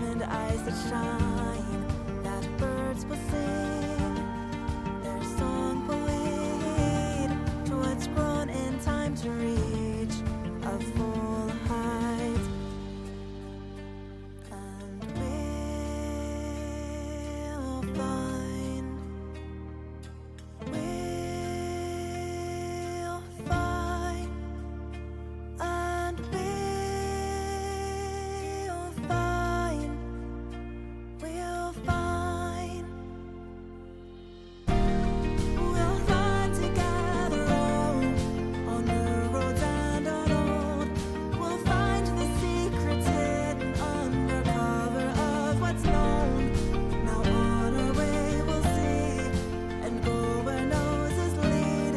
diamond eyes that shine, that birds will sing, their song will lead to what's grown in time to reach a full height. And we'll find, and we'll find, we'll find together on new roads and on old. We'll find the secrets hidden under cover of what's known. Now on our way we'll see and go where noses lead.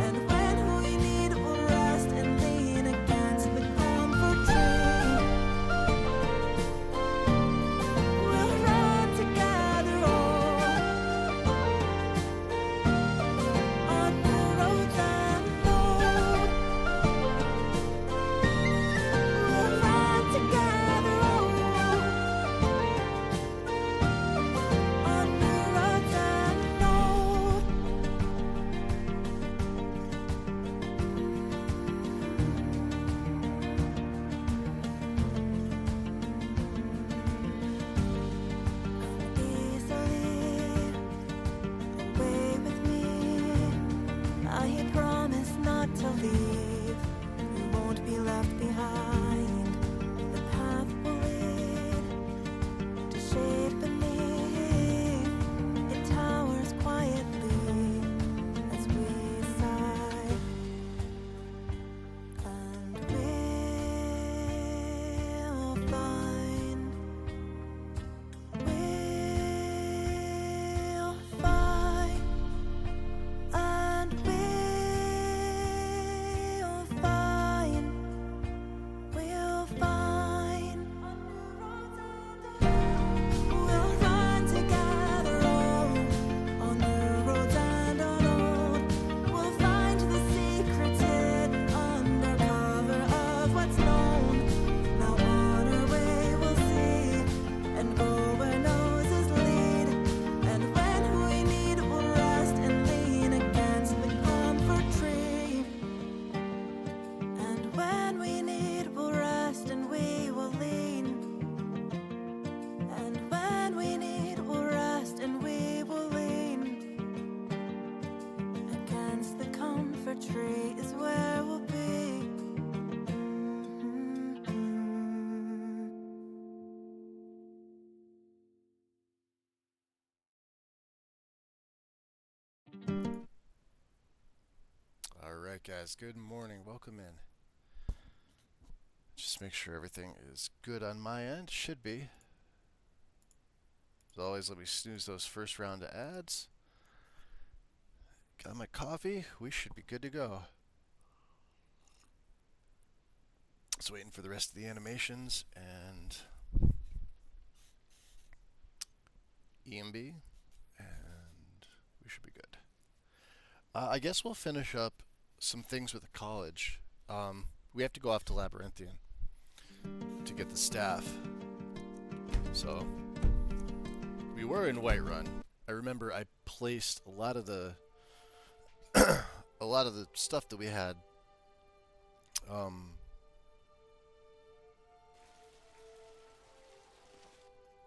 And when we need we'll rest and lean against the comfort tree. We'll run together on new roads and old. We'll run together on new roads and old. Easily away with me. I promise not to leave. We won't be left behind. The path will lead to shade beneath. It towers quietly as we sigh. And we'll find, and we'll find. We'll run together on new roads and on old. We'll find the secrets hidden under cover of what's known. Now on our way we'll see and go where noses lead. And when we need we'll rest and lean against the comfort tree. And when we need we'll rest and we will lean. And when we need we'll rest and we will lean against the comfort tree is where we'll be. Alright guys, good morning, welcome in. Just make sure everything is good on my end, should be. As always, let me snooze those first round of ads. Got my coffee, we should be good to go. Just waiting for the rest of the animations and EMB, and we should be good. I guess we'll finish up some things with the college. We have to go off to Labyrinthian to get the staff. So we were in Whiterun. I remember I placed a lot of the a lot of the stuff that we had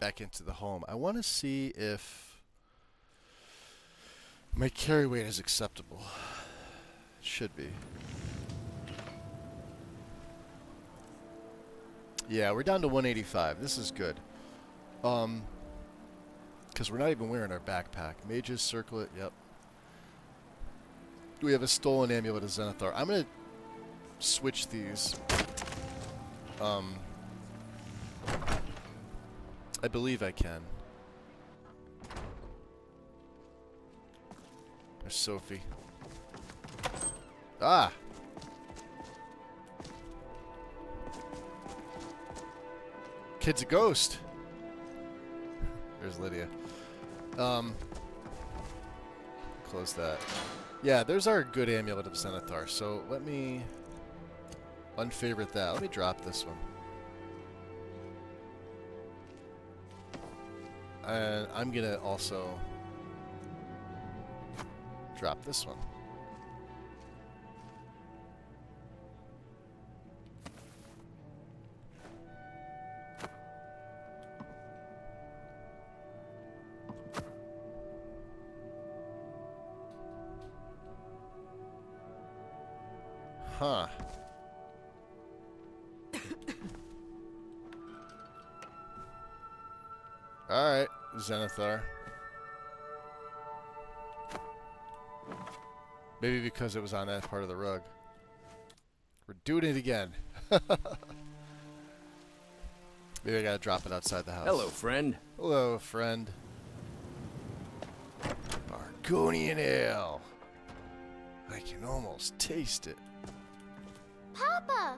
back into the home. I want to see if my carry weight is acceptable. It should be. Yeah, we're down to 185. This is good. Because we're not even wearing our backpack. Mage's Circlet, yep. We have a stolen amulet of Zenithar. I'm going to switch these. I believe I can. There's Sophie. Ah! Kid's a ghost. There's Lydia. Close that. Yeah, there's our good amulet of Zenithar. So let me unfavorite that. Let me drop this one. And I'm gonna also drop this one. Huh. Alright, Zenithar. Maybe because it was on that part of the rug. We're doing it again. Maybe I gotta drop it outside the house. Hello, friend. Hello, friend. Argonian ale. I can almost taste it. Papa!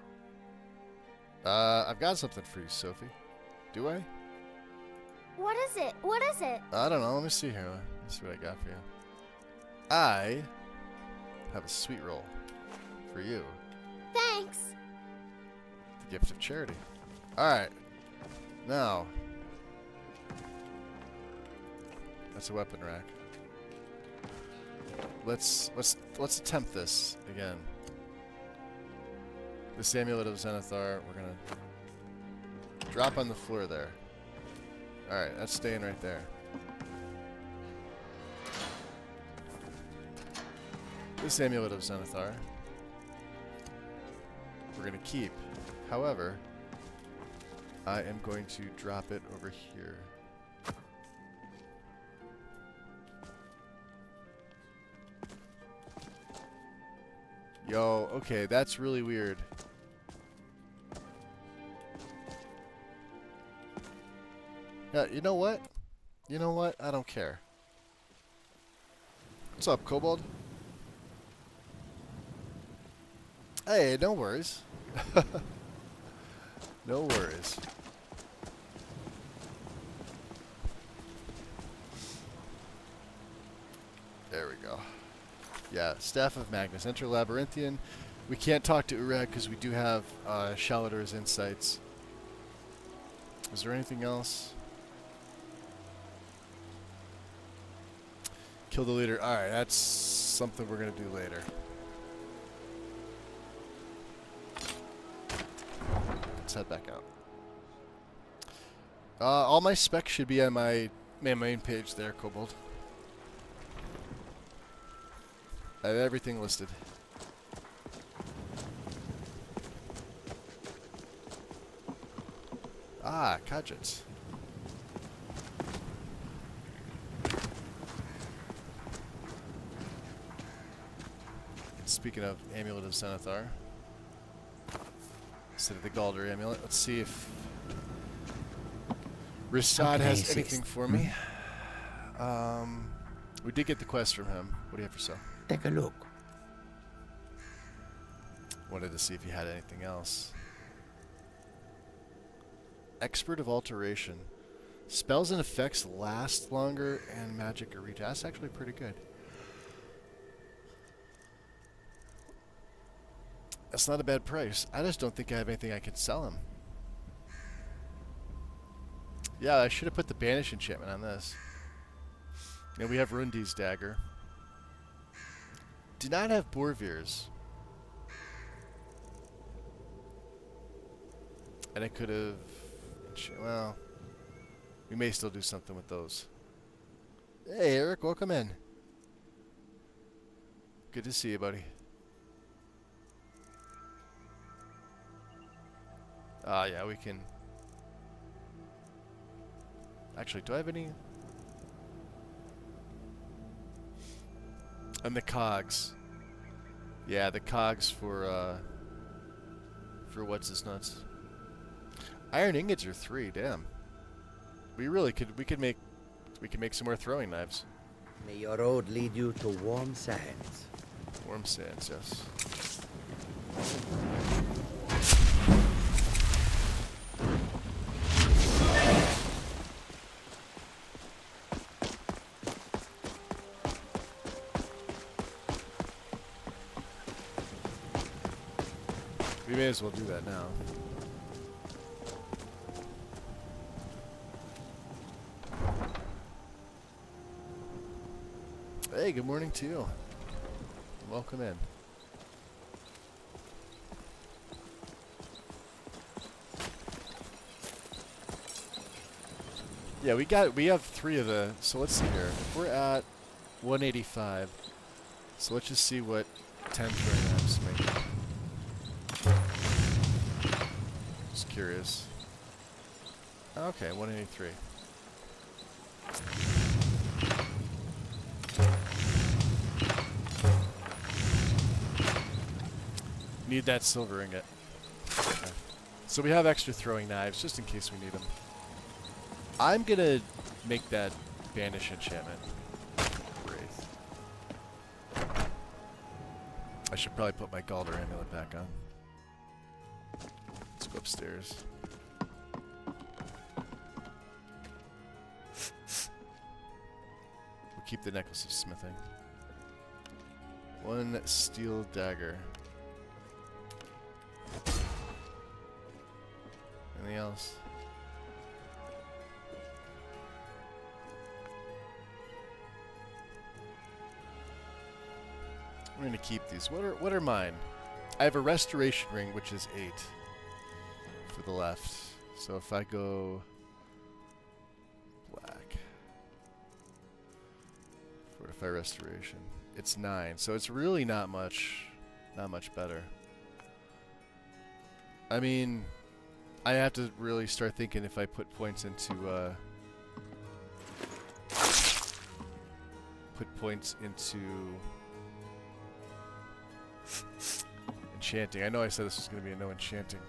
I've got something for you, Sophie. Do I? What is it? What is it? I don't know. Let me see here. Let me see what I got for you. I have a sweet roll for you. Thanks. The gift of charity. Alright. Now. That's a weapon rack. Let's attempt this again. This amulet of Zenithar, we're gonna drop on the floor there. Alright, that's staying right there. This amulet of Zenithar, we're gonna keep. However, I am going to drop it over here. Yo, okay, that's really weird. Yeah, you know what? You know what? I don't care. What's up, Kobold? Hey, no worries. No worries. There we go. Yeah, Staff of Magnus. Enter Labyrinthian. We can't talk to Urag because we do have Shalader's insights. Is there anything else? Kill the leader. Alright, that's something we're going to do later. Let's head back out. All my specs should be on my main page there, Kobold. I have everything listed. Ah, Kajits. Speaking of Amulet of Zenithar, instead of the Galder amulet, let's see if Rissad has anything for me. We did get the quest from him. What do you have for sale? Take a look. Wanted to see if he had anything else. Expert of Alteration. Spells and effects last longer and magic are retail. That's actually pretty good. That's not a bad price. I just don't think I have anything I can sell him. Yeah, I should have put the Banish enchantment on this. And we have Rundi's dagger. Do not have Borvir's. And I could have... Well, we may still do something with those. Hey, Eric, welcome in. Good to see you, buddy. Yeah, we can... Actually, do I have any... And the cogs. Yeah, the cogs for what's his nuts. Iron ingots are 3, damn. We could make some more throwing knives. May your road lead you to warm sands. Warm sands, yes. We may as well do that now. Hey, good morning to you. Welcome in. Yeah, we have 3 of the, so let's see here. If we're at 185, so let's just see what 10 throwing knives make. Just curious. Okay, 183. Need that silver ingot. Okay. So we have extra throwing knives just in case we need them. I'm gonna make that banish enchantment. Wraith. I should probably put my Galder amulet back on. Let's go upstairs. We'll keep the necklace of smithing. 1 steel dagger. Anything else? I'm gonna keep these. What are mine? I have a restoration ring, which is 8 for the left. So if I go black, fortify restoration, it's 9. So it's really not much better. I mean, I have to really start thinking if I put points into enchanting. I know I said this was going to be a no enchanting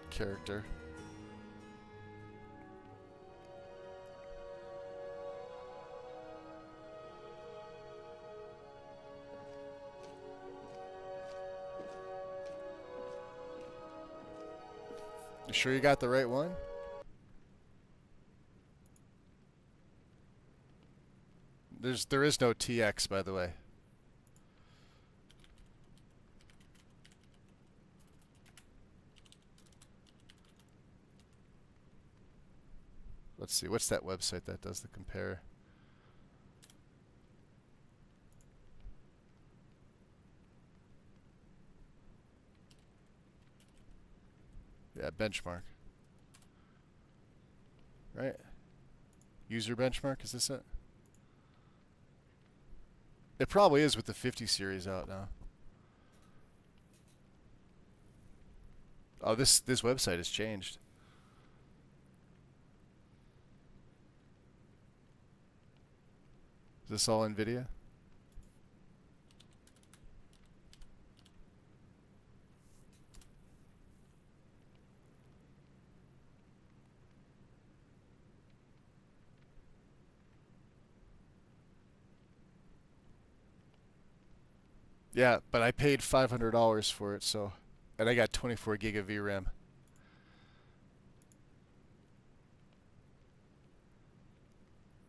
character. You sure you got the right one? There is no TX, by the way. Let's see, what's that website that does the compare? Yeah, benchmark. Right? User benchmark, is this it? It probably is with the 50 series out now. Oh, this website has changed. Is this all NVIDIA? Yeah, but I paid $500 for it, so, and I got 24 gig of VRAM.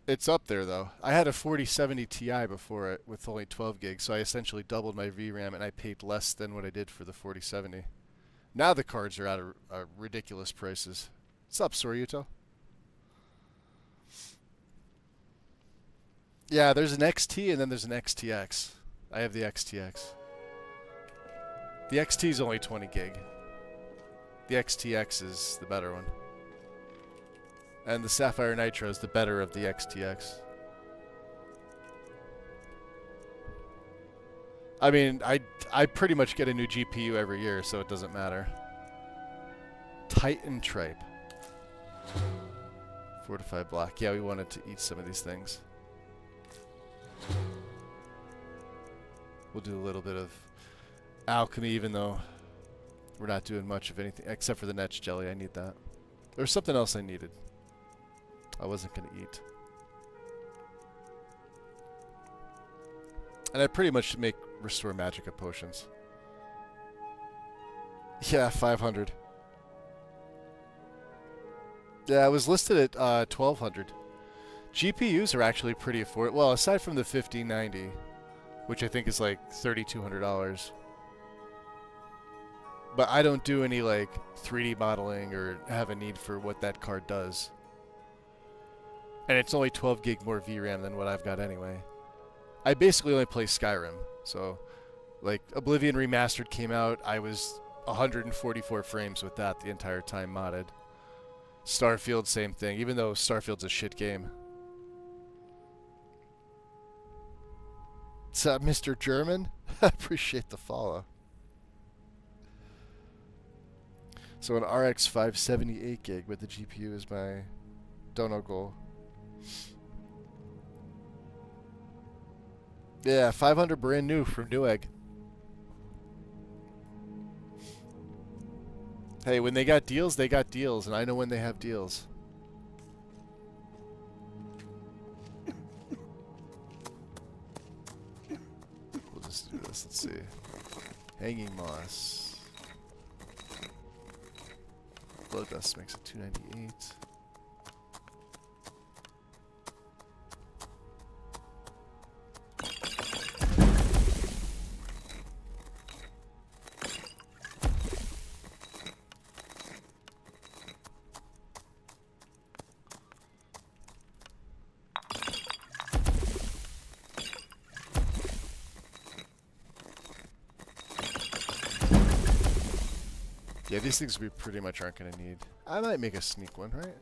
It's up there though. I had a 4070 Ti before it with only 12 gigs, so I essentially doubled my VRAM and I paid less than what I did for the 4070. Now the cards are at ridiculous prices. What's up, Soryuto? Yeah, there's an XT and then there's an XTX. I have the XTX. The XT is only 20 gig. The XTX is the better one. And the Sapphire Nitro is the better of the XTX. I mean, I pretty much get a new GPU every year, so it doesn't matter. Titan Tripe. Fortified Block. Yeah, we wanted to eat some of these things. We'll do a little bit of alchemy, even though we're not doing much of anything, except for the Netch Jelly. I need that. There was something else I needed. I wasn't going to eat. And I pretty much make Restore Magicka potions. Yeah, 500. Yeah, it was listed at 1,200. GPUs are actually pretty affordable. Well, aside from the 1590, which I think is like $3,200. But I don't do any like 3D modeling or have a need for what that card does. And it's only 12 gig more VRAM than what I've got anyway. I basically only play Skyrim. So, like, Oblivion Remastered came out. I was 144 frames with that the entire time modded. Starfield, same thing, even though Starfield's a shit game. What's up, Mr. German? I appreciate the follow. So an RX 578 gig with the GPU is my dono goal. Yeah, 500 brand new from Newegg. Hey, when they got deals, and I know when they have deals. We'll just do this. Let's see. Hanging Moss. Blood Dust makes it 298. Yeah, these things we pretty much aren't going to need. I might make a sneak one, right?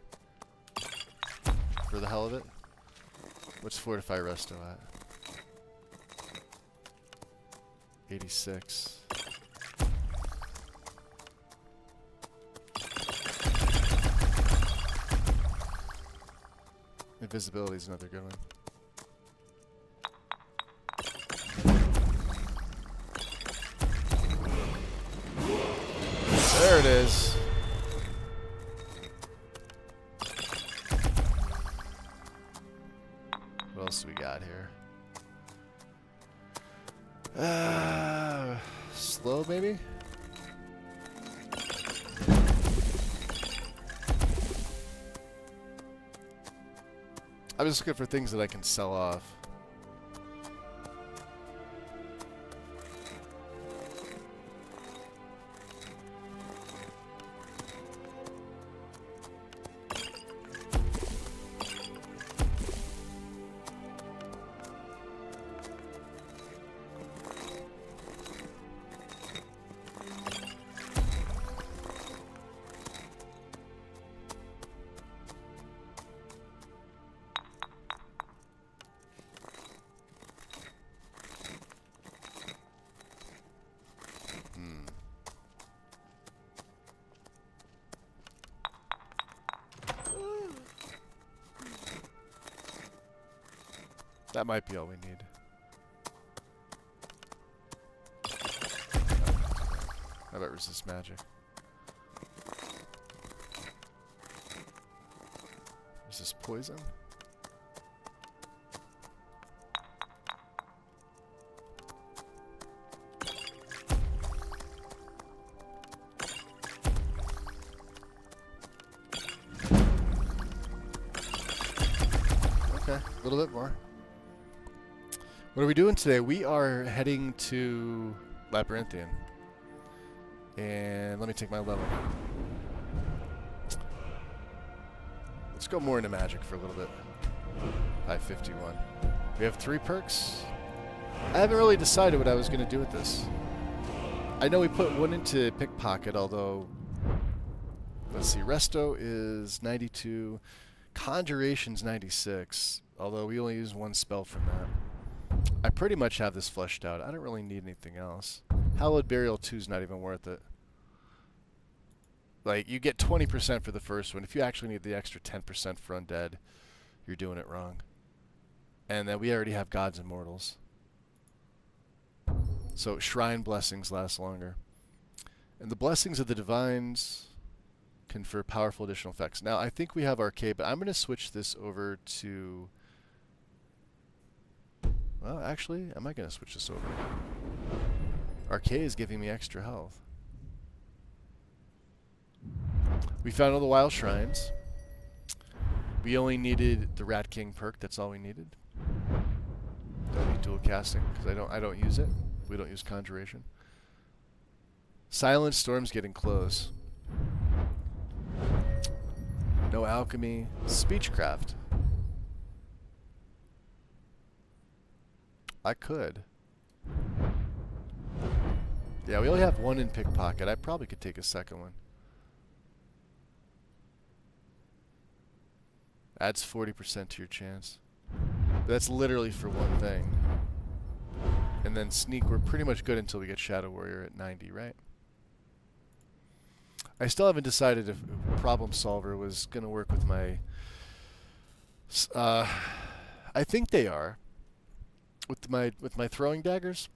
For the hell of it. What's Fortify Resto at? 86. Invisibility is another good one. There it is. What else do we got here? Slow, maybe? I'm just looking for things that I can sell off. That might be all we need. How about resist magic? Resist poison? Okay, a little bit more. What are we doing today? We are heading to Labyrinthian. And let me take my level. Let's go more into magic for a little bit. 551. We have 3 perks. I haven't really decided what I was going to do with this. I know we put one into Pickpocket, although... Let's see, Resto is 92. Conjuration's 96, although we only use 1 spell from that. I pretty much have this fleshed out. I don't really need anything else. Hallowed Burial 2 is not even worth it. Like, you get 20% for the first one. If you actually need the extra 10% for Undead, you're doing it wrong. And then we already have Gods and Mortals. So Shrine Blessings last longer. And the Blessings of the Divines confer powerful additional effects. Now, I think we have Arcade, but I'm going to switch this over to... Well, actually, am I going to switch this over? Arcade is giving me extra health. We found all the wild shrines. We only needed the Rat King perk. That's all we needed. Don't need dual casting because I don't use it. We don't use conjuration. Silent Storm's getting close. No alchemy. Speechcraft. I could. Yeah, we only have one in pickpocket. I probably could take a second one. Adds 40% to your chance. But that's literally for one thing. And then sneak, we're pretty much good until we get Shadow Warrior at 90, right? I still haven't decided if Problem Solver was going to work with my... I think they are. With my throwing daggers.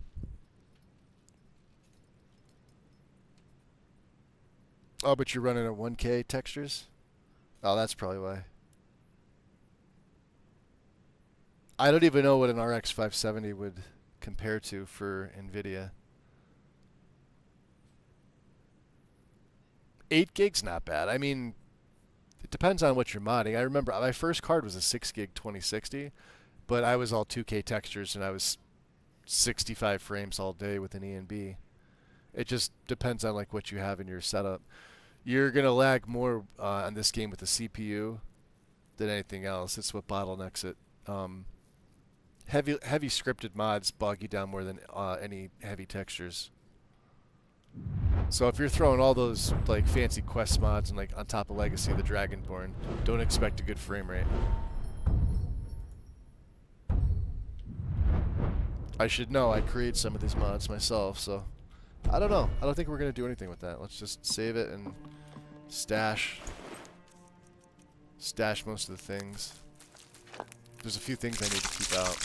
Oh, but you're running at 1K textures? Oh, that's probably why. I don't even know what an RX 570 would compare to for NVIDIA. 8 gig's not bad. I mean, it depends on what you're modding. I remember my first card was a 6 gig 2060, but I was all 2K textures and I was 65 frames all day with an ENB. It just depends on like what you have in your setup. You're gonna lag more on this game with the CPU than anything else. It's what bottlenecks it. Heavy scripted mods bog you down more than any heavy textures. So if you're throwing all those like fancy quest mods and like on top of Legacy, the Dragonborn, don't expect a good frame rate. I should know. I create some of these mods myself, so I don't know. I don't think we're gonna do anything with that. Let's just save it and stash most of the things. There's a few things I need to keep out.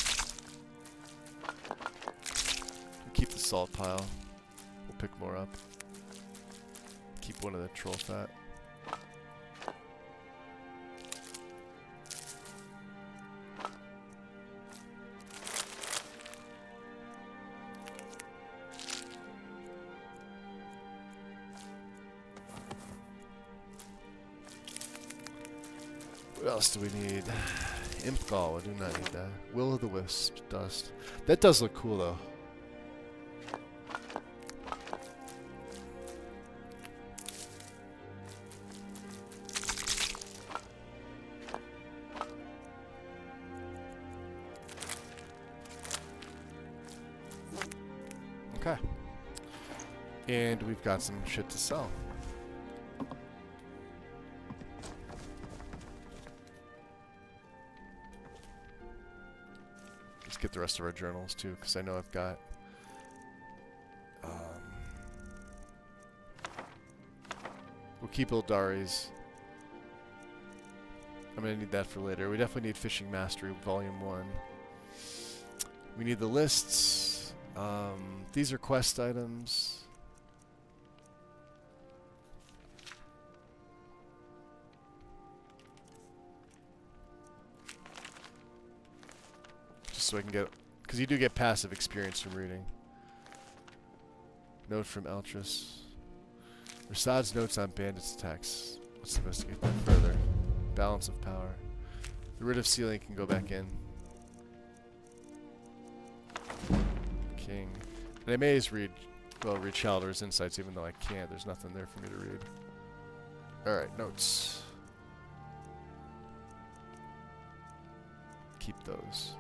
Keep the salt pile. We'll pick more up. Keep one of the troll fat. What else do we need? Imp Gall, I do not need that. Will of the Wisp dust. That does look cool though. Okay. And we've got some shit to sell. Let's get the rest of our journals too, because I know I've got we'll keep Ildari's. I'm gonna need that for later. We definitely need Fishing Mastery Volume 1. We need the lists. These are quest items. Just so I can get, because you do get passive experience from reading. Note from Eltrus. Rasad's notes on bandits' attacks. Let's investigate that further. Balance of power. The writ of sealing can go back in. King. And I may as read Childer's Insights, even though I can't. There's nothing there for me to read. Alright, notes. Keep those.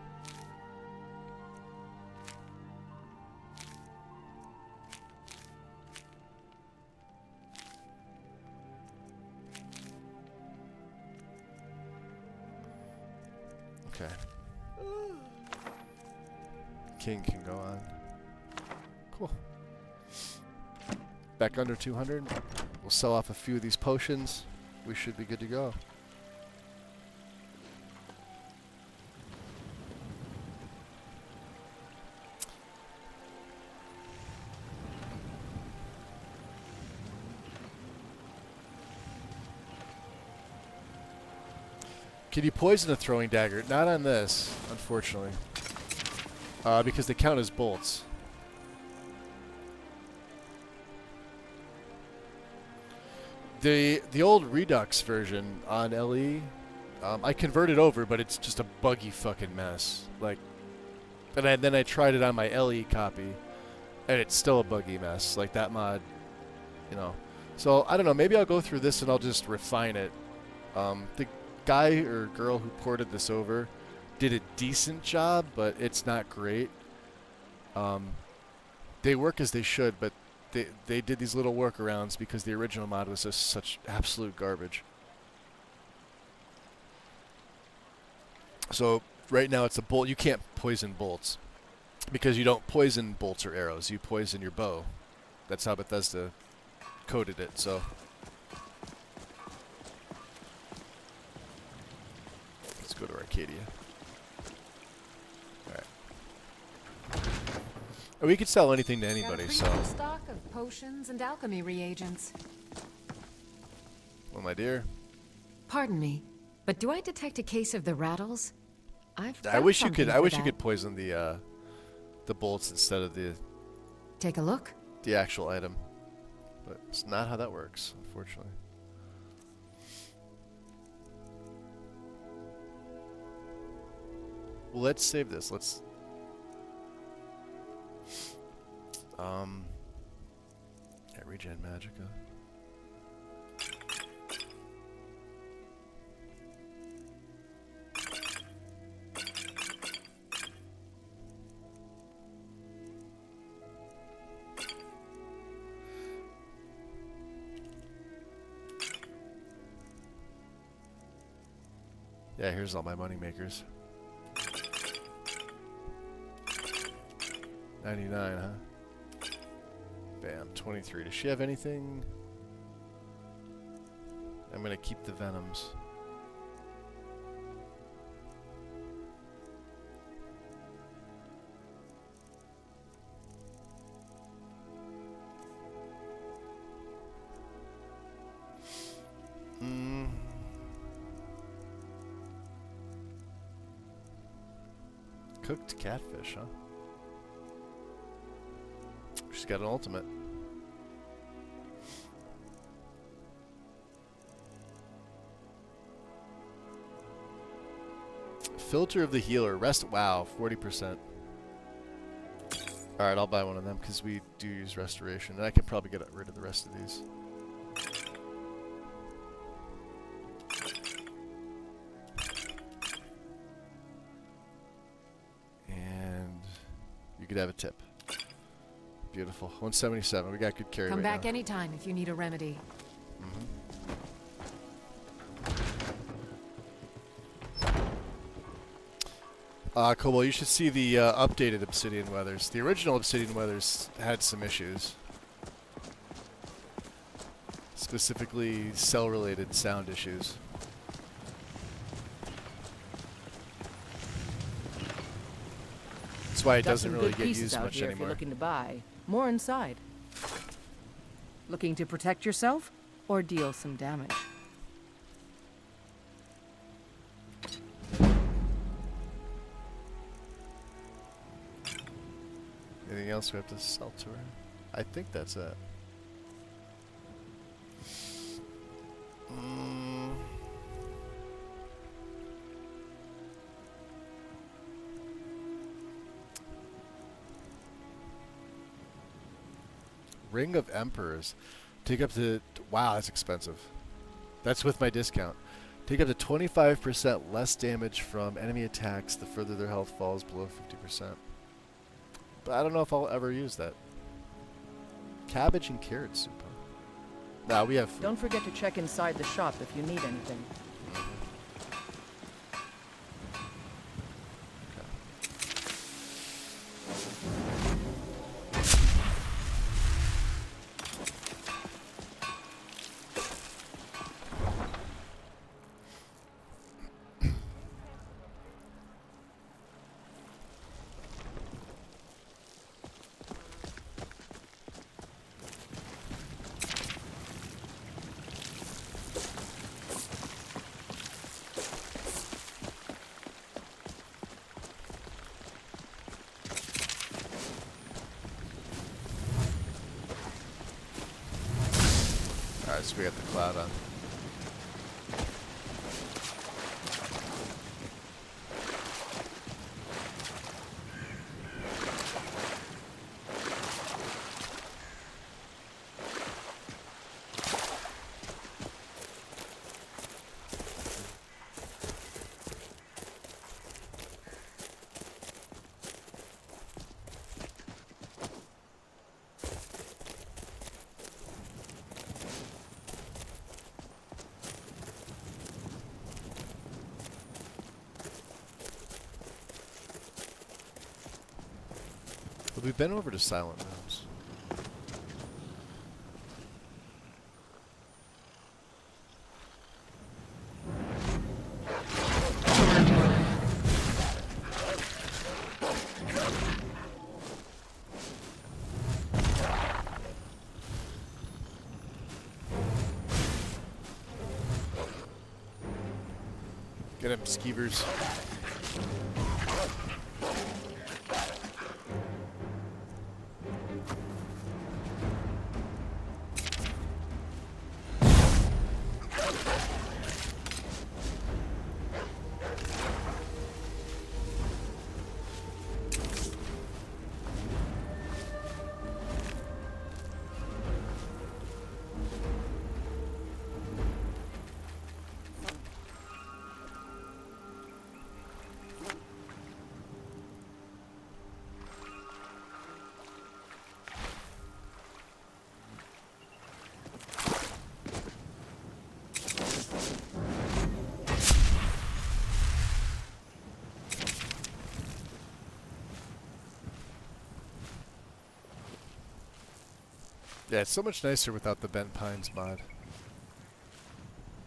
Okay. King can go on. Cool. Back under 200. We'll sell off a few of these potions. We should be good to go. Can you poison a throwing dagger? Not on this, unfortunately. Because they count as bolts. The old Redux version on LE, I converted over, but it's just a buggy fucking mess. Like, and then I tried it on my LE copy, and it's still a buggy mess. Like that mod, you know. So I don't know. Maybe I'll go through this and I'll just refine it. The guy or girl who ported this over did a decent job, but it's not great. They work as they should, but they did these little workarounds because the original mod was just such absolute garbage. So right now it's a bolt. You can't poison bolts because you don't poison bolts or arrows. You poison your bow. That's how Bethesda coded it. So let's go to Arcadia. All right. And we could sell anything to Got a anybody. pretty So, full stock of potions and alchemy reagents. well, my dear, Pardon me, but do I detect a case of the rattles? I found wish you something could. I for wish you that. could poison the bolts instead of Take a look. the actual item, but it's not how that works, unfortunately. Well, let's save this. Let's yeah, regen Magica. Yeah, here's all my money makers. 99, huh? Bam, 23. Does she have anything? I'm gonna keep the Venoms. Cooked catfish, huh? She's got an ultimate. Filter of the healer. Rest. Wow, 40%. Alright, I'll buy one of them because we do use restoration. And I can probably get rid of the rest of these. And you could have a tip. Beautiful. 177. We got good carry Come right back now. anytime if you need a remedy. Cobalt, you should see the updated Obsidian Weathers. The original Obsidian Weathers had some issues. Specifically, cell-related sound issues. That's why it Got doesn't some really good get pieces used out much here if anymore. you're looking to buy. More inside. Looking to protect yourself or deal some damage? Anything else we have to sell to her? I think that's it. Ring of Emperors. Take up to... Wow, that's expensive. That's with my discount. Take up to 25% less damage from enemy attacks the further their health falls below 50%. But I don't know if I'll ever use that. Cabbage and carrot soup. Huh? Nah, we have food. Don't forget to check inside the shop if you need anything. Alright, so we got the cloud on. Have we been over to Silent Rooms? Get him, skeevers. Yeah, it's so much nicer without the Bent Pines mod.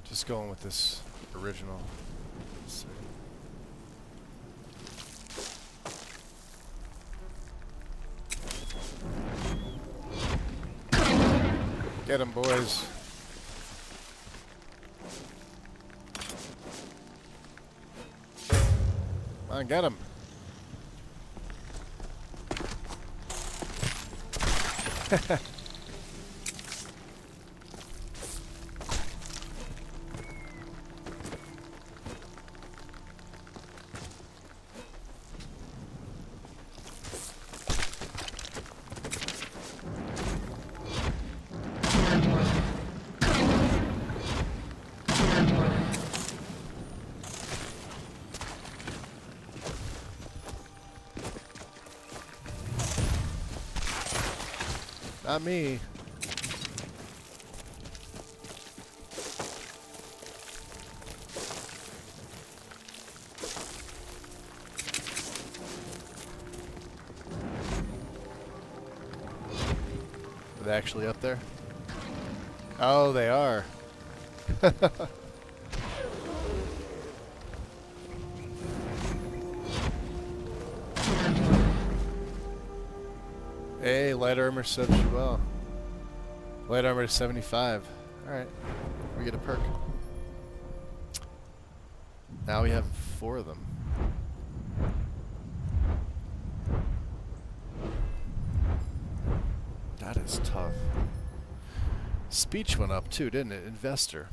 Just going with this original. Let's see. Get 'em, boys. Come on, get 'em. Not me. Are they actually up there? Oh, they are. Hey, light armor serves you well. Light armor is 75. Alright. We get a perk. Now we have 4 of them. That is tough. Speech went up too, didn't it? Investor.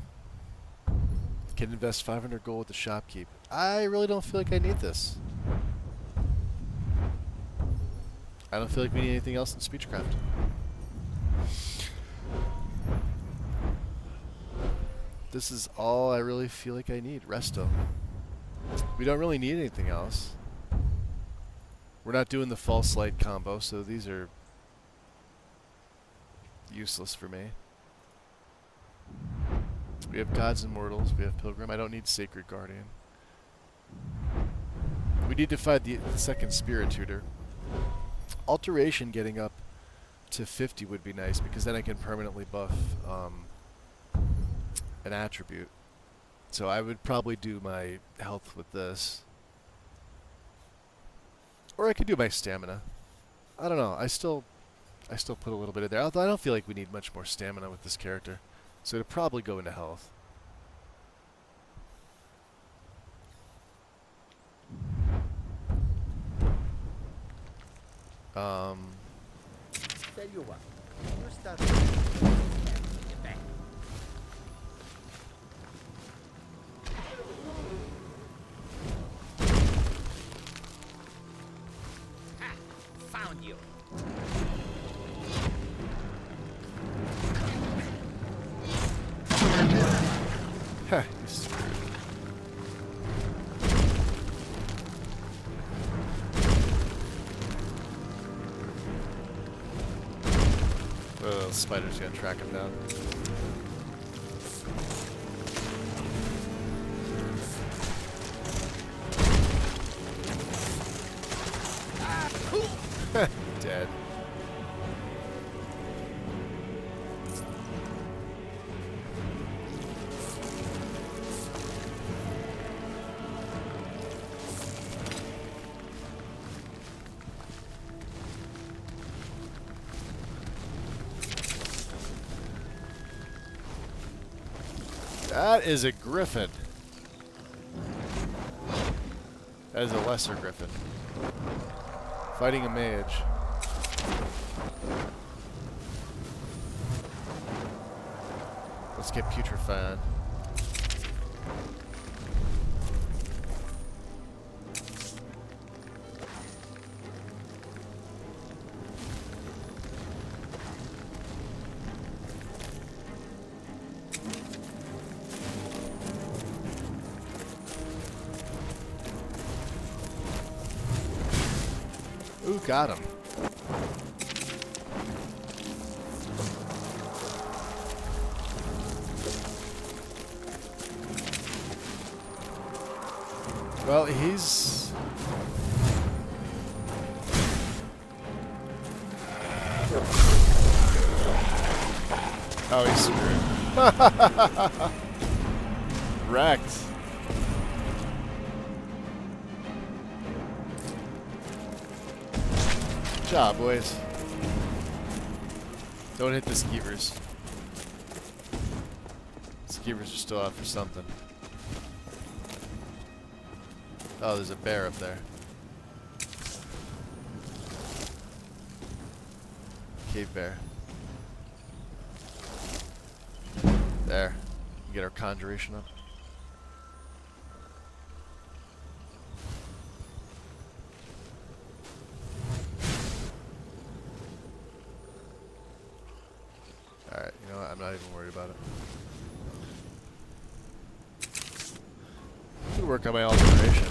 Can invest 500 gold with the shopkeep. I really don't feel like I need this. I don't feel like we need anything else in Speechcraft. This is all I really feel like I need. Resto. We don't really need anything else. We're not doing the false light combo, so these are useless for me. We have Gods and Mortals. We have Pilgrim. I don't need Sacred Guardian. We need to find the second Spirit Tutor. Alteration getting up to 50 would be nice, because then I can permanently buff an attribute. So I would probably do my health with this. Or I could do my stamina. I don't know. I still put a little bit in there. Although I don't feel like we need much more stamina with this character. So it'd probably go into health. Tell you what, you start get back. Ha! Found you. Heh, you screwed. The spider's gonna track him down. Dead. dead. That is a griffin. That is a lesser griffin. Fighting a mage. Let's get putrefied. Ooh, got him. Well, he's... Oh, he's screwed. Wrecked. Good job, boys. Don't hit the skeevers. Skeevers are still out for something. Oh, there's a bear up there. Cave bear. There. Get our conjuration up. Alright, you know what? I'm not even worried about it. I'm gonna work on my alteration.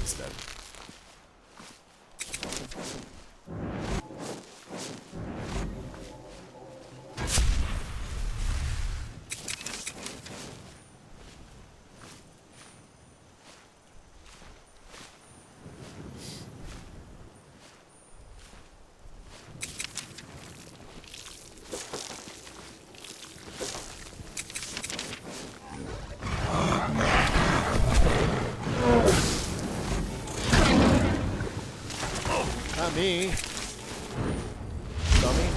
Instead. Not me. Dummy.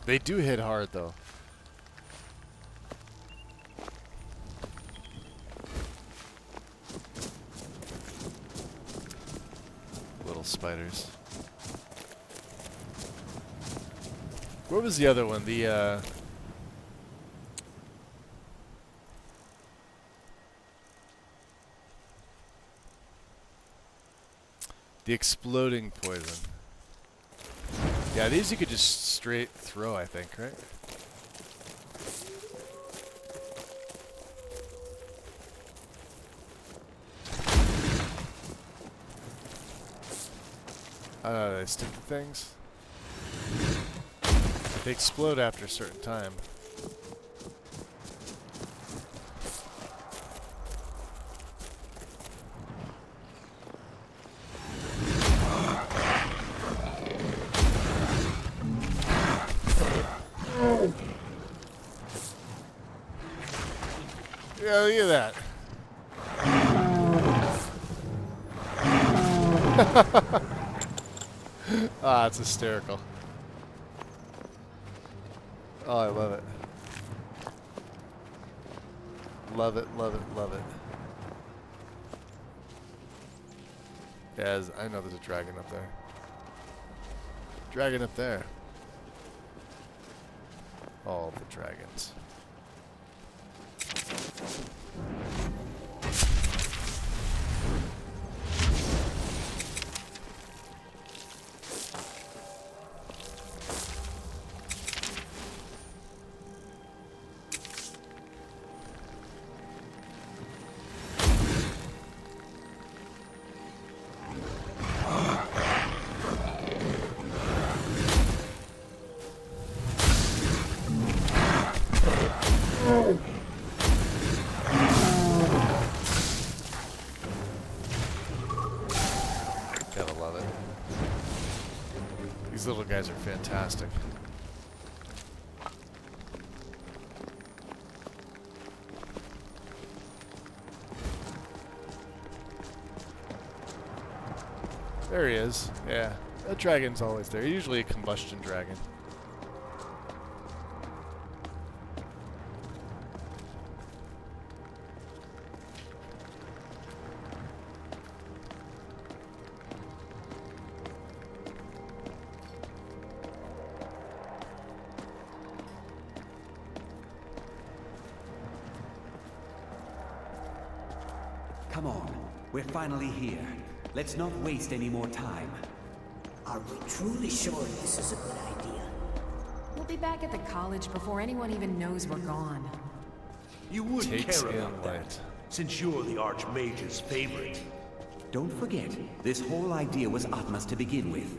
They do hit hard though. Little spiders. What was the other one? The exploding poison. Yeah, these you could just straight throw, I think, right? I don't know, they stick to things. They explode after a certain time. Yeah, look at that. Ah, it's hysterical. Oh, I love it. Love it, love it, love it. Yeah, I know there's a dragon up there. Dragon up there. All the dragons. These little guys are fantastic. There he is. Yeah, that dragon's always there. Usually a combustion dragon. Come on, we're finally here. Let's not waste any more time. Are we truly sure this is a good idea? We'll be back at the college before anyone even knows we're gone. You wouldn't Takes care in about that, light. since you're the Archmage's favorite. Don't forget, this whole idea was Atma's to begin with.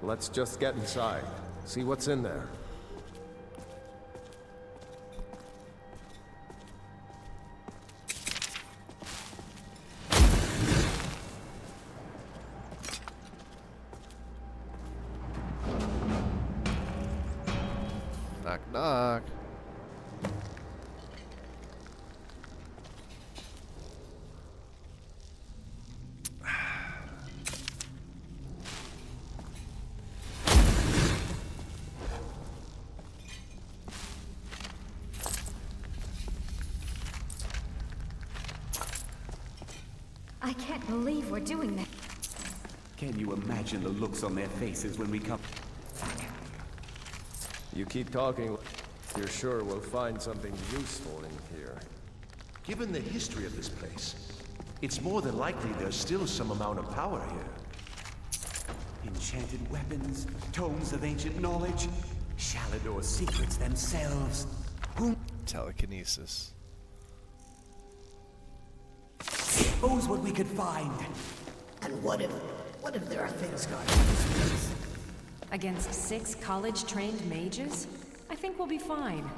Let's just get inside. See what's in there. Knock, knock. I can't believe we're doing this. Can you imagine the looks on their faces when we come? You keep talking, you're sure we'll find something useful in here. Given the history of this place, it's more than likely there's still some amount of power here. Enchanted weapons, tomes of ancient knowledge, Shalador's secrets themselves. Who Telekinesis. knows what we could find? And what if there are things guarding this place? Against 6 college-trained mages? I think we'll be fine.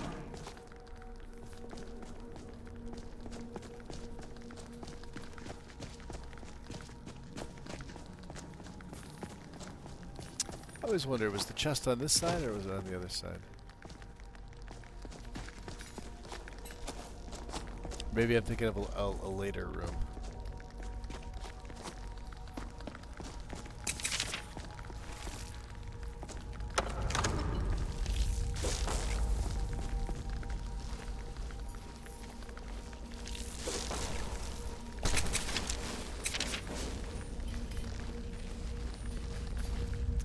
I always wonder, was the chest on this side or was it on the other side? Maybe I'm thinking of a later room.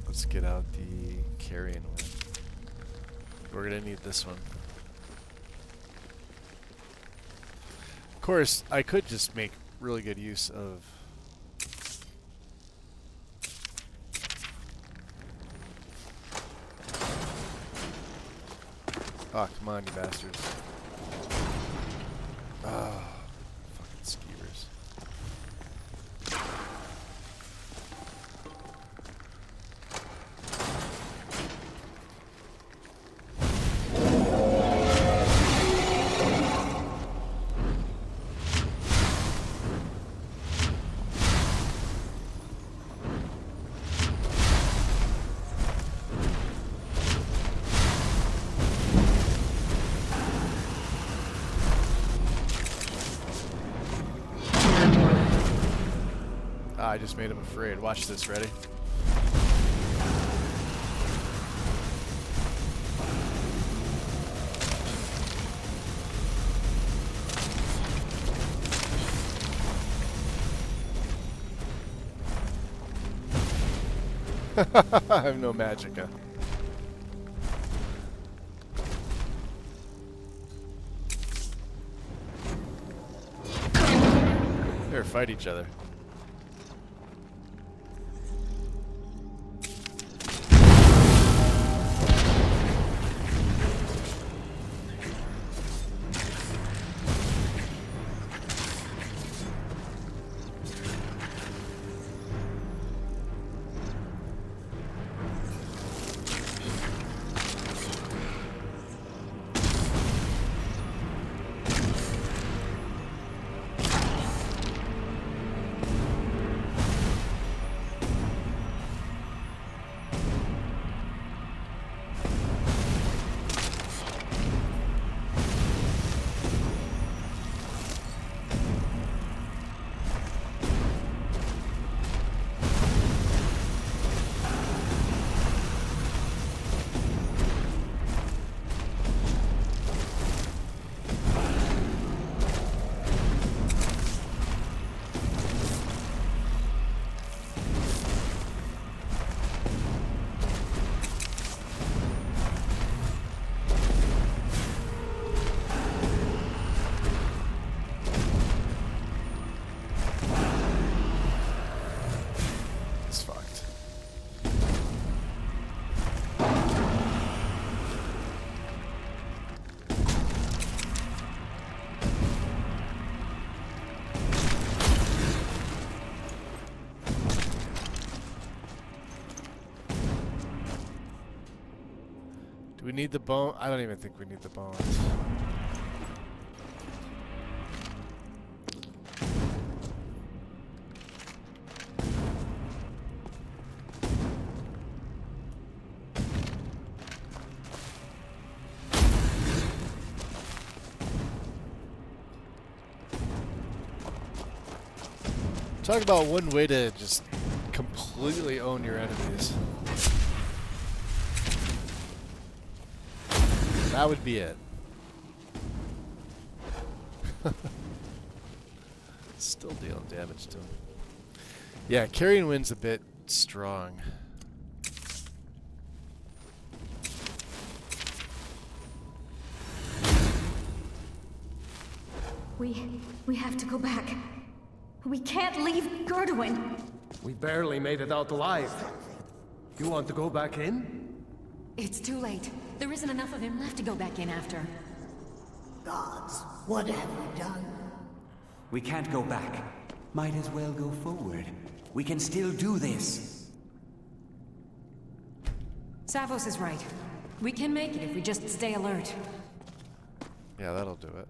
Let's get out the carrion one. We're gonna need this one. Of course, I could just make really good use of oh, come on, you bastards. Oh, fucking skeevers. I just made him afraid. Watch this, ready? I have no magicka. Here, fight each other. need the bone? I don't even think we need the bones. Talk about one way to just completely own your enemies. That would be it. Still dealing damage to him. Yeah, carrying wind's a bit strong. We have to go back. We can't leave Gerduin. We barely made it out alive. You want to go back in? It's too late. There isn't enough of him left to go back in after. Gods, what have we done? We can't go back. Might as well go forward. We can still do this. Savos is right. We can make it if we just stay alert. Yeah, that'll do it.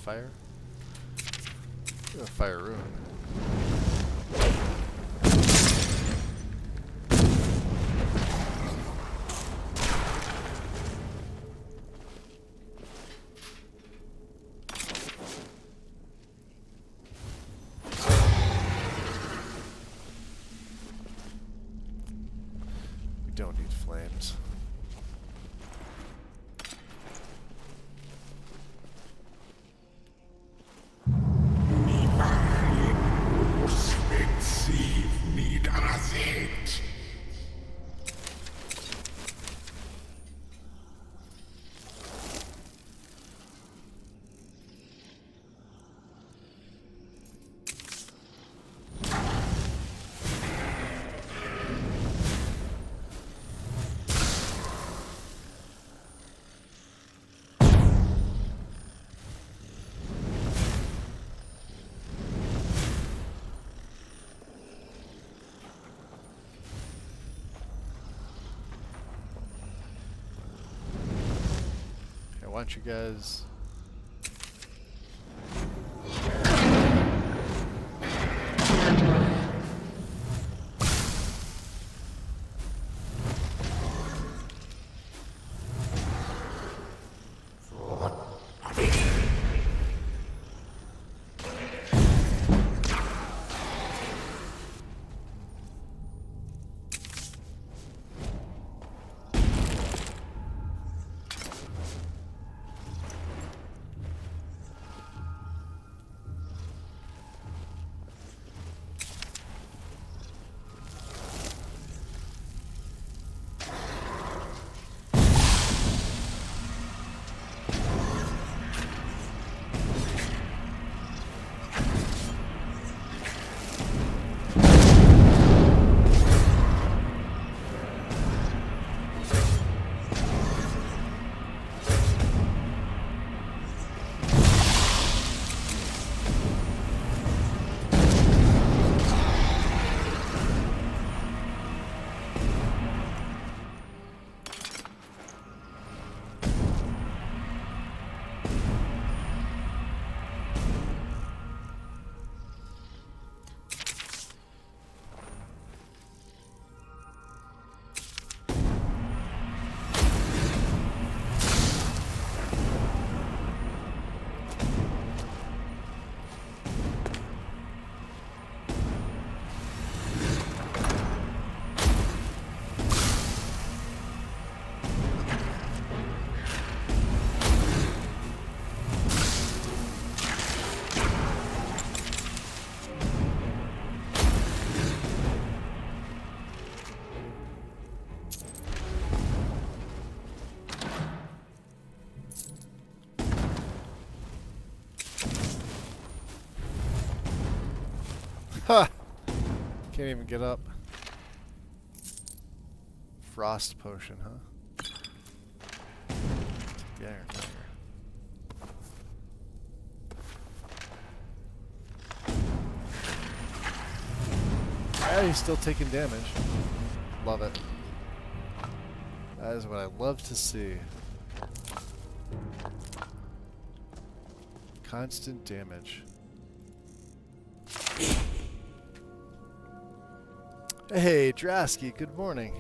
Fire? A fire rune. We don't need flames. Why don't you guys... Can't even get up. Frost potion, huh? Yeah, here. Yeah, he's still taking damage. Love it. That is what I love to see. Constant damage. Hey, Drasky, good morning.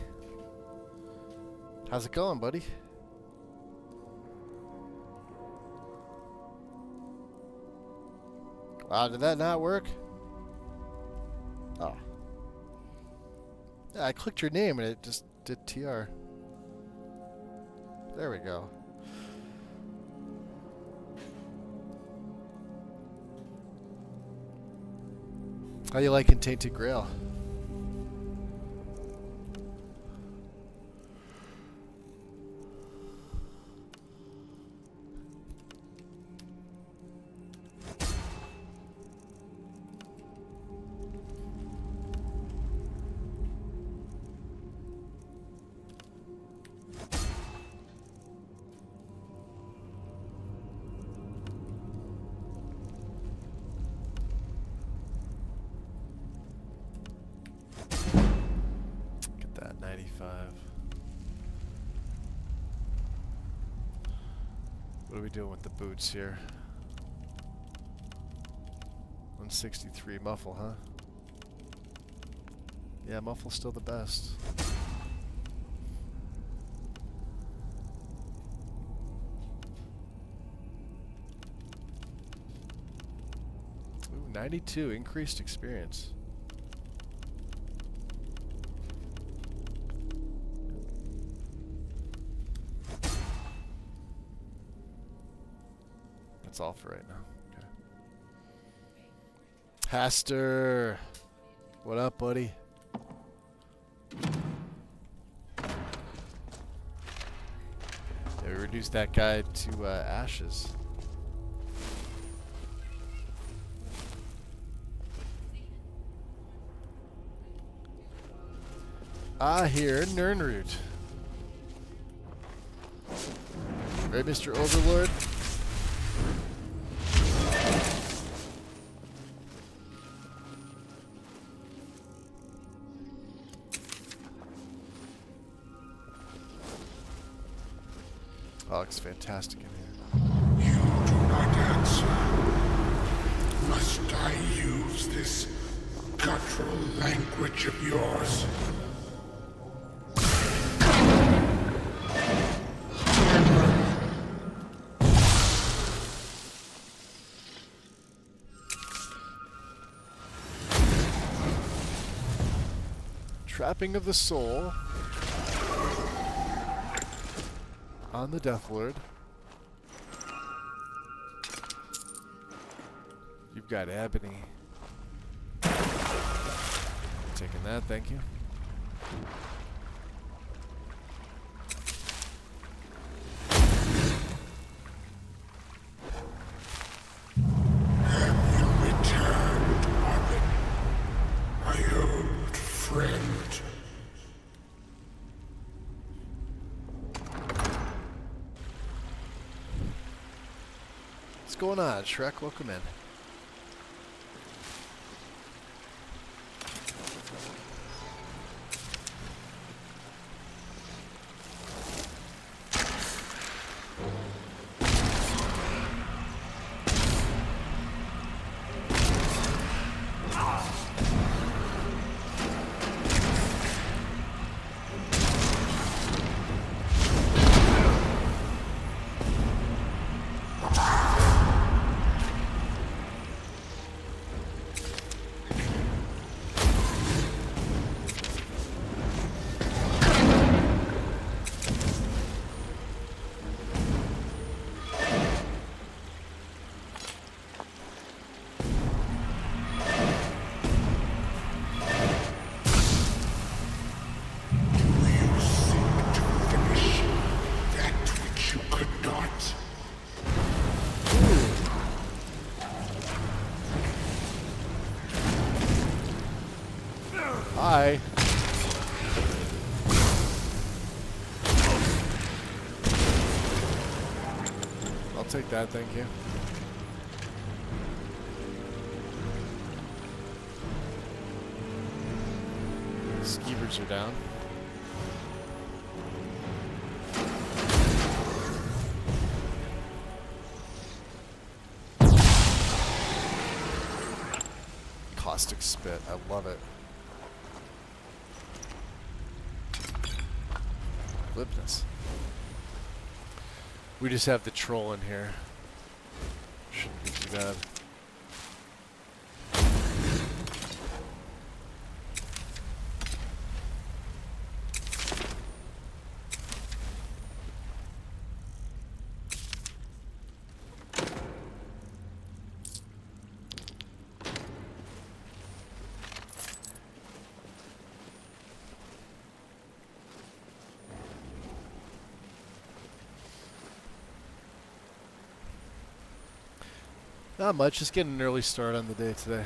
How's it going, buddy? Wow, did that not work? Oh. Yeah, I clicked your name and it just did TR. There we go. How you liking Tainted Grail? Get that 95. What are we doing with the boots here? 163 muffle, huh? Yeah, muffle's still the best. Ooh, 92 increased experience. That's all for right now. Okay. Haster, what up, buddy? Yeah, we reduced that guy to ashes. Ah, here, Nernroot. Right, Mr. Overlord? Oh, looks fantastic in here. You do not answer. Must I use this guttural language of yours? Trapping of the soul on the Death Lord. You've got Ebony. Taking that, thank you. Have you returned, Robin? My old friend. What's going on, Shrek? Welcome in. take that, thank you. Skeevers are down. Caustic spit, I love it. Glibness. We just have the troll in here. Shouldn't be too bad. Not much, just getting an early start on the day today.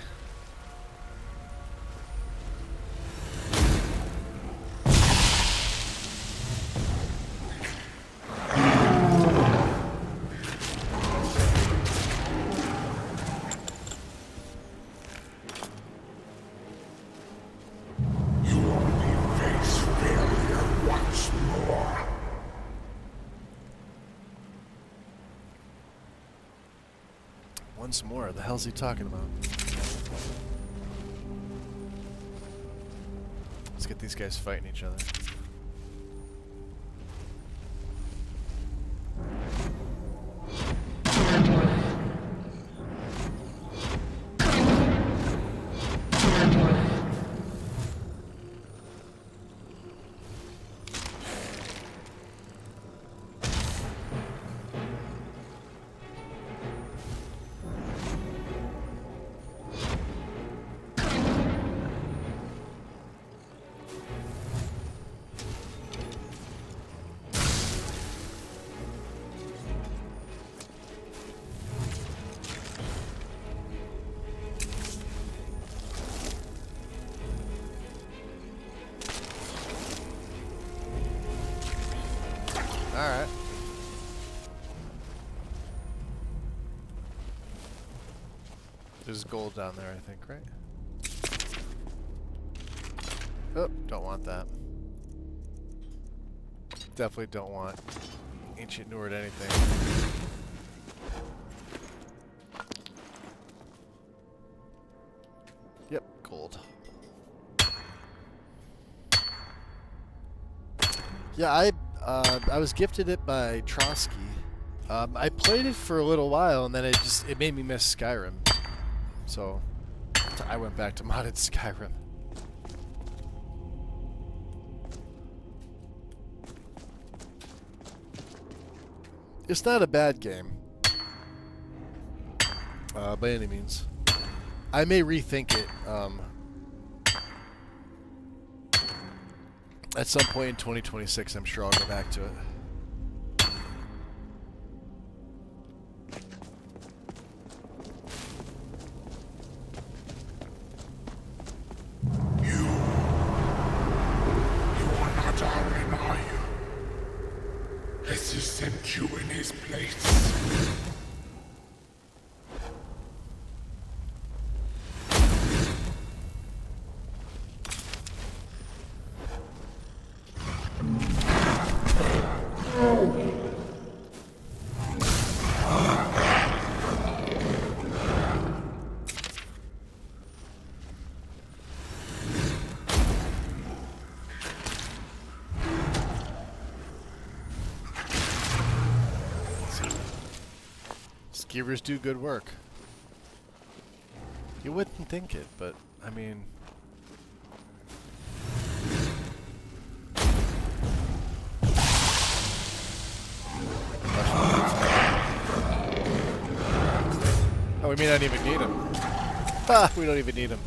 You only face failure once more. Once more, the hell's he talking about? Let's get these guys fighting each other. Alright. There's gold down there, I think, right? Oh, don't want that. Definitely don't want ancient Nord anything. Yep, gold. Yeah, I was gifted it by Trotsky. I played it for a little while, and then it made me miss Skyrim. So I went back to modded Skyrim. It's not a bad game, by any means. I may rethink it at some point in 2026. I'm sure I'll go back to it. You are not Aaron, are you? Has he sent you in his place? Skeevers do good work. You wouldn't think it, but I mean... Oh, we may not even need him. Ha! We don't even need him.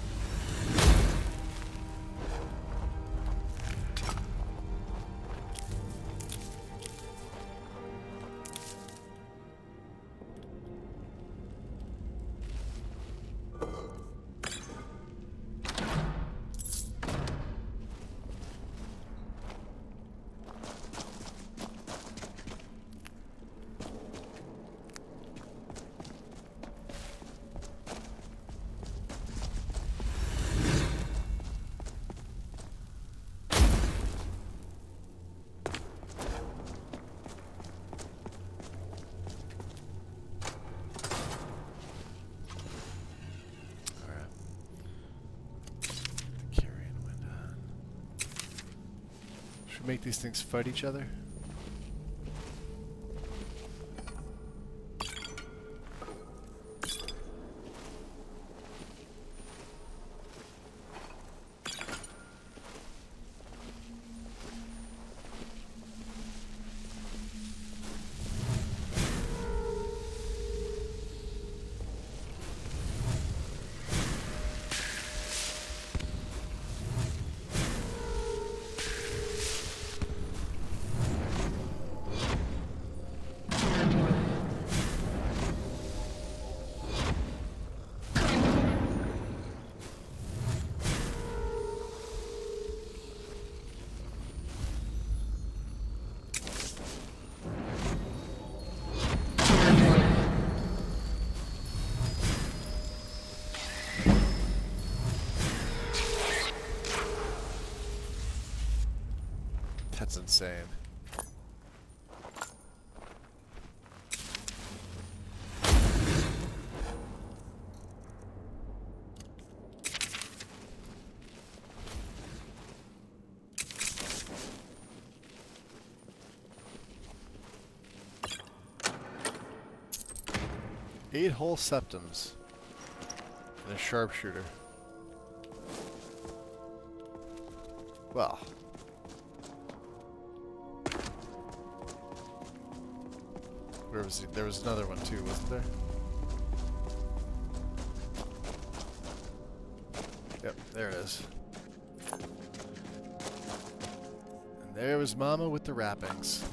make these things fight each other. That's insane. Eight whole septums and a sharpshooter. Well. Where was he? There was another one too, wasn't there? Yep, there it is. And there was Mama with the wrappings.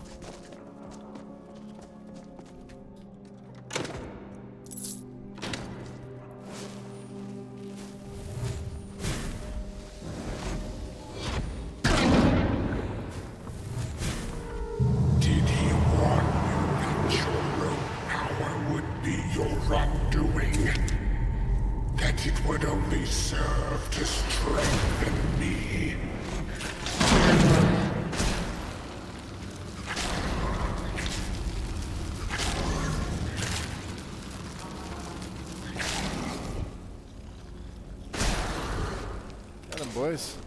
Boys,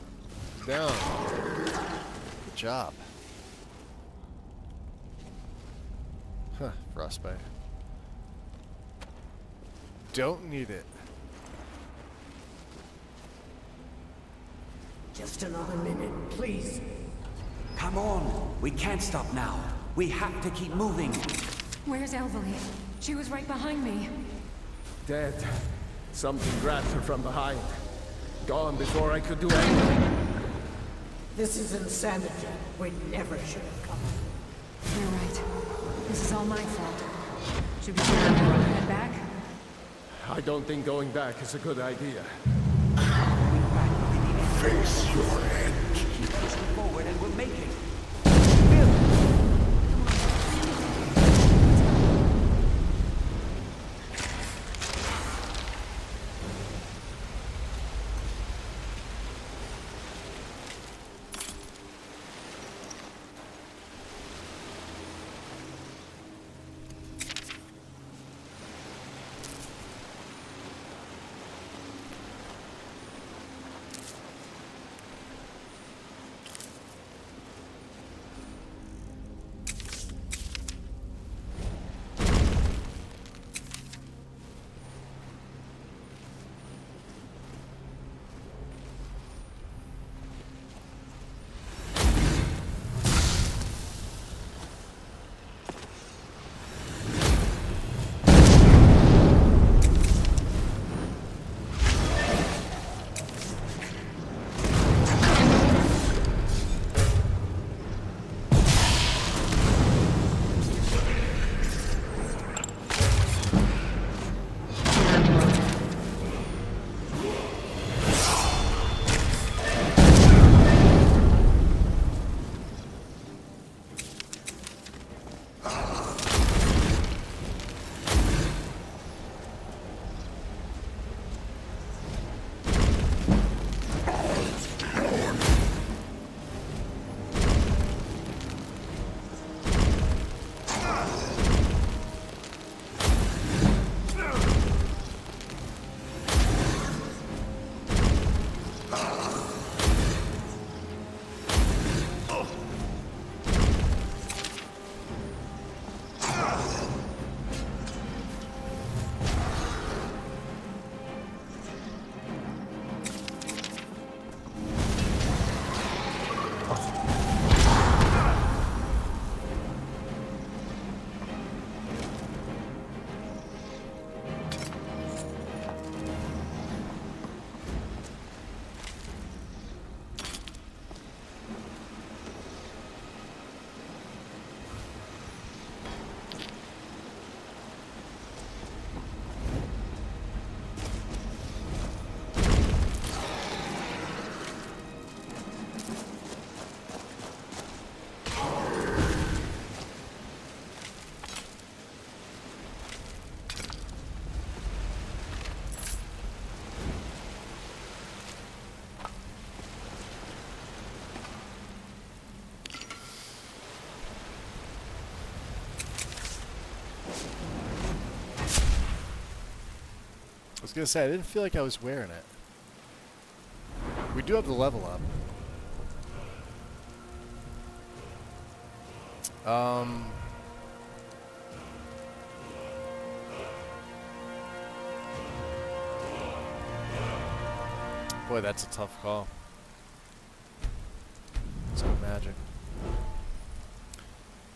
down. Good job. Huh, frostbite. Don't need it. Just another minute, please. Come on. We can't stop now. We have to keep moving. Where's Elvelie? She was right behind me. Dead. Something grabbed her from behind. Gone before I could do anything. This is insanity. We never should have come. You're right. This is all my fault. Should we head back? I don't think going back is a good idea. Face your end. Keep pushing forward and we'll make it. gonna say, I didn't feel like I was wearing it. We do have the level up. Boy, that's a tough call. Let's go magic.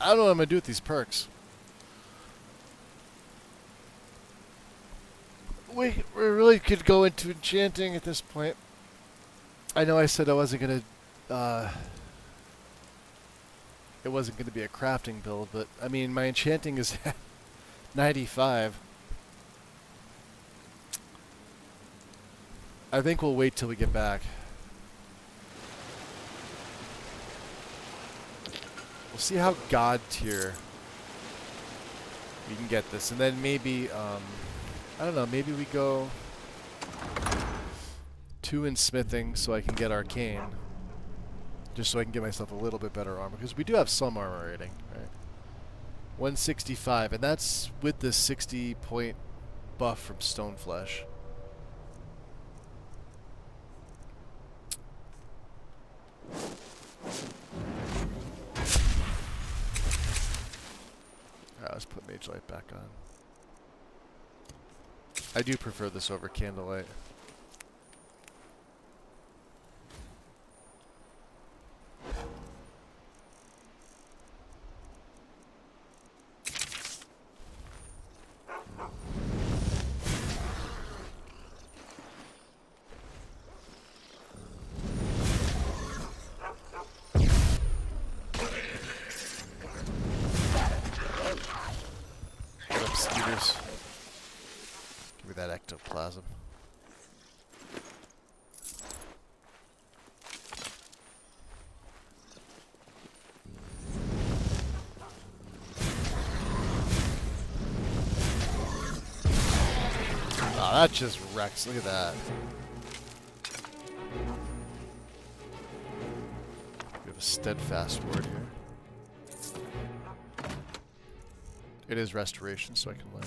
I don't know what I'm gonna do with these perks. We really could go into enchanting at this point. I know I said I wasn't gonna it wasn't gonna be a crafting build, but I mean my enchanting is at 95. I think we'll wait till we get back. We'll see how god tier we can get this, and then maybe I don't know, maybe we go 2 in smithing so I can get arcane. Just so I can get myself a little bit better armor, because we do have some armor rating, right? 165, and that's with the 60 point buff from Stoneflesh. Alright, let's put Mage Light back on. I do prefer this over Candlelight. Ectoplasm. Oh, that just wrecks. Look at that. We have a steadfast word here. It is restoration, so I can learn.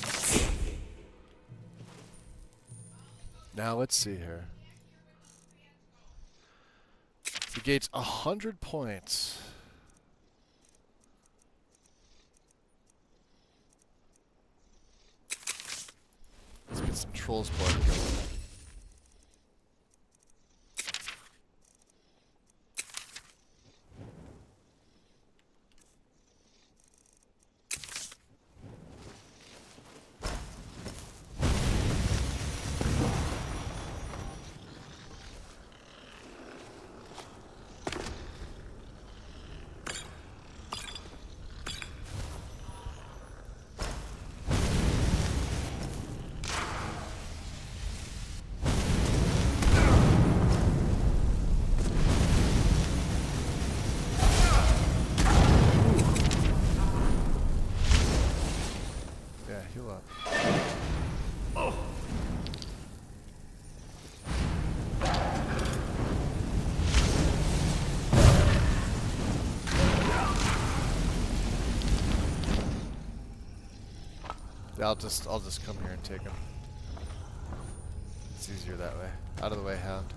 Now let's see here. The gate's 100 points. Let's get some Troll's Blood going. I'll just come here and take him. It's easier that way. Out of the way, Hound.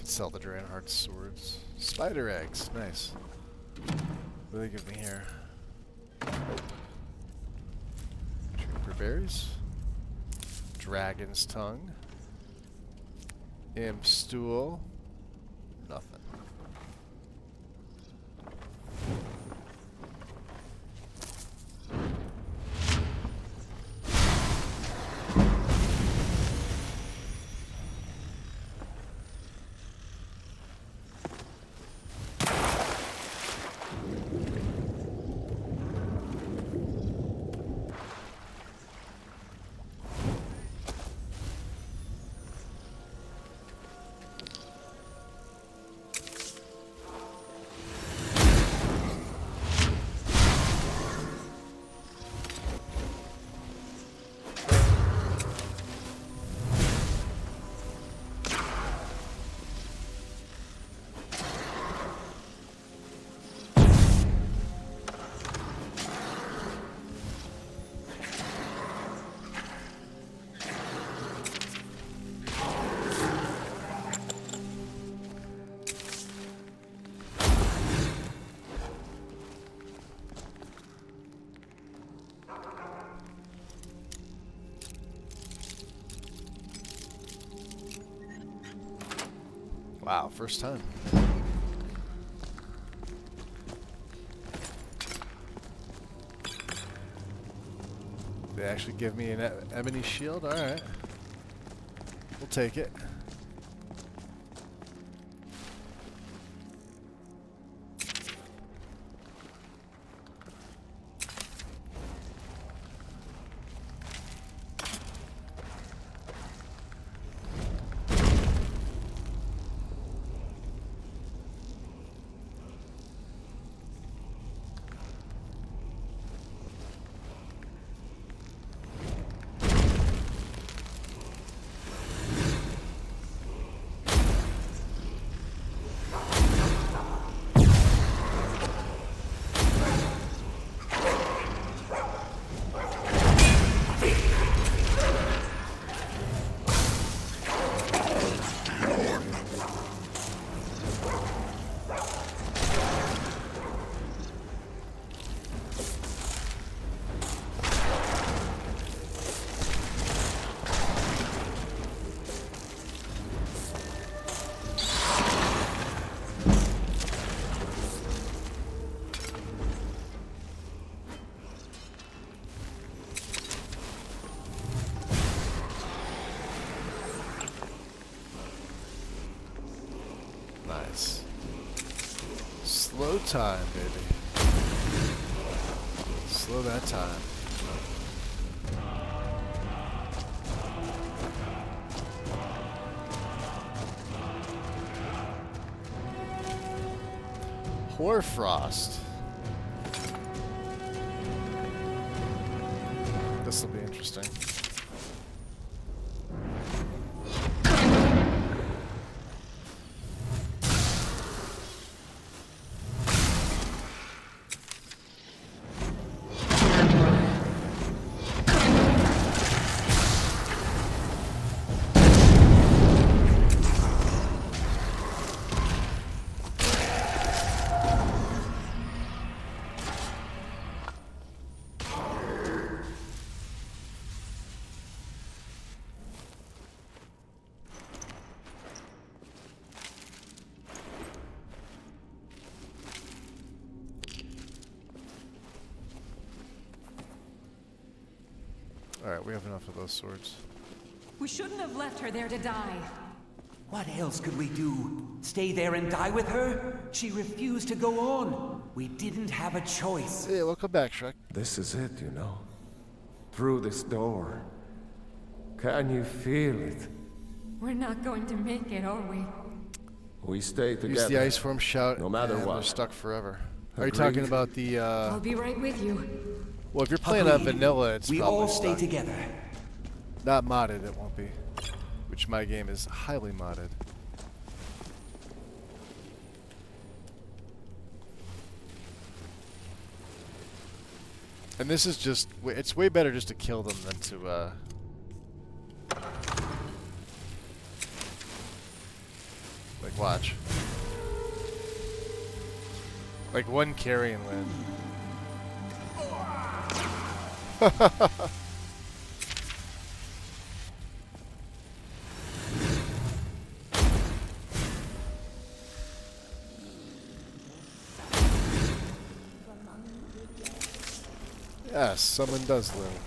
Sell the Draenhard swords. Spider eggs, nice. What do they give me here? Trooper berries. Dragon's tongue. Imp stool. Nothing. Wow, first time. They actually give me an ebony shield? Alright. We'll take it. Nice. Slow time, baby. Slow that time. Hoarfrost. This will be interesting. Alright, we have enough of those swords. We shouldn't have left her there to die. What else could we do? Stay there and die with her? She refused to go on. We didn't have a choice. Hey, welcome back, Shrek. This is it, you know. Through this door. Can you feel it? We're not going to make it, are we? We stay together. Use the ice form shout, no matter and what. they're stuck forever. Are you Agreed? talking about the, I'll be right with you. Well, if you're playing on Agreed. vanilla, it's we probably all stay stuck. together. Not modded, it won't be. Which my game is highly modded. And this is just, it's way better just to kill them than to, like, watch. Like, one carry and win. Yes, someone does live.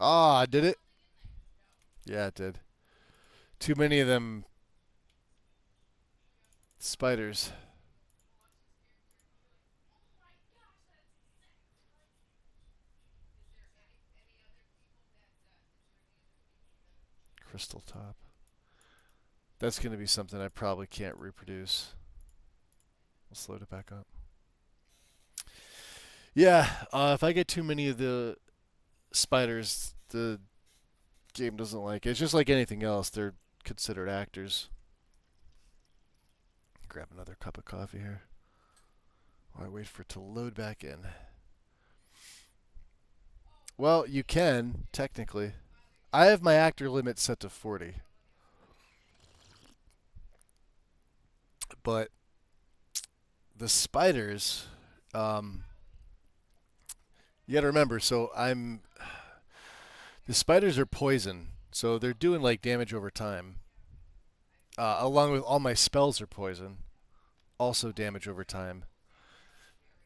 Ah, did it? Yeah, it did. Too many of them spiders. crystal top. That's going to be something I probably can't reproduce. Let's load it back up. Yeah, if I get too many of the spiders, the game doesn't like it. It's just like anything else. They're considered actors. Grab another cup of coffee here while I wait for it to load back in. Well, you can, technically. I have my actor limit set to 40. But the spiders, you got to remember, so the spiders are poison, so they're doing like damage over time. Along with all my spells are poison, also damage over time.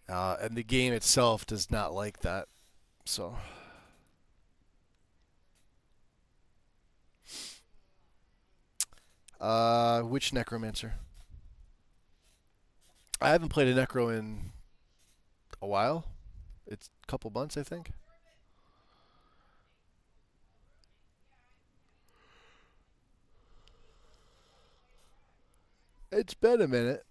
And the game itself does not like that, so. Which necromancer? I haven't played a necro in a while. It's a couple months, I think. It's been a minute.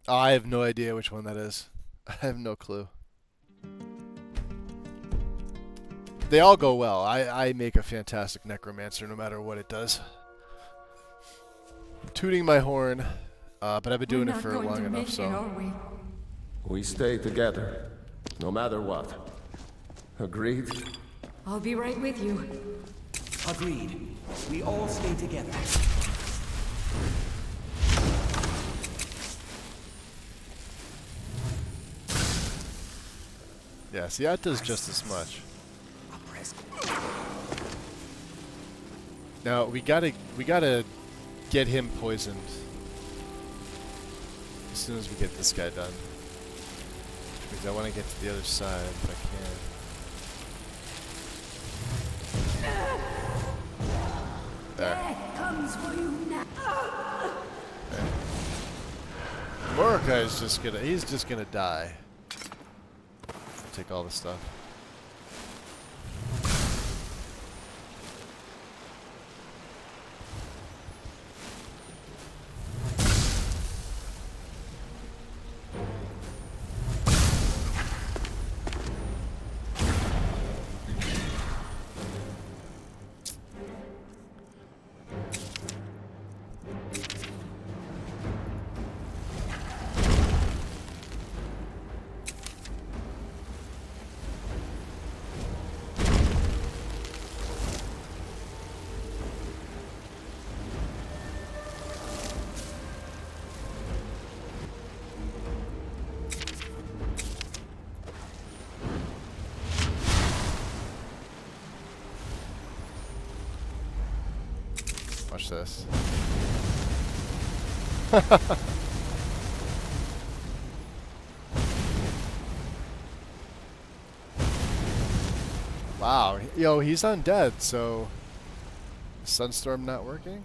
Oh, I have no idea which one that is. I have no clue. They all go well. I make a fantastic necromancer no matter what it does. Tooting my horn, but I've been doing it for long enough, so. We stay together, no matter what. Agreed? I'll be right with you. Agreed. We all stay together. Yeah, see, that does just as much. Now we gotta get him poisoned as soon as we get this guy done. Because I want to get to the other side if I can. There. Death comes for you now. Mordecai is he's just gonna die. Take all the stuff. Watch this. Wow, yo, he's undead, so Sunstorm not working?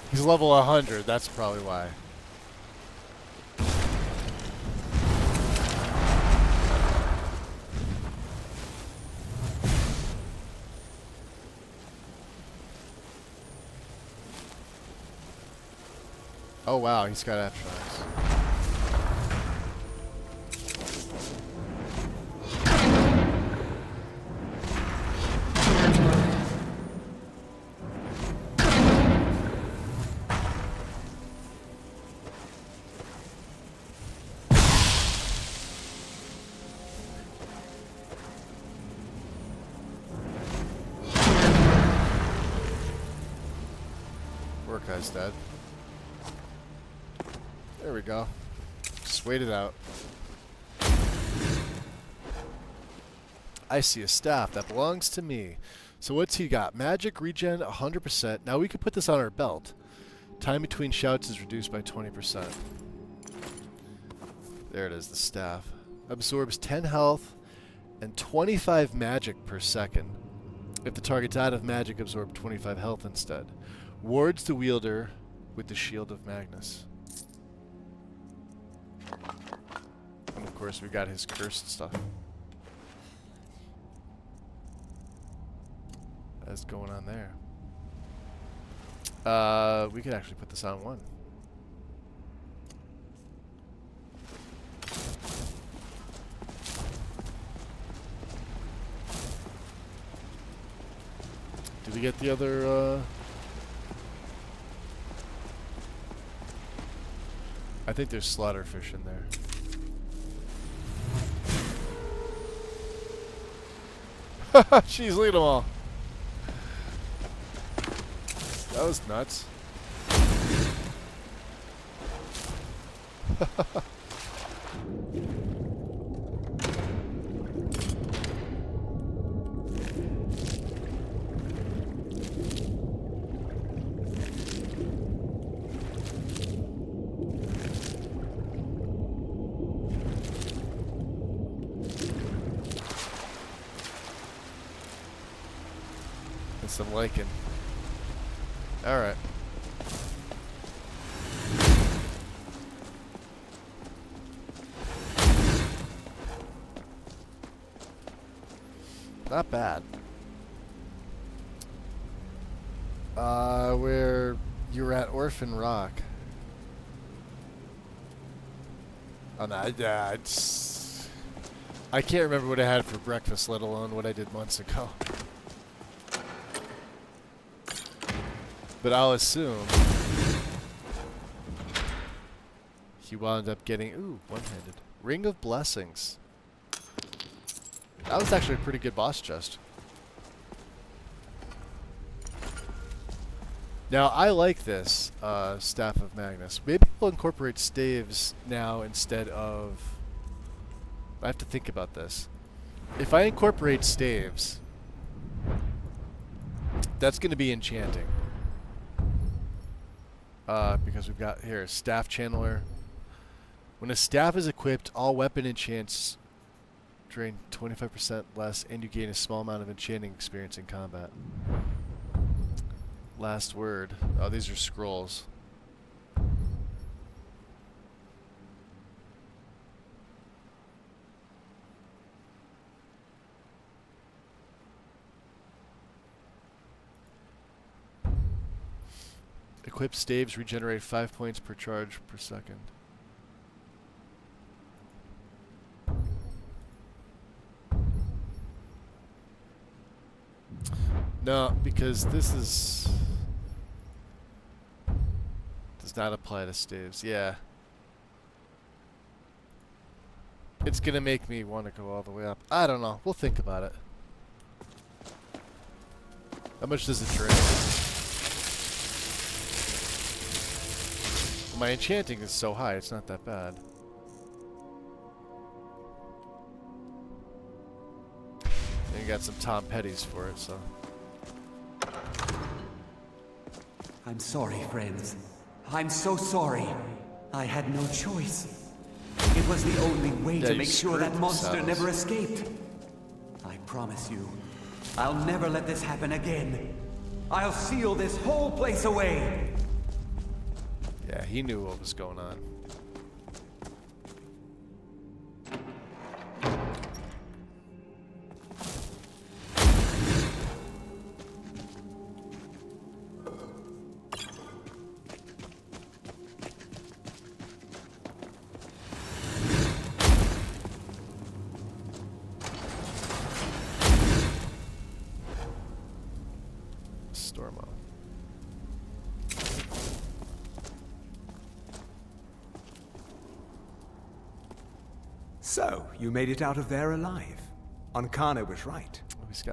He's level 100, that's probably why. Oh wow, he's got aftershocks. Work guy's dead. There we go. Just wait it out. I see a staff that belongs to me. So what's he got? Magic, regen, 100%. Now we could put this on our belt. Time between shouts is reduced by 20%. There it is, the staff. Absorbs 10 health and 25 magic per second. If the target's out of magic, absorb 25 health instead. Wards the wielder with the Shield of Magnus. And of course, we got his cursed stuff. That's going on there. We could actually put this on 1. Did we get the other, I think there's slaughterfish in there. Jeez, lead them all. That was nuts. And some lichen. All right. Not bad. Where you're at Orphan Rock. Oh no, it's... I can't remember what I had for breakfast, let alone what I did months ago. But I'll assume he wound up getting, ooh, one-handed. Ring of Blessings. That was actually a pretty good boss chest. Now, I like this Staff of Magnus. Maybe we'll incorporate staves now instead of... I have to think about this. If I incorporate staves, that's going to be enchanting. Because we've got here, Staff Channeler. When a staff is equipped, all weapon enchants drain 25% less, and you gain a small amount of enchanting experience in combat. Last word. Oh, these are scrolls. Equipped staves regenerate 5 points per charge per second. No, because this is... does not apply to staves. Yeah. It's gonna make me want to go all the way up. I don't know. We'll think about it. How much does it drain? My enchanting is so high, it's not that bad. And you got some Tom Petty's for it, so... I'm sorry, friends. I'm so sorry. I had no choice. It was the only way to make sure that monster never escaped. I promise you, I'll never let this happen again. I'll seal this whole place away. Yeah, he knew what was going on. Stormo. So, you made it out of there alive. Ankana was right.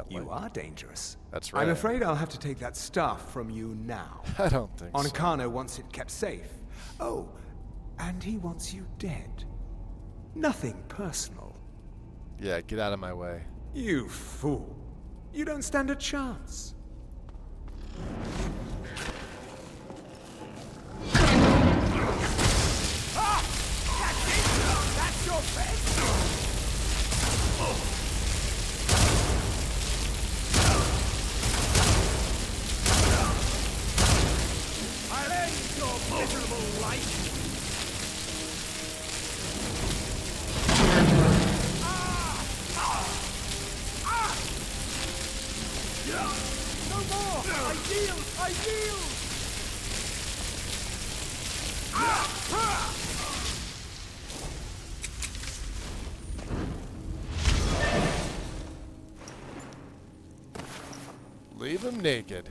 You are dangerous. That's right. I'm afraid I'll have to take that stuff from you now. I don't think so. Ankana wants it kept safe. Oh, and he wants you dead. Nothing personal. Yeah, get out of my way. You fool. You don't stand a chance. I'll end your miserable life. No more! I yield! I yield! Leave him naked.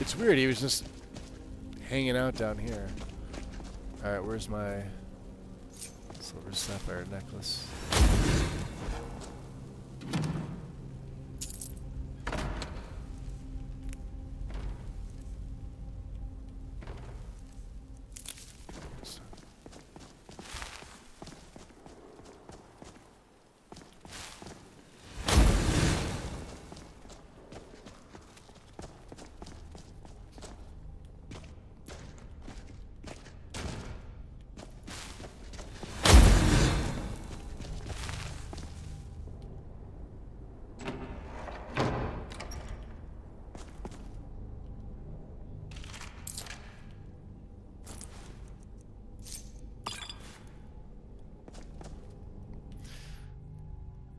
It's weird, he was just hanging out down here. Alright, where's my silver sapphire necklace?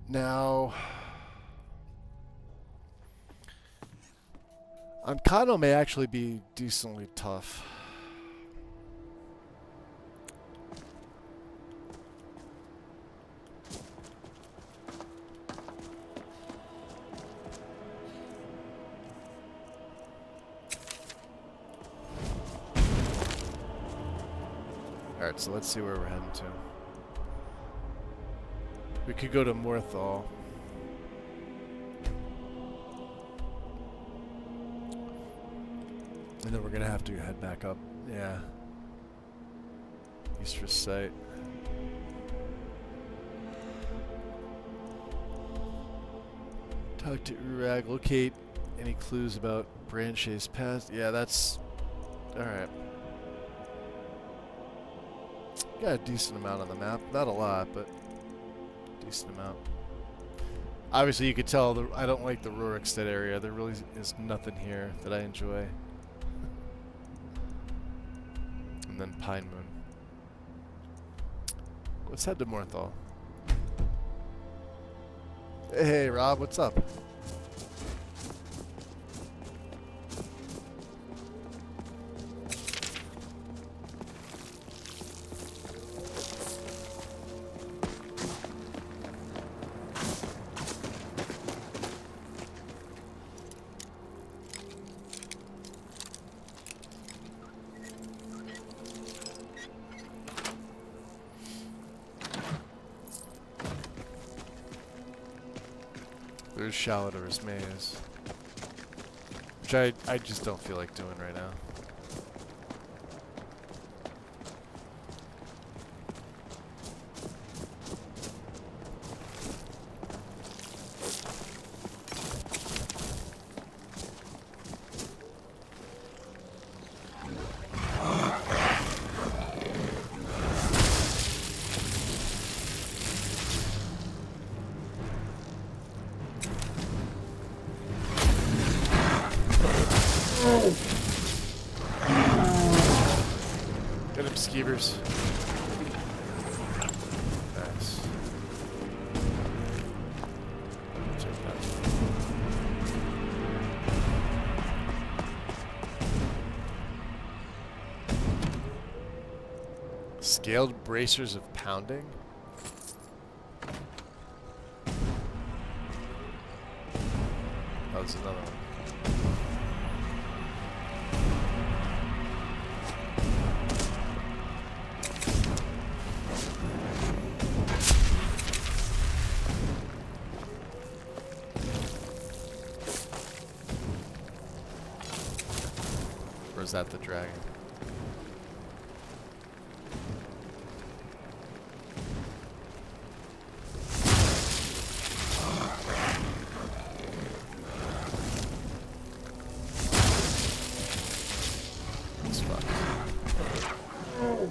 Now, Ancano may actually be decently tough. Alright, so let's see where we're heading to. We could go to Morthal. And then we're gonna have to head back up. Yeah. Easter site. Talk to Urag. Locate any clues about Branche's past. Yeah, that's... Alright. Got a decent amount on the map. Not a lot, but... decent amount. Obviously, you could tell I don't like the Rorikstead area. There really is nothing here that I enjoy. And then Pine Moon. Let's head to Morthal. Hey, Rob, what's up? There's Shaladar's Maze, which I just don't feel like doing right now. Get him, skeevers. Nice. Check that. Scaled bracers of pounding? Oh, there's another one. Or is that the dragon? It's fucked.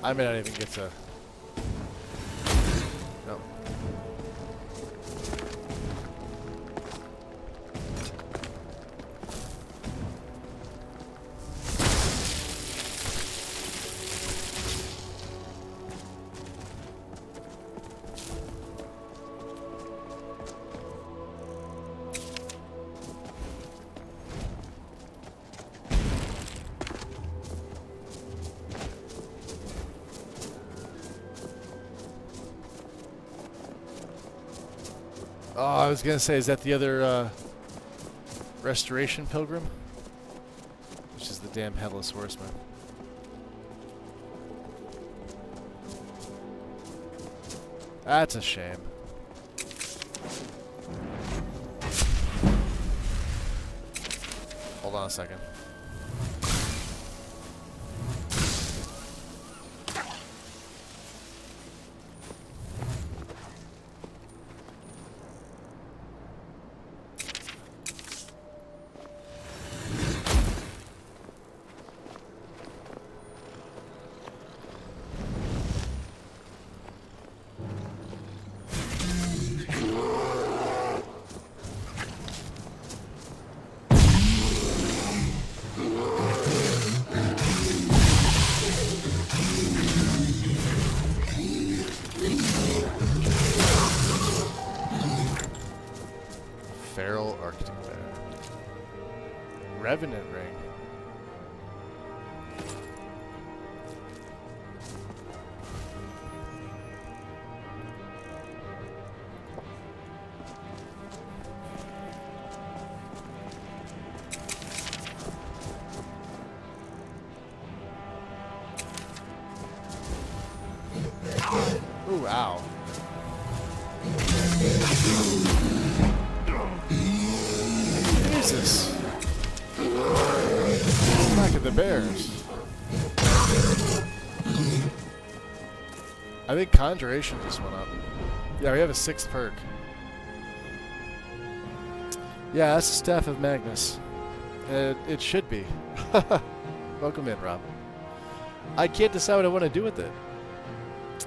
I may not even get to... No. Oh, I was gonna say, is that the other restoration pilgrim? Which is the damn headless horseman. That's a shame. Hold on a second. Feral Arctic Bear. Revenant Ring. Ooh, ow. Jesus. Back at the bears. I think Conjuration just went up. Yeah, we have a 6th perk. Yeah, that's the Staff of Magnus. It should be. Welcome in, Rob. I can't decide what I want to do with it.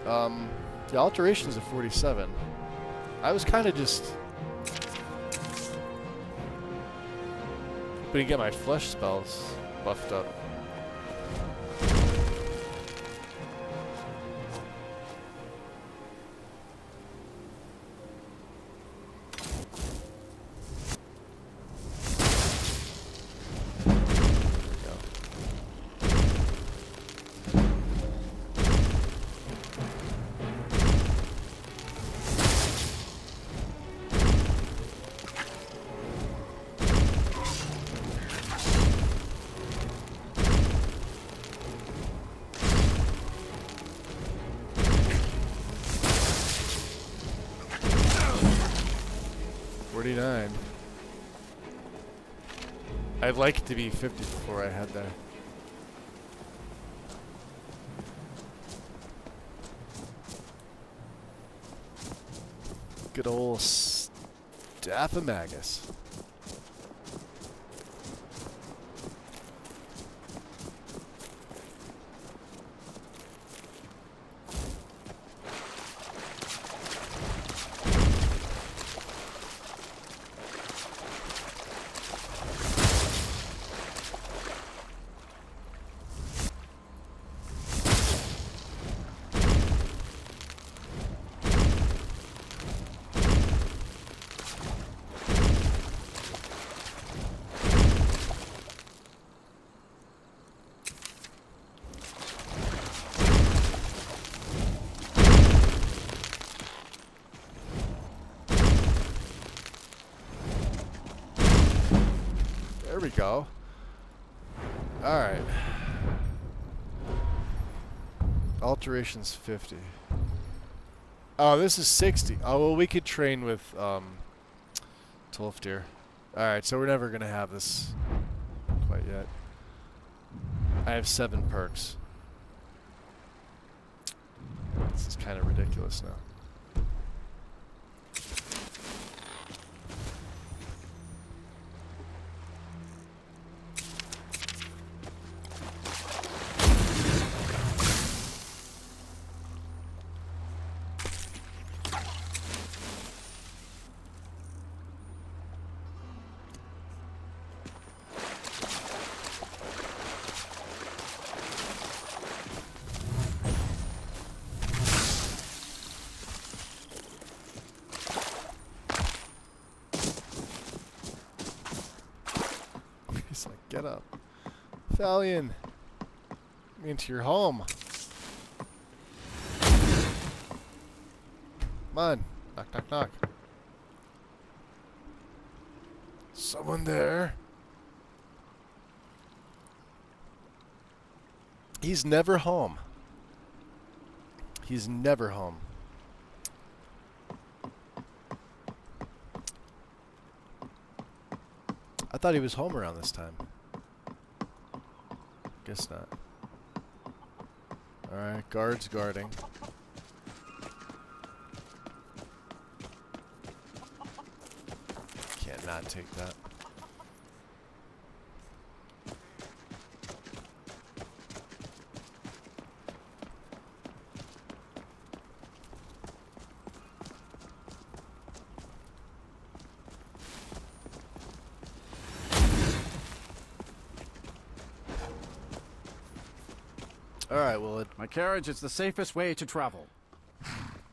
The alterations of 47. I was kind of just... But you get my flesh spells buffed up. I'd like it to be 50 before I head there. Good old Staff of Magus. There we go. Alright. Alterations 50. Oh, this is 60. Oh, well, we could train with Tolfdir. Alright, so we're never going to have this quite yet. I have 7 perks. This is kind of ridiculous now. Get up. Thalion. Into your home. Come on. Knock, knock, knock. Someone there. He's never home. He's never home. I thought he was home around this time. Guess not. Alright, guards guarding. Can't not take that. Alright, well, my carriage is the safest way to travel.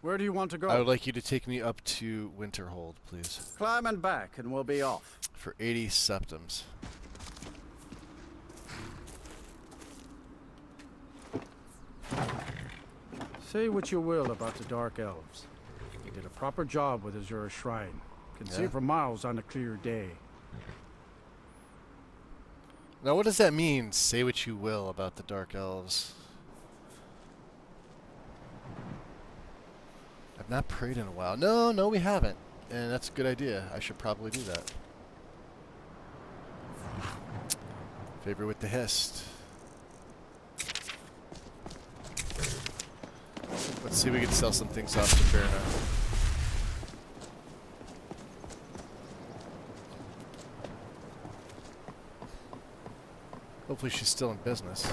Where do you want to go? I would like you to take me up to Winterhold, please. Climb and back, and we'll be off. For 80 septums. Say what you will about the Dark Elves. They did a proper job with Azura's Shrine. Can see for miles on a clear day. Now, what does that mean? Say what you will about the Dark Elves. I've not prayed in a while. No, we haven't. And that's a good idea. I should probably do that. Favor with the Hist. Let's see if we can sell some things off to Berna. Hopefully she's still in business.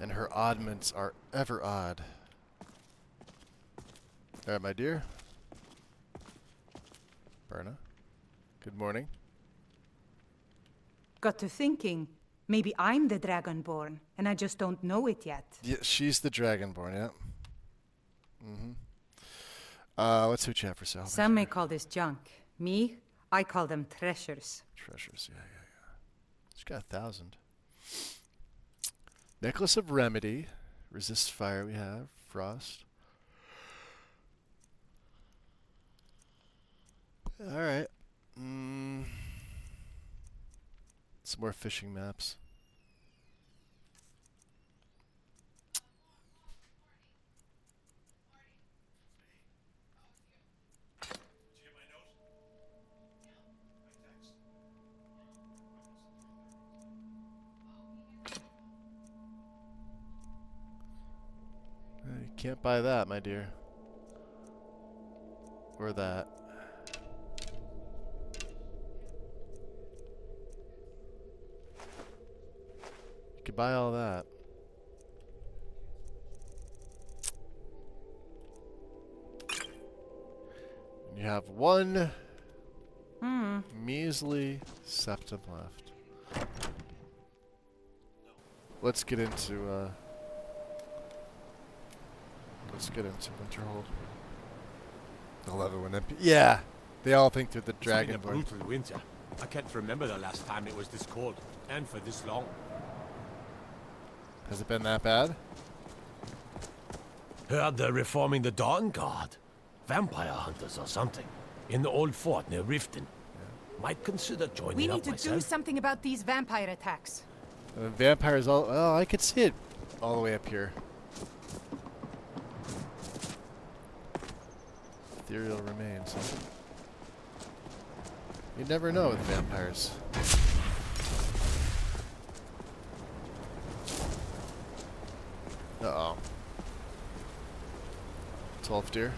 And her oddments are ever odd. Alright, my dear. Berna. Good morning. Got to thinking, maybe I'm the Dragonborn, and I just don't know it yet. Yeah, she's the Dragonborn, yeah. Let's see what you have for sale. Some may call this junk. Me, I call them treasures. Treasures, yeah. She's got 1,000. Necklace of Remedy. Resist fire we have. Frost. Alright. Some more fishing maps. You can't buy that, my dear. Or that. You could buy all that. And you have one measly septum left. Let's get into Winterhold. They'll love it when MP. Yeah, they all think they're the Dragonborn. It's been a brutal winter. I can't remember the last time it was this cold, and for this long. Has it been that bad? Heard they're reforming the Dawn Guard. Vampire hunters or something. In the old fort near Riften. Might consider joining We up need to myself. do something about these vampire attacks. Vampires all... Oh, I could see it all the way up here. Ethereal remains. Huh? You never know with vampires. Uh-oh. 12 deer.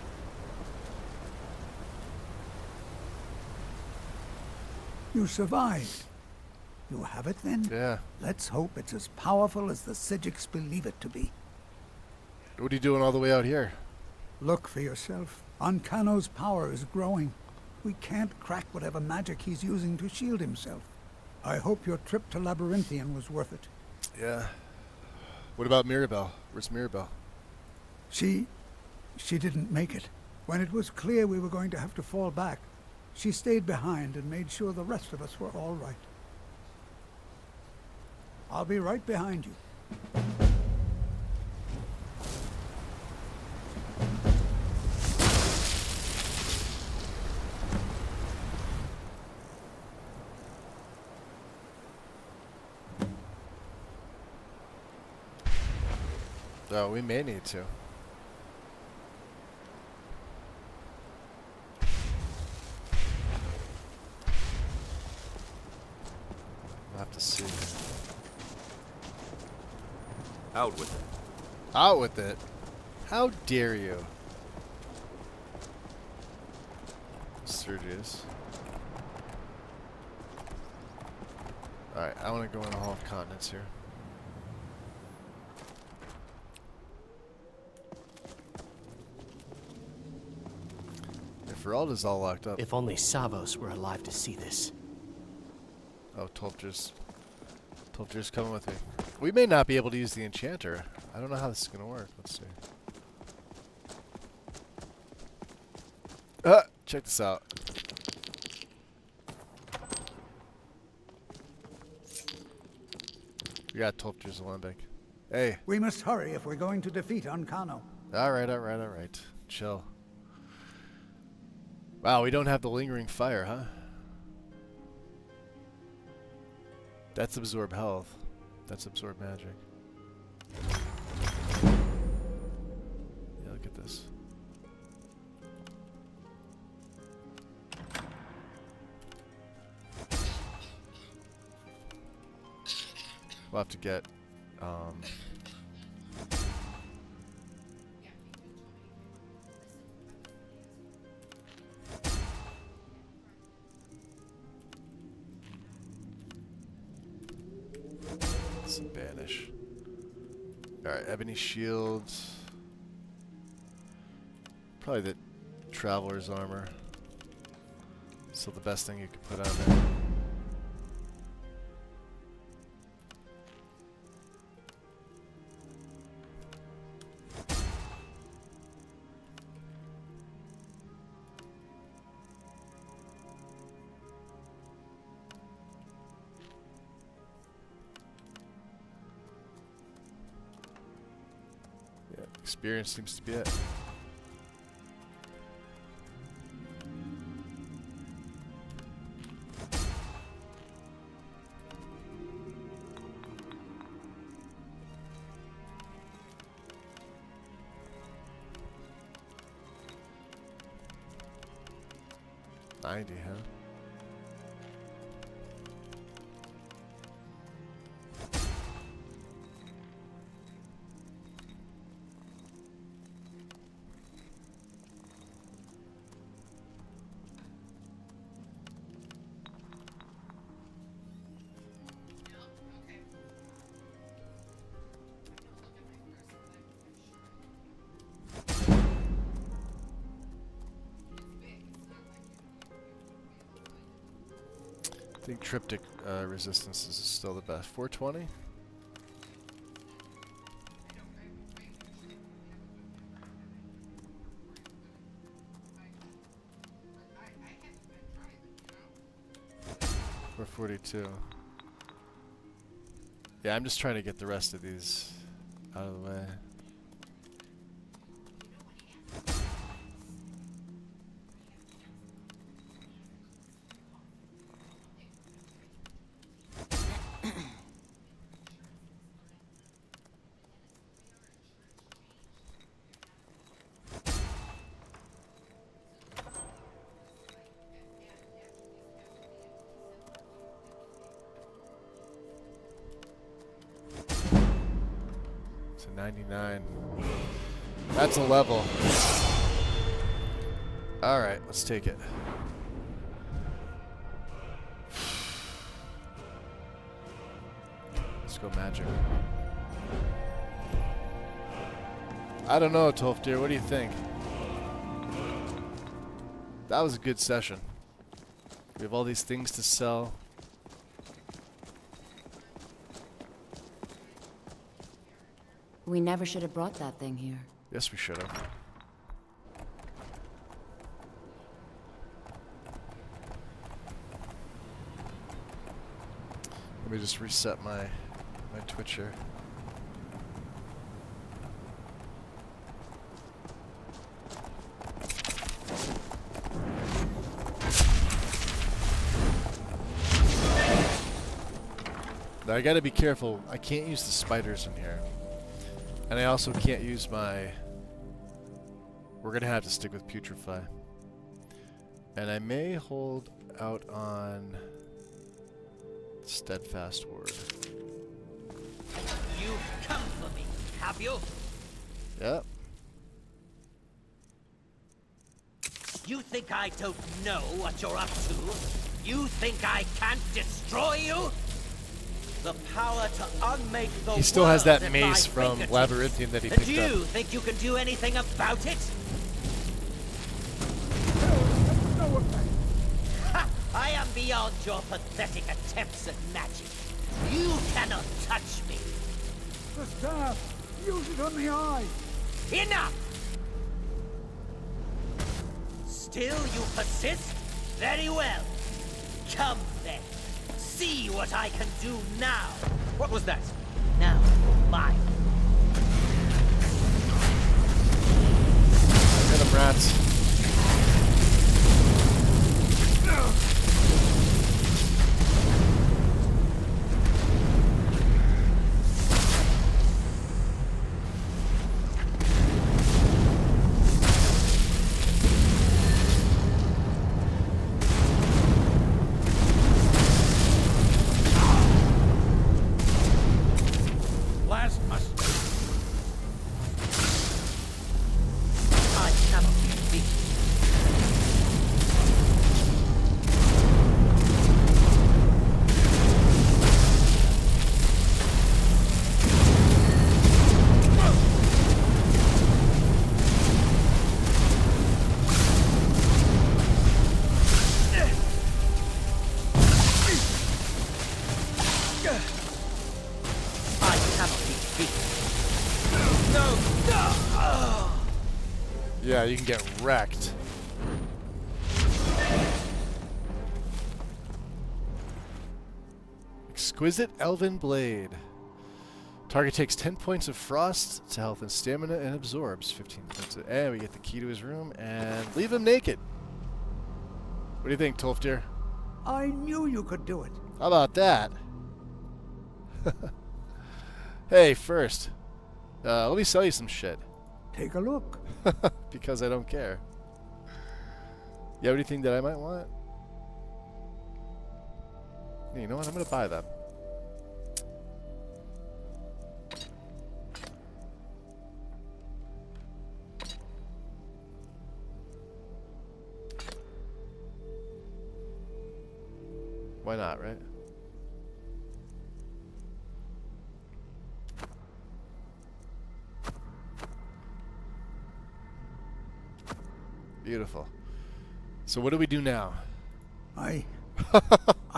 You survived. You have it then? Yeah. Let's hope it's as powerful as the Psijics believe it to be. What are you doing all the way out here? Look for yourself. Ankano's power is growing. We can't crack whatever magic he's using to shield himself. I hope your trip to Labyrinthian was worth it. Yeah. What about Mirabelle? Where's Mirabelle? She didn't make it. When it was clear we were going to have to fall back, she stayed behind and made sure the rest of us were all right. I'll be right behind you. Oh, we may need to. We'll have to see. Out with it. Out with it? How dare you? Sturgis. Alright, I want to go in the Hall of Continents here. Feralda's all locked up. If only Savos were alive to see this. Oh, Tolfdir's coming with me. We may not be able to use the enchanter. I don't know how this is going to work. Let's see. Check this out. We got Tolfdir's Alembic. Hey. We must hurry if we're going to defeat Ancano. Alright. Chill. Wow, we don't have the lingering fire, huh? That's absorb health. That's absorb magic. Yeah, look at this. We'll have to get some banish. Alright, ebony shields. Probably the traveler's armor. Still the best thing you could put on there. Experience seems to be it. $90, huh? I think triptych resistance is still the best. 420? Or 42. Yeah, I'm just trying to get the rest of these out of the way. So 99. That's a level. Alright, let's take it. Let's go magic. I don't know, Tolfdir, what do you think? That was a good session. We have all these things to sell. We never should have brought that thing here. Yes, we should have. Let me just reset my my Twitcher. Now I gotta be careful. I can't use the spiders in here. And I also can't use my... We're gonna have to stick with Putrefy. And I may hold out on Steadfast Word. You've come for me, have you? Yep. You think I don't know what you're up to? You think I can't destroy you? The power to unmake the He still has that world at mace my from fingertips. Labyrinthian that he And picked you up. think you can do anything about it? Ha! I am beyond your pathetic attempts at magic. You cannot touch me. The staff! Use it on the eye! Enough! Still you persist? Very well. Come then. See what I can do now. What was that? Now, mine. Get him, rats. Yeah, you can get wrecked. Exquisite Elven Blade. Target takes 10 points of frost to health and stamina and absorbs 15 points of... And we get the key to his room and leave him naked. What do you think, Tolfdir? I knew you could do it. How about that? Hey, first, let me sell you some shit. Take a look. Because I don't care. You have anything that I might want? You know what? I'm gonna buy them. Why not, right? Beautiful. So what do we do now? I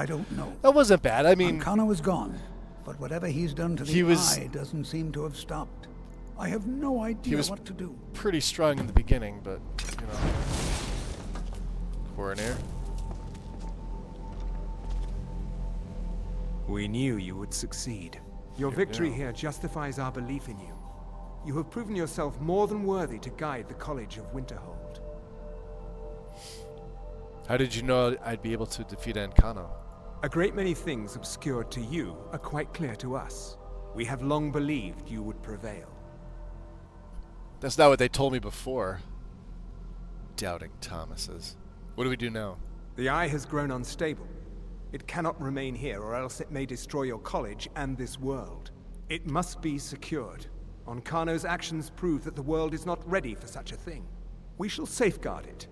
don't know. That wasn't bad. I mean... Ancano is gone, but whatever he's done to the eye doesn't seem to have stopped. I have no idea what to do. Pretty strong in the beginning, but, you know... Coroner. We knew you would succeed. Your victory here justifies our belief in you. You have proven yourself more than worthy to guide the College of Winterhold. How did you know I'd be able to defeat Ancano? A great many things obscured to you are quite clear to us. We have long believed you would prevail. That's not what they told me before. Doubting Thomases. What do we do now? The eye has grown unstable. It cannot remain here, or else it may destroy your college and this world. It must be secured. Ancano's actions prove that the world is not ready for such a thing. We shall safeguard it.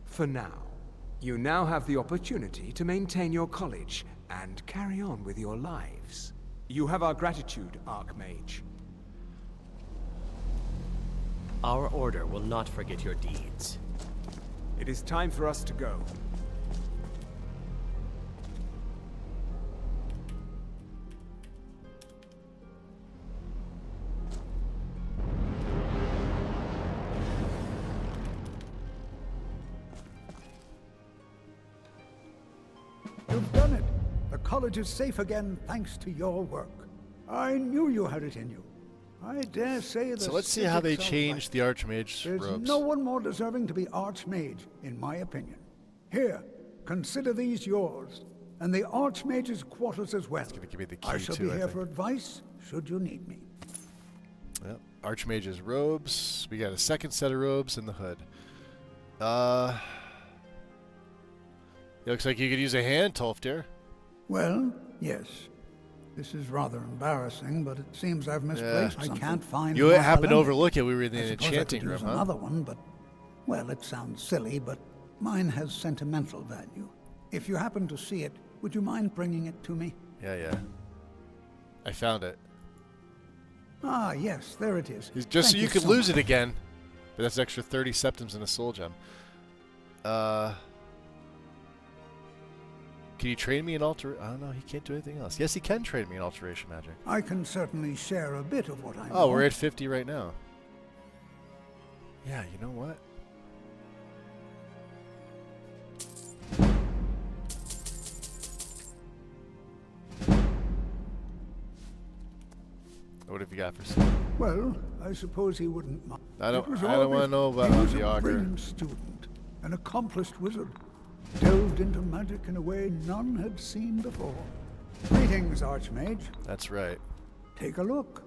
For now. You now have the opportunity to maintain your college and carry on with your lives. You have our gratitude, Archmage. Our order will not forget your deeds. It is time for us to go. You've done it. The college is safe again thanks to your work. I knew you had it in you. I dare say that. So let's see how they changed the Archmage's There's robes. no one more deserving to be Archmage, in my opinion. Here, consider these yours, and the Archmage's quarters as well. It's gonna give me the key I shall too, be I here think. for advice, should you need me. Yep. Archmage's robes. We got a second set of robes in the hood. It looks like you could use a hand, Tolfdir. Well, yes. This is rather embarrassing, but it seems I've misplaced something. I can't find. You happened to overlook it. We were in the enchanting room, huh? Another one, but well, it sounds silly, but mine has sentimental value. If you happen to see it, would you mind bringing it to me? Yeah. I found it. Ah, yes, there it is. Just so you could lose it again. But that's extra 30 septims and a soul gem. Can you train me in alteration? I don't know. He can't do anything else. Yes, he can train me in alteration magic. I can certainly share a bit of what I know. Oh, we're at 50 right now. Yeah, you know what? What have you got for some? Well, I suppose he wouldn't mind. I don't want to know about he was the a auger. brilliant student, an accomplished wizard, delved into magic in a way none had seen before. Greetings, Archmage. That's right. Take a look.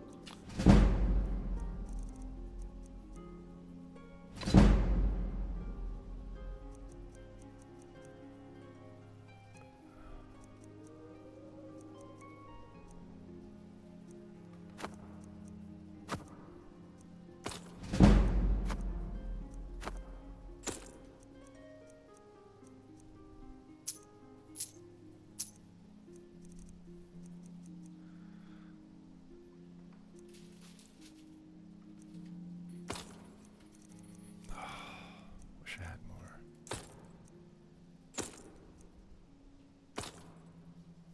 Wish I had more.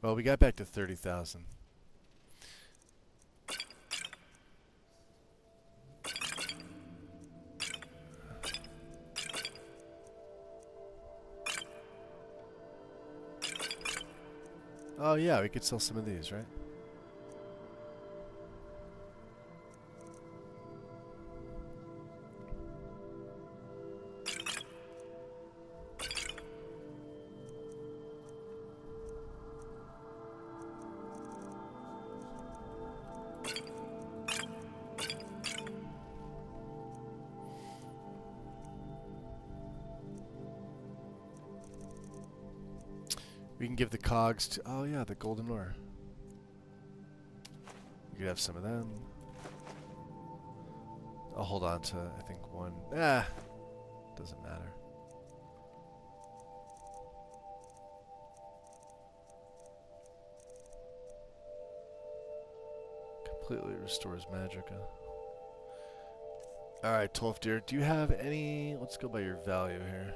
Well, we got back to 30,000. Oh yeah, we could sell some of these, right? We can give the cogs to... Oh, yeah, the golden ore. We could have some of them. I'll hold on to, I think, one. Doesn't matter. Completely restores magicka. Alright, Tolfdir, do you have any... Let's go by your value here.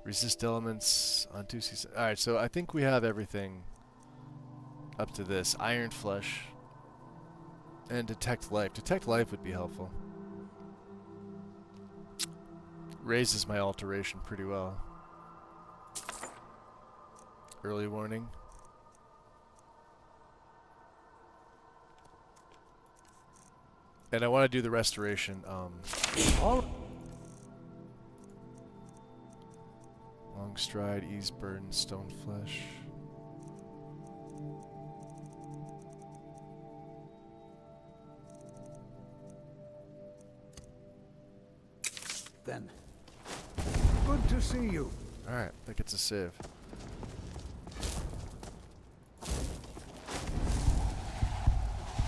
Resist elements on 2C. Alright, so I think we have everything up to this. Iron Flesh. And Detect Life. Detect Life would be helpful. Raises my alteration pretty well. Early warning. And I want to do the restoration. Long stride, ease burden, stone flesh. Then. Good to see you. Alright, that gets a save.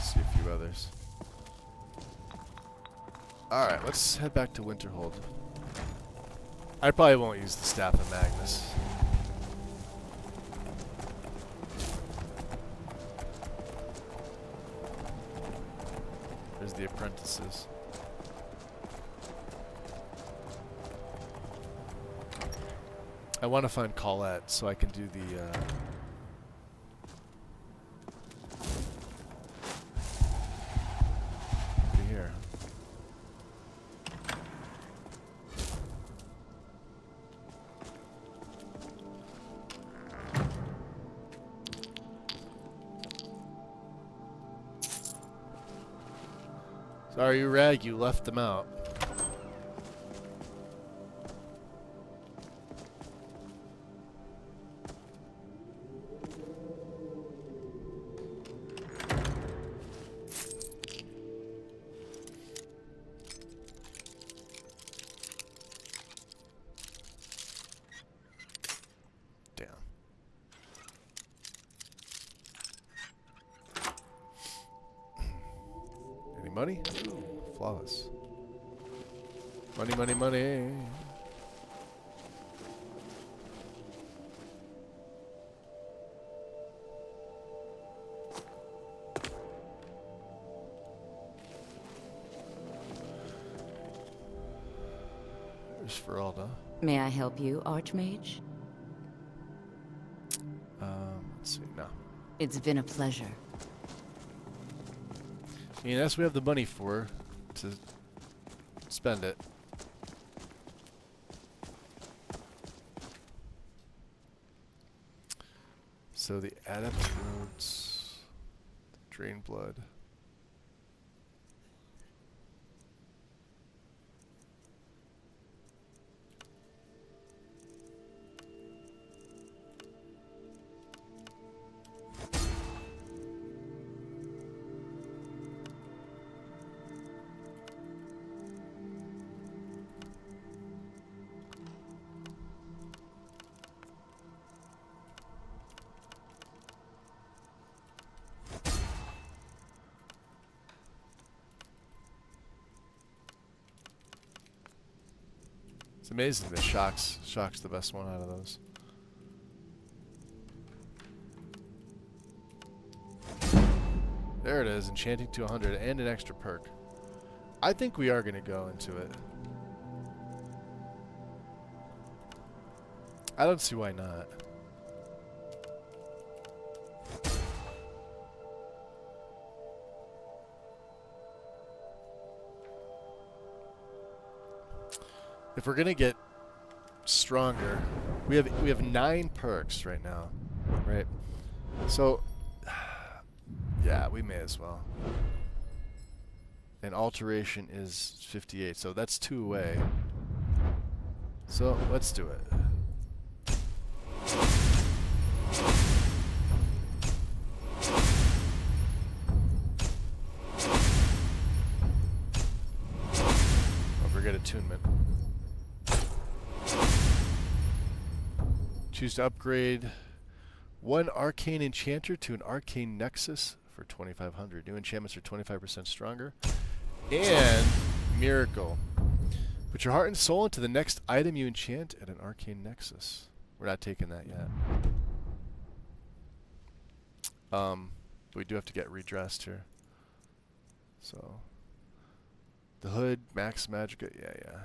See a few others. Alright, let's head back to Winterhold. I probably won't use the Staff of Magnus. There's the apprentices. I want to find Colette so I can do the here. Sorry, Rag, you left them out. Money? Ooh, flawless. Money, money, money. There's Feralda. May I help you, Archmage? Let's see. No. It's been a pleasure. I mean, that's what we have the money for, to spend it. So the adept roads, drain blood. It's amazing that Shock's the best one out of those. There it is, enchanting to 100 and an extra perk. I think we are going to go into it. I don't see why not. If we're gonna get stronger, we have 9 perks right now, right? So, yeah, we may as well. And alteration is 58, so that's 2 away. So let's do it. Don't forget attunement. Choose to upgrade 1 Arcane Enchanter to an Arcane Nexus for 2,500. New enchantments are 25% stronger. And Miracle. Put your heart and soul into the next item you enchant at an Arcane Nexus. We're not taking that yet. But we do have to get redressed here. So the hood, max magic, yeah.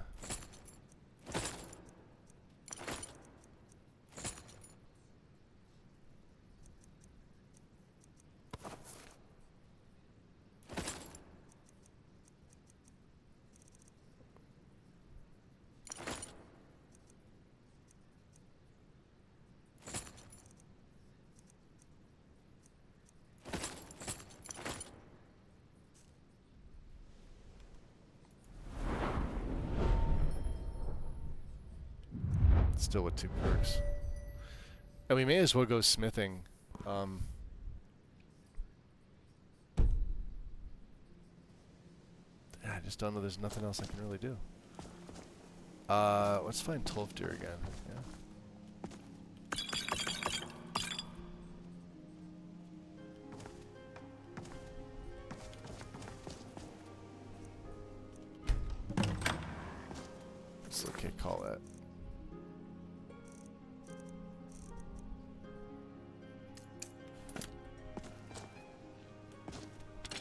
Still with 2 perks. And we may as well go smithing. I just don't know, there's nothing else I can really do. Let's find Tolfdir again. Yeah. It's okay, call that.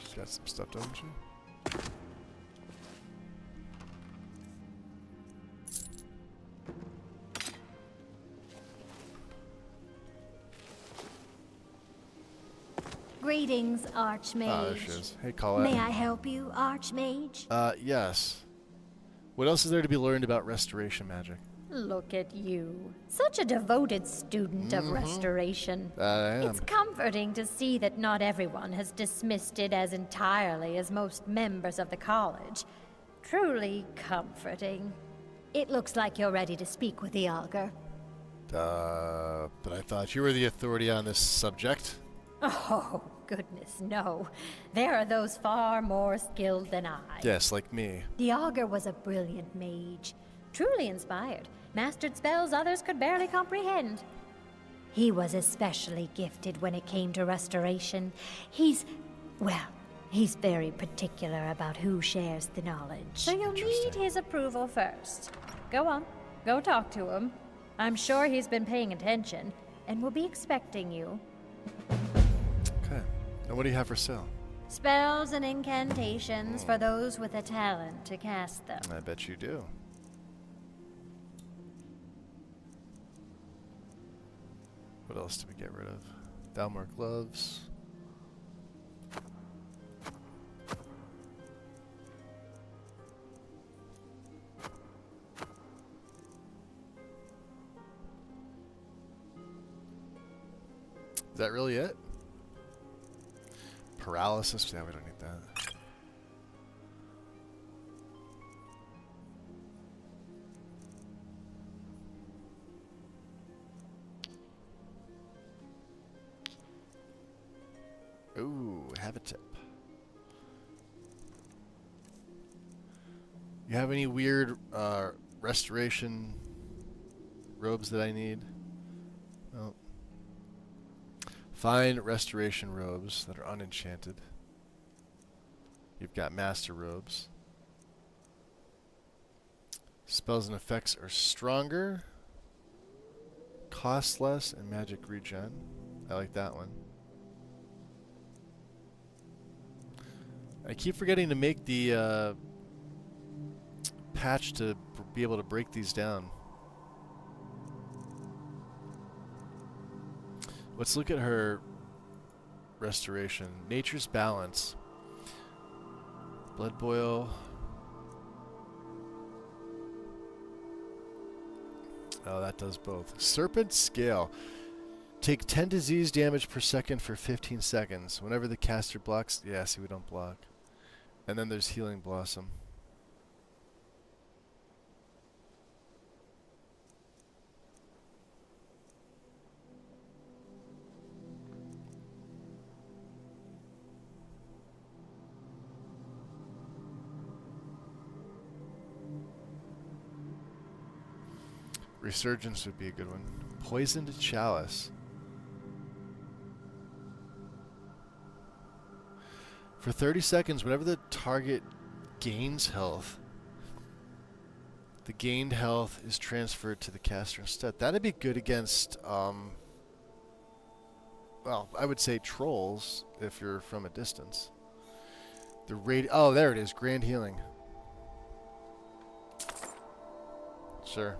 She's got some stuff, doesn't she? Greetings, Archmage. Ah, there she is. Hey, Colette. May I help you, Archmage? Yes. What else is there to be learned about restoration magic? Look at you. Such a devoted student of restoration. I am. It's comforting to see that not everyone has dismissed it as entirely as most members of the college. Truly comforting. It looks like you're ready to speak with the Augur. But I thought you were the authority on this subject. Oh, goodness, no. There are those far more skilled than I. Yes, like me. The Augur was a brilliant mage. Truly inspired. Mastered spells others could barely comprehend. He was especially gifted when it came to restoration. He's very particular about who shares the knowledge. So you'll need his approval first. Go on, go talk to him. I'm sure he's been paying attention and will be expecting you. Okay. And what do you have for sale? Spells and incantations for those with a talent to cast them. I bet you do. What else do we get rid of? Dalmor gloves. Is that really it? Paralysis? Yeah, we don't need that. Ooh, have a tip. You have any weird restoration robes that I need? No. Find restoration robes that are unenchanted. You've got master robes. Spells and effects are stronger, cost less, and magic regen. I like that one. I keep forgetting to make the patch to be able to break these down. Let's look at her restoration. Nature's balance. Blood boil. Oh, that does both. Serpent scale. Take 10 disease damage per second for 15 seconds. Whenever the caster blocks... Yeah, see, we don't block. And then there's Healing Blossom. Resurgence would be a good one. Poisoned Chalice. For 30 seconds, whenever the target gains health, the gained health is transferred to the caster instead. That'd be good against, well, I would say trolls if you're from a distance. Oh, there it is. Grand Healing. Sure.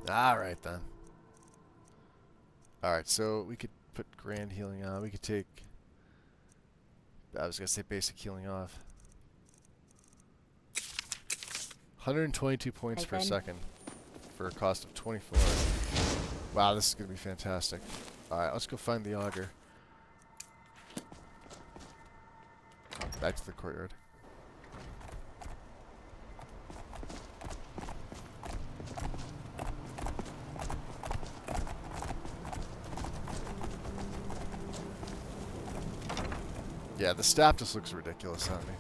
Alright then. Alright, so we could put Grand Healing on. We could take... I was going to say basic healing off. 122 points per second for a cost of 24. Wow, this is going to be fantastic. Alright, let's go find the Augur. Back to the courtyard. Yeah, the staff just looks ridiculous on me.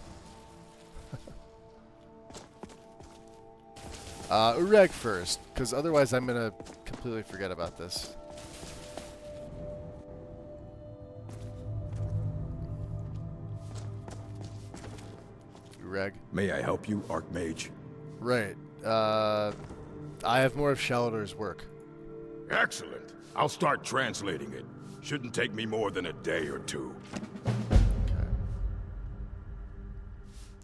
Ureg first, because otherwise I'm going to completely forget about this. Ureg. May I help you, Archmage? Right. I have more of Shalidor's work. Excellent. I'll start translating it. Shouldn't take me more than a day or two.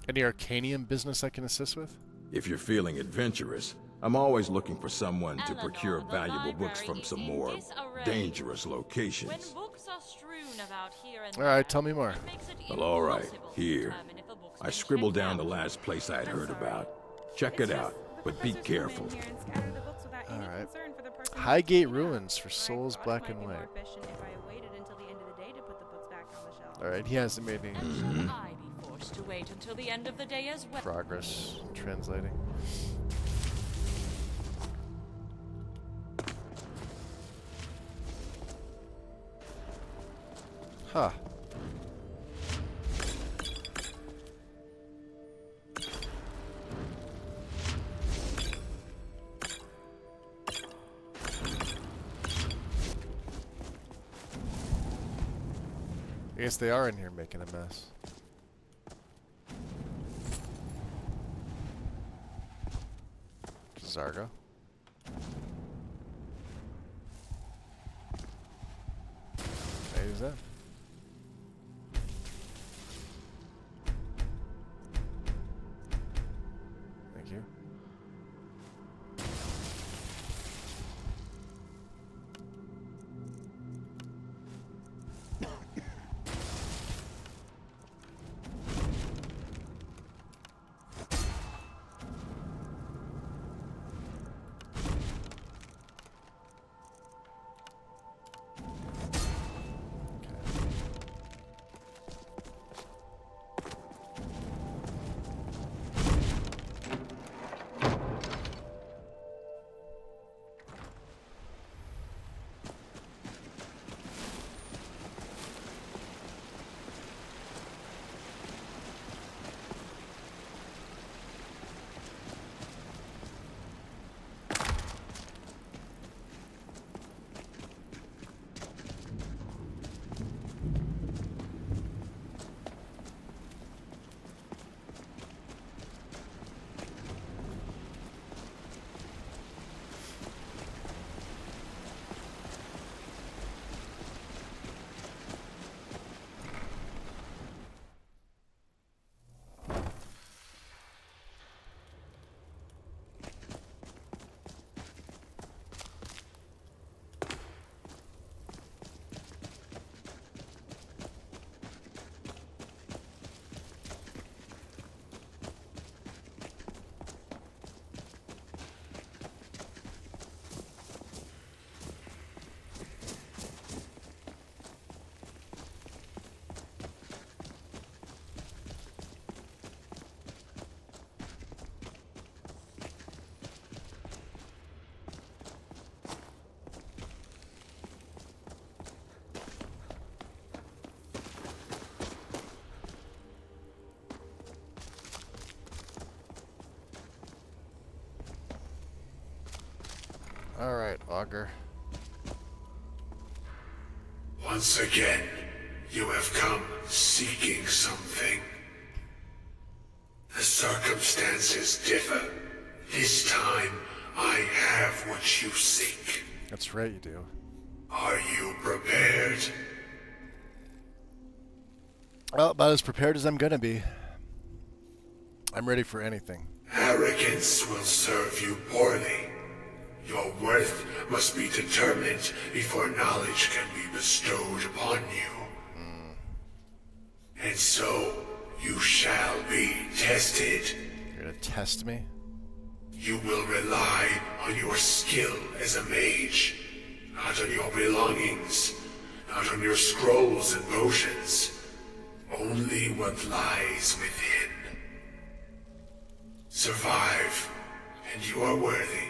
Any Arcanium business I can assist with? If you're feeling adventurous, I'm always looking for someone to procure valuable books from some more dangerous locations. When books are strewn about here and Alright, tell me more. Well, alright, here. I scribbled down the last place I had heard about. Check it out, but be careful. Alright. Highgate Ruins for Souls Black and White. Alright, he hasn't made any I be forced to wait until the end of the day as well. progress translating. Huh. I guess they are in here making a mess. Zargo. Use that. Thank you. Alright, Augur. Once again, you have come seeking something. The circumstances differ. This time, I have what you seek. That's right, you do. Are you prepared? Well, about as prepared as I'm gonna be. I'm ready for anything. Arrogance will serve you poorly. Your worth must be determined before knowledge can be bestowed upon you. And so, you shall be tested. You're gonna test me? You will rely on your skill as a mage, not on your belongings, not on your scrolls and potions. Only what lies within. Survive, and you are worthy.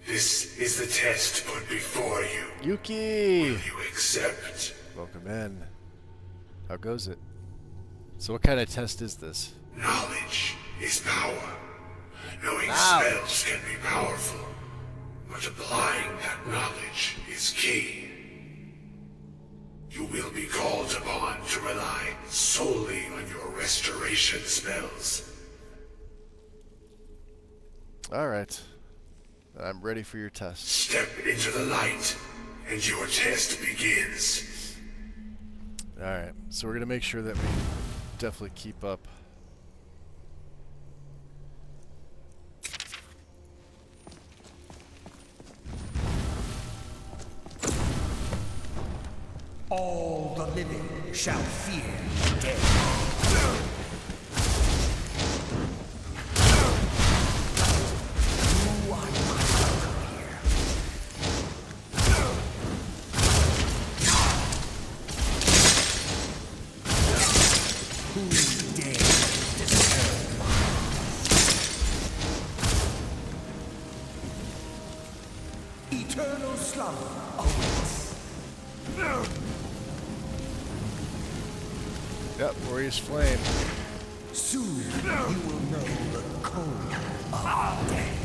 This is the test put before you. Yuki! Will you accept? Welcome in. How goes it? So what kind of test is this? Knowledge is power. Knowing Knowledge. spells can be powerful, but applying that knowledge is key. You will be called upon to rely solely on your restoration spells. Alright. I'm ready for your test. Step into the light, and your test begins. Alright, so we're gonna make sure that we definitely keep up. All the living shall fear the dead. You are not welcome here. Who dares disturb my eternal slumber awaits. Yep, Warrior's Flame. Soon you will know the code of death.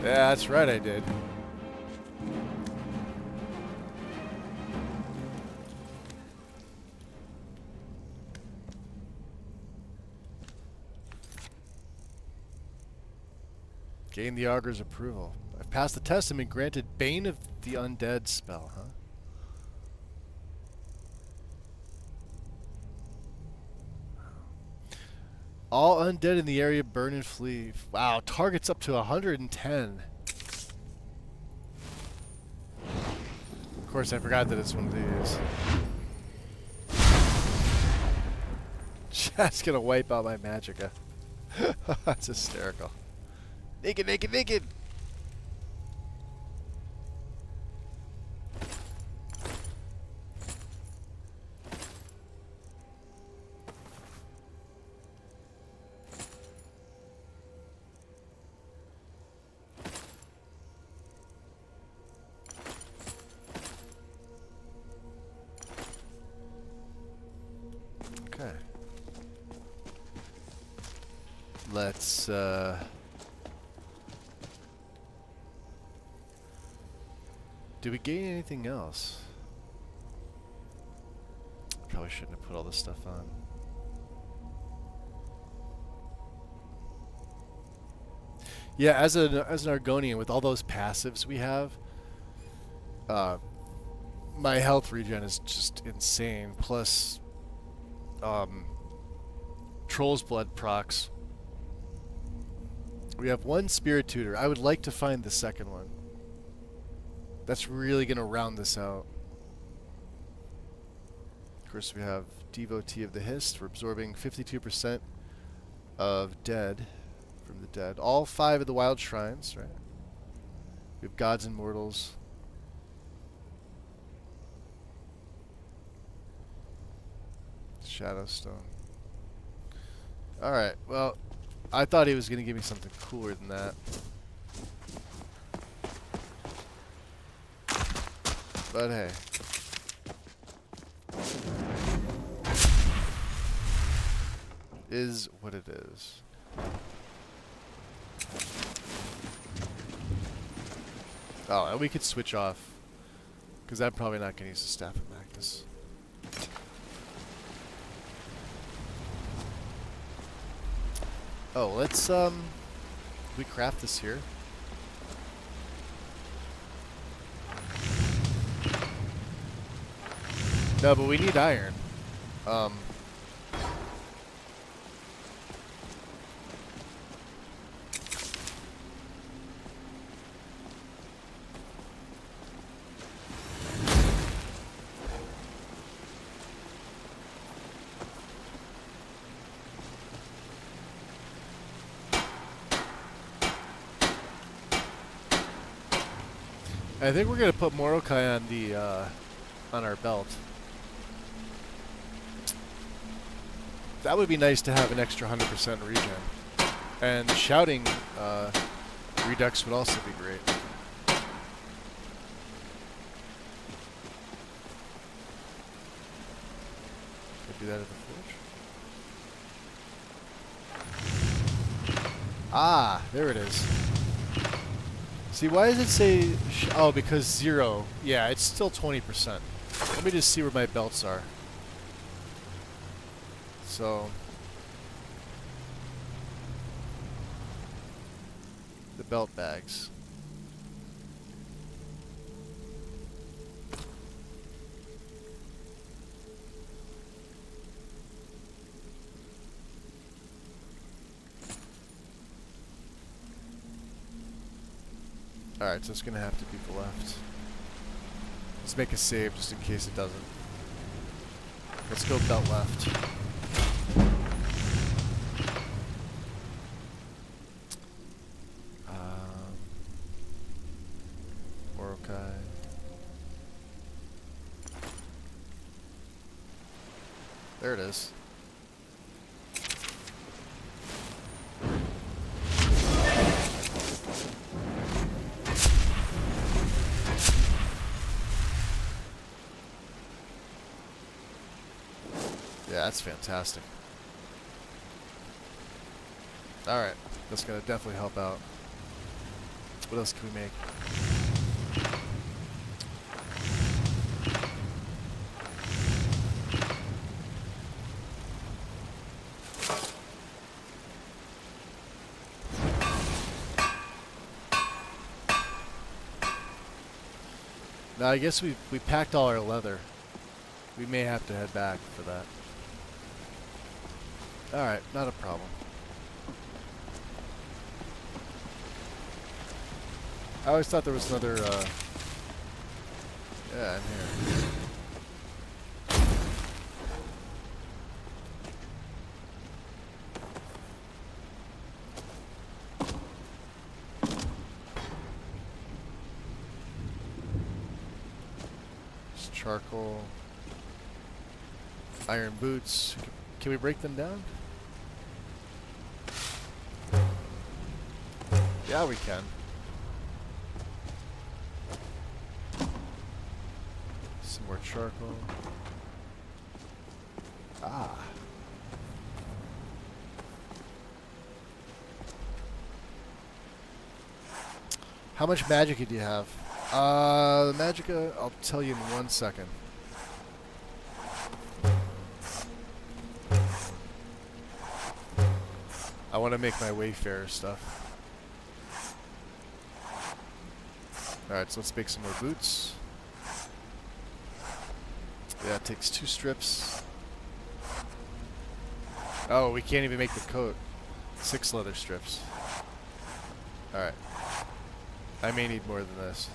Yeah, that's right, I did. Gain the Augur's approval. I've passed the test and been granted Bane of the Undead spell, huh? All undead in the area burn and flee. Wow, targets up to 110. Of course, I forgot that it's one of these. Just gonna wipe out my magicka. That's hysterical. Naked, naked, naked! Okay. Let's, did we gain anything else? Probably shouldn't have put all this stuff on. Yeah, as an Argonian, with all those passives we have, my health regen is just insane. Plus, Troll's Blood procs. We have one Spirit Tutor. I would like to find the second one. That's really going to round this out. Of course, we have Devotee of the Hist for absorbing 52% of dead from the dead. All 5 of the wild shrines, right? We have Gods and Mortals. Shadowstone. Alright, well, I thought he was going to give me something cooler than that. But hey. Is what it is. Oh, and we could switch off. Because I'm probably not going to use the Staff of Magnus. Oh, let's, we craft this here. No, but we need iron. I think we're gonna put Mordecai on the on our belt. That would be nice to have an extra 100% regen, and shouting redux would also be great. Could do that at the forge. Ah, there it is. See, why does it say... oh, because 0. Yeah, it's still 20%. Let me just see where my belts are. So... the belt bags. Alright, so it's gonna have to be the left. Let's make a save just in case it doesn't. Let's go belt left. Morokai. There it is. Yeah, that's fantastic. Alright, that's gonna definitely help out. What else can we make? Now I guess we packed all our leather. We may have to head back for that. Alright, not a problem. I always thought there was another, yeah, in here. Just charcoal. Iron boots. Can we break them down? Yeah, we can. Some more charcoal. Ah. How much magicka do you have? The magicka, I'll tell you in 1 second. I want to make my Wayfarer stuff. Alright, so let's make some more boots. Yeah, it takes 2 strips. Oh, we can't even make the coat. 6 leather strips. Alright. I may need more than this.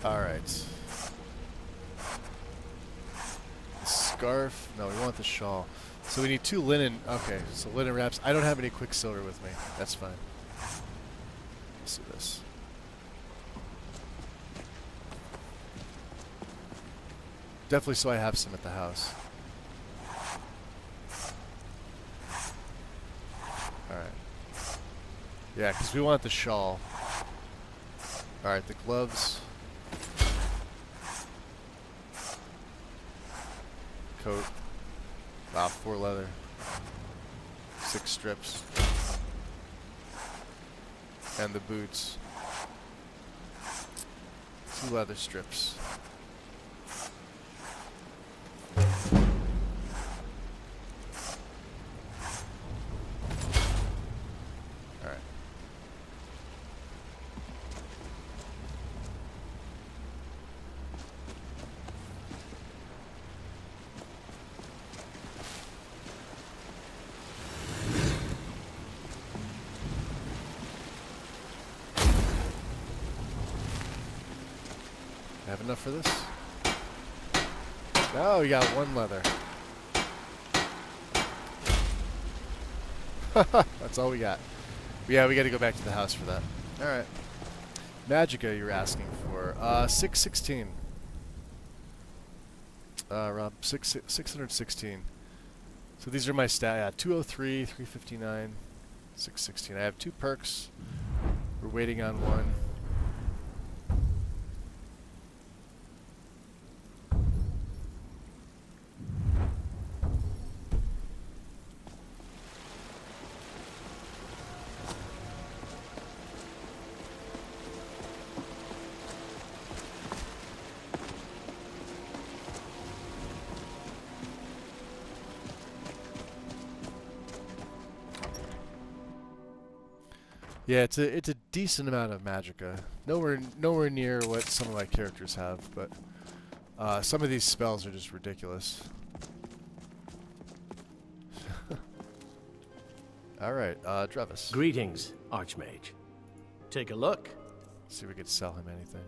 Alright. Scarf. No, we want the shawl. So we need 2 linen. Okay, so linen wraps. I don't have any quicksilver with me. That's fine. Let's do this. Definitely so I have some at the house. Alright. Yeah, because we want the shawl. Alright, the gloves. Coat. Wow, 4 leather. 6 strips. And the boots. 2 leather strips. Alright. Have enough for this? Oh, we got 1 leather. That's all we got. Yeah, we got to go back to the house for that. All right. Magicka, you're asking for 616. Rob, 616. So these are my stat. Yeah, 203, 359, 616. I have 2 perks. We're waiting on 1. Yeah, it's a decent amount of magicka. Nowhere near what some of my characters have, but some of these spells are just ridiculous. All right, Drevis. Greetings, Archmage. Take a look. See if we could sell him anything.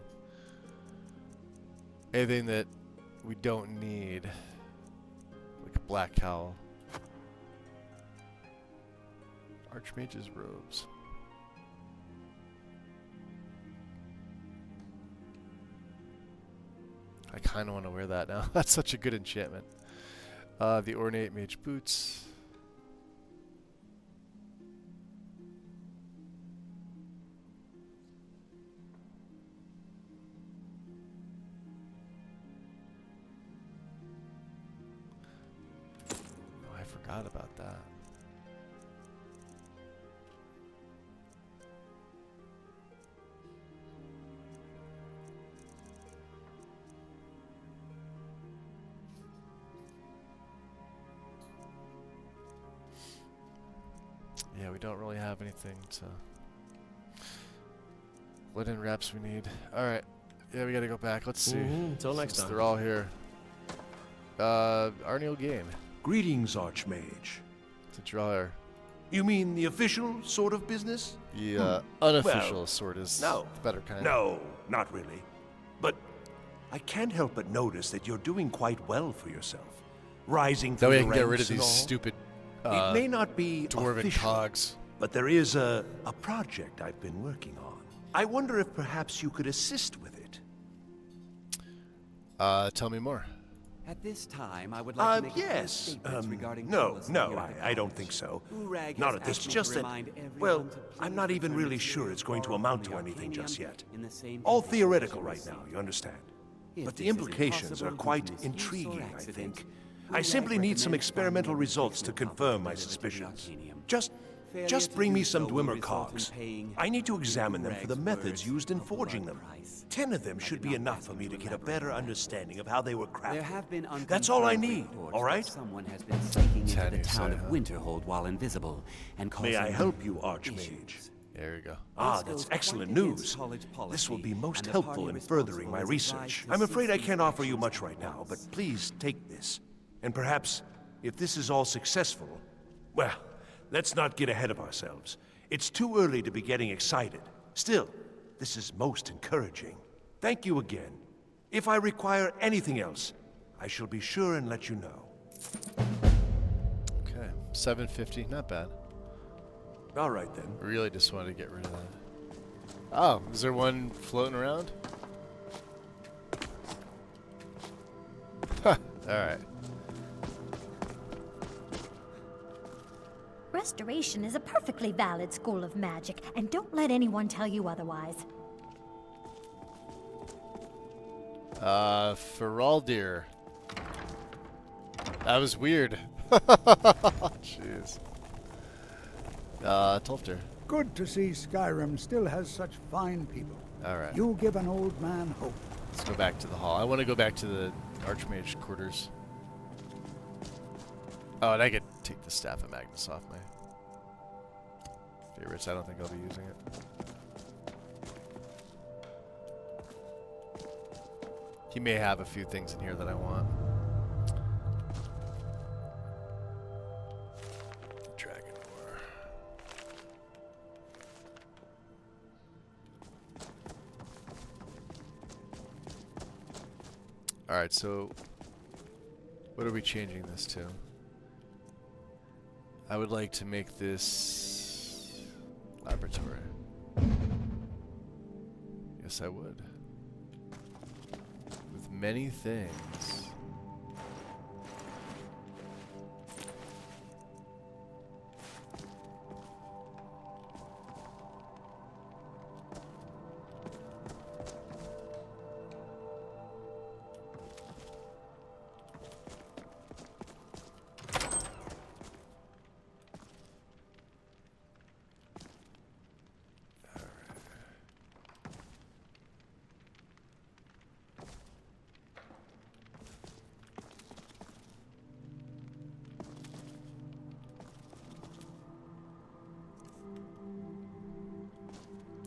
Anything that we don't need, like a black cowl. Archmage's robes. I kind of want to wear that now. That's such a good enchantment. The ornate mage boots. Oh, I forgot about that. Yeah, we don't really have anything to... Linen wraps we need. Alright. Yeah, we gotta go back. Let's see. Until next time. They're all here. Arniel Game. Greetings, Archmage. Since you're all here. You mean the official sort of business? The unofficial Well, sort is no, the better kind. No, not really. But I can't help but notice that you're doing quite well for yourself. Rising That through way I the can ranks get rid of and these all. stupid It may not be dwarven official, cogs. but there is a project I've been working on. I wonder if perhaps you could assist with it. Tell me more. At this time, I would like to make a few Yes. statements regarding No, policy no, here at the I don't college. think so. Urag Not has at this. asked me Just to that, remind everyone well, to please I'm not even return really material sure it's going to borrowed amount from to the anything just yet. in the same All condition theoretical as right yourself. now, you understand. If But the this is implications are impossible quite due to misuse or intriguing, I accident, think. I Urag simply need some recommends experimental finding results to fixable confirm my components suspicions. delivered to the Arcanium. Just Failure to bring me do some so will Dwemer result in cogs. paying I need to examine them for the Urag's methods words used in a forging blood them. price. 10 of them should be enough for me to get a better understanding of how they were crafted. There have been That's all I unconfirmed need, reports all right? that someone has been sneaking into Ten, the you town say, of huh? Winterhold while invisible and causing May I help you, issues. Archmage? There you go. Ah, This that's goes excellent quite against news. college policy, This will be most and the helpful party in furthering my responsible is research. advised to I'm afraid I cease can't these offer you actions much at right now, but once. please take this. And perhaps, if this is all successful, well, let's not get ahead of ourselves. It's too early to be getting excited. Still, this is most encouraging. Thank you again. If I require anything else, I shall be sure and let you know. Okay, 750, not bad. All right then. Really just wanted to get rid of that. Oh, is there one floating around? Huh, alright. Restoration is a perfectly valid school of magic, and don't let anyone tell you otherwise. Feraldir. That was weird. Jeez. Tolfter. Good to see Skyrim still has such fine people. Alright. You give an old man hope. Let's go back to the hall. I want to go back to the Archmage quarters. Oh, and I could take the Staff of Magnus off my favorites. I don't think I'll be using it. He may have a few things in here that I want. Dragon War. Alright, so what are we changing this to? I would like to make this laboratory. Yes, I would. With many things.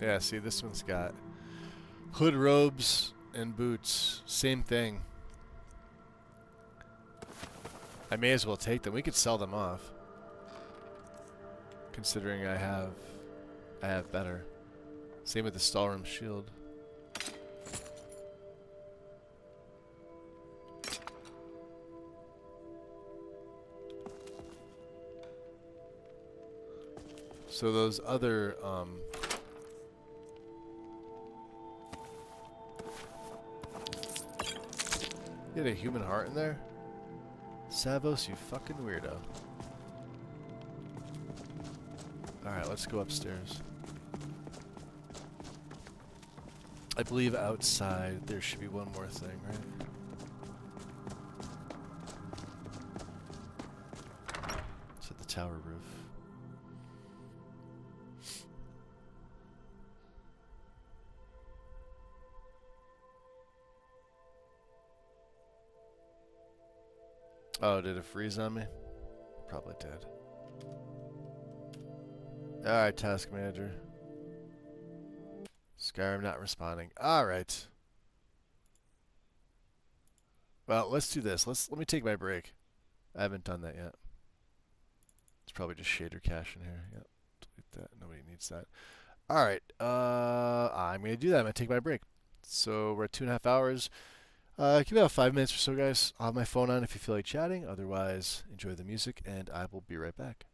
Yeah, see, this one's got hood robes and boots. Same thing. I may as well take them. We could sell them off. Considering I have better. Same with the Stalrim shield. So those other you had a human heart in there? Savos, you fucking weirdo. Alright, let's go upstairs. I believe outside there should be one more thing, right? It's at the tower roof. Oh, did it freeze on me? Probably did. Alright, task manager. Skyrim not responding. Alright. Well, let's do this. Let me take my break. I haven't done that yet. It's probably just shader cache in here. Yep. Delete that. Nobody needs that. Alright. I'm going to do that. I'm going to take my break. So we're at 2.5 hours. Give me about 5 minutes or so, guys. I'll have my phone on if you feel like chatting. Otherwise, enjoy the music, and I will be right back.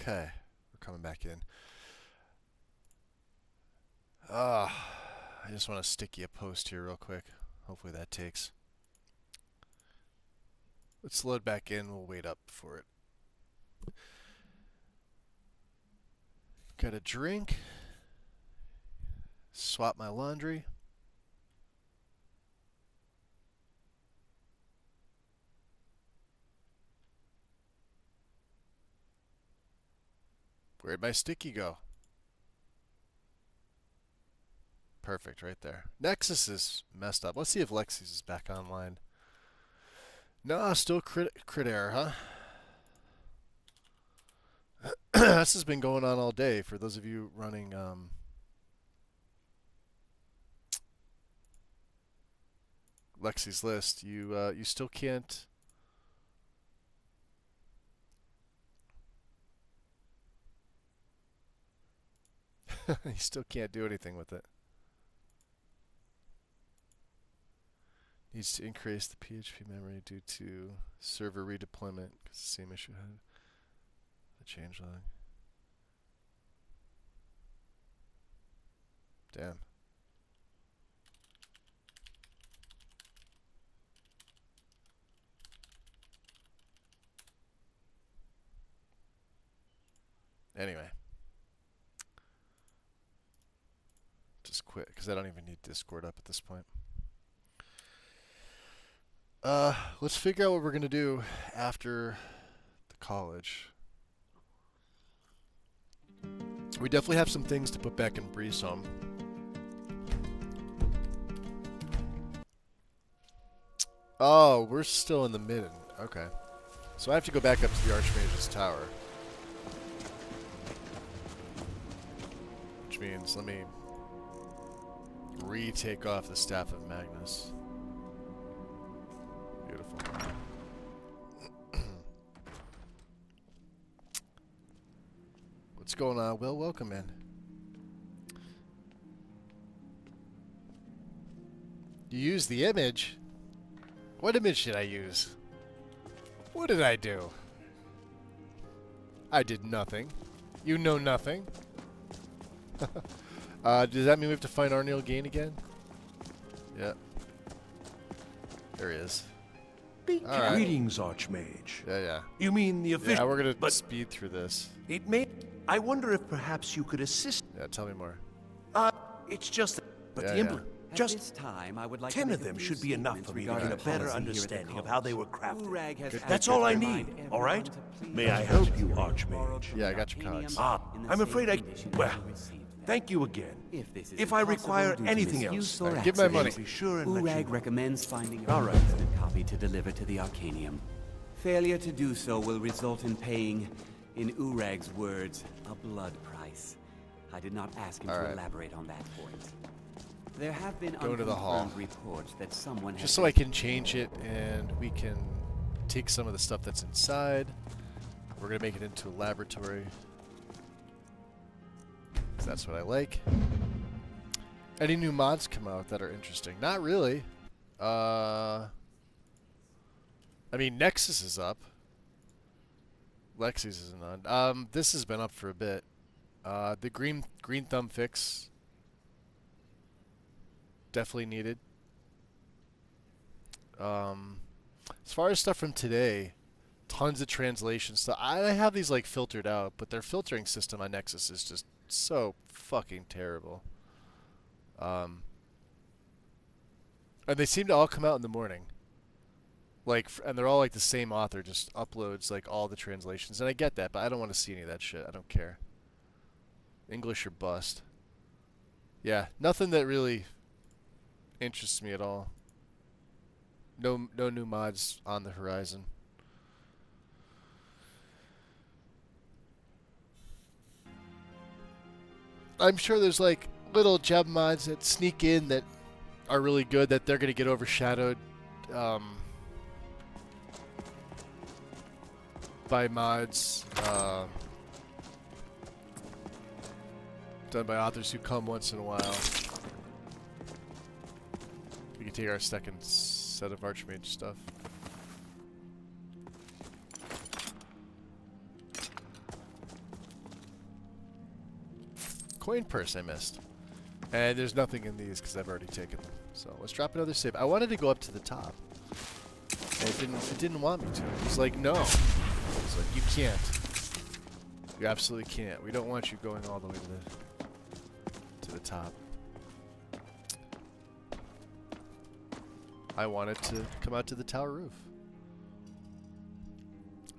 Okay, we're coming back in. I just want to sticky a post here real quick. Hopefully that takes. Let's load back in. We'll wait up for it. Got a drink. Swap my laundry. Where'd my sticky go? Perfect, right there. Nexus is messed up. Let's see if Lexi's is back online. No, still crit error, huh? This has been going on all day. For those of you running Lexi's list, you still can't. You still can't do anything with it. Needs to increase the PHP memory due to server redeployment, because the same issue had the changelog. Damn. Anyway. Just quit, because I don't even need Discord up at this point. Let's figure out what we're going to do after the college. We definitely have some things to put back in Breeze Home. Oh, we're still in the midden. Okay. So I have to go back up to the Archmage's Tower. Which means, let me retake off the Staff of Magnus. Beautiful. What's going on? Will, welcome in. You used the image? What image did I use? What did I do? I did nothing. You know nothing. Does that mean we have to find Arniel Gain again? Yeah. There he is. Greetings, Archmage. Yeah. You mean the official? Yeah, we're gonna speed through this. It may. I wonder if perhaps you could assist. Yeah, tell me more. It's just. But the emblem. Just this time, I would like 10 of them should be enough for me to get a better understanding of how they were crafted. That's all I need. All right? May I help you, Archmage? Yeah, I got your cards. I'm afraid I. Well. Thank you again. If I require anything else, give my money. Be sure and Urag recommends finding a all right. copy to deliver to the Arcanium. Failure to do so will result in paying, in Urag's words, a blood price. I did not ask him to elaborate on that point. There have been go to the hall. Reports that someone just so I can change it and we can take some of the stuff that's inside. We're gonna make it into a laboratory. That's what I like. Any new mods come out that are interesting? Not really. I mean, Nexus is up. Lexi's isn't on. This has been up for a bit. The green thumb fix. Definitely needed. As far as stuff from today, tons of translation stuff. I have these like filtered out, but their filtering system on Nexus is just so fucking terrible. And they seem to all come out in the morning. Like, and they're all like the same author, just uploads like all the translations. And I get that, but I don't want to see any of that shit. I don't care. English or bust. Yeah, nothing that really interests me at all. No new mods on the horizon. I'm sure there's like little gem mods that sneak in that are really good that they're going to get overshadowed by mods done by authors who come once in a while. We can take our second set of Archmage stuff. coin purse I missed. And there's nothing in these because I've already taken them. So let's drop another save. I wanted to go up to the top. And it didn't want me to. It was like, no. It's like, you can't. You absolutely can't. We don't want you going all the way to the top. I wanted to come out to the tower roof.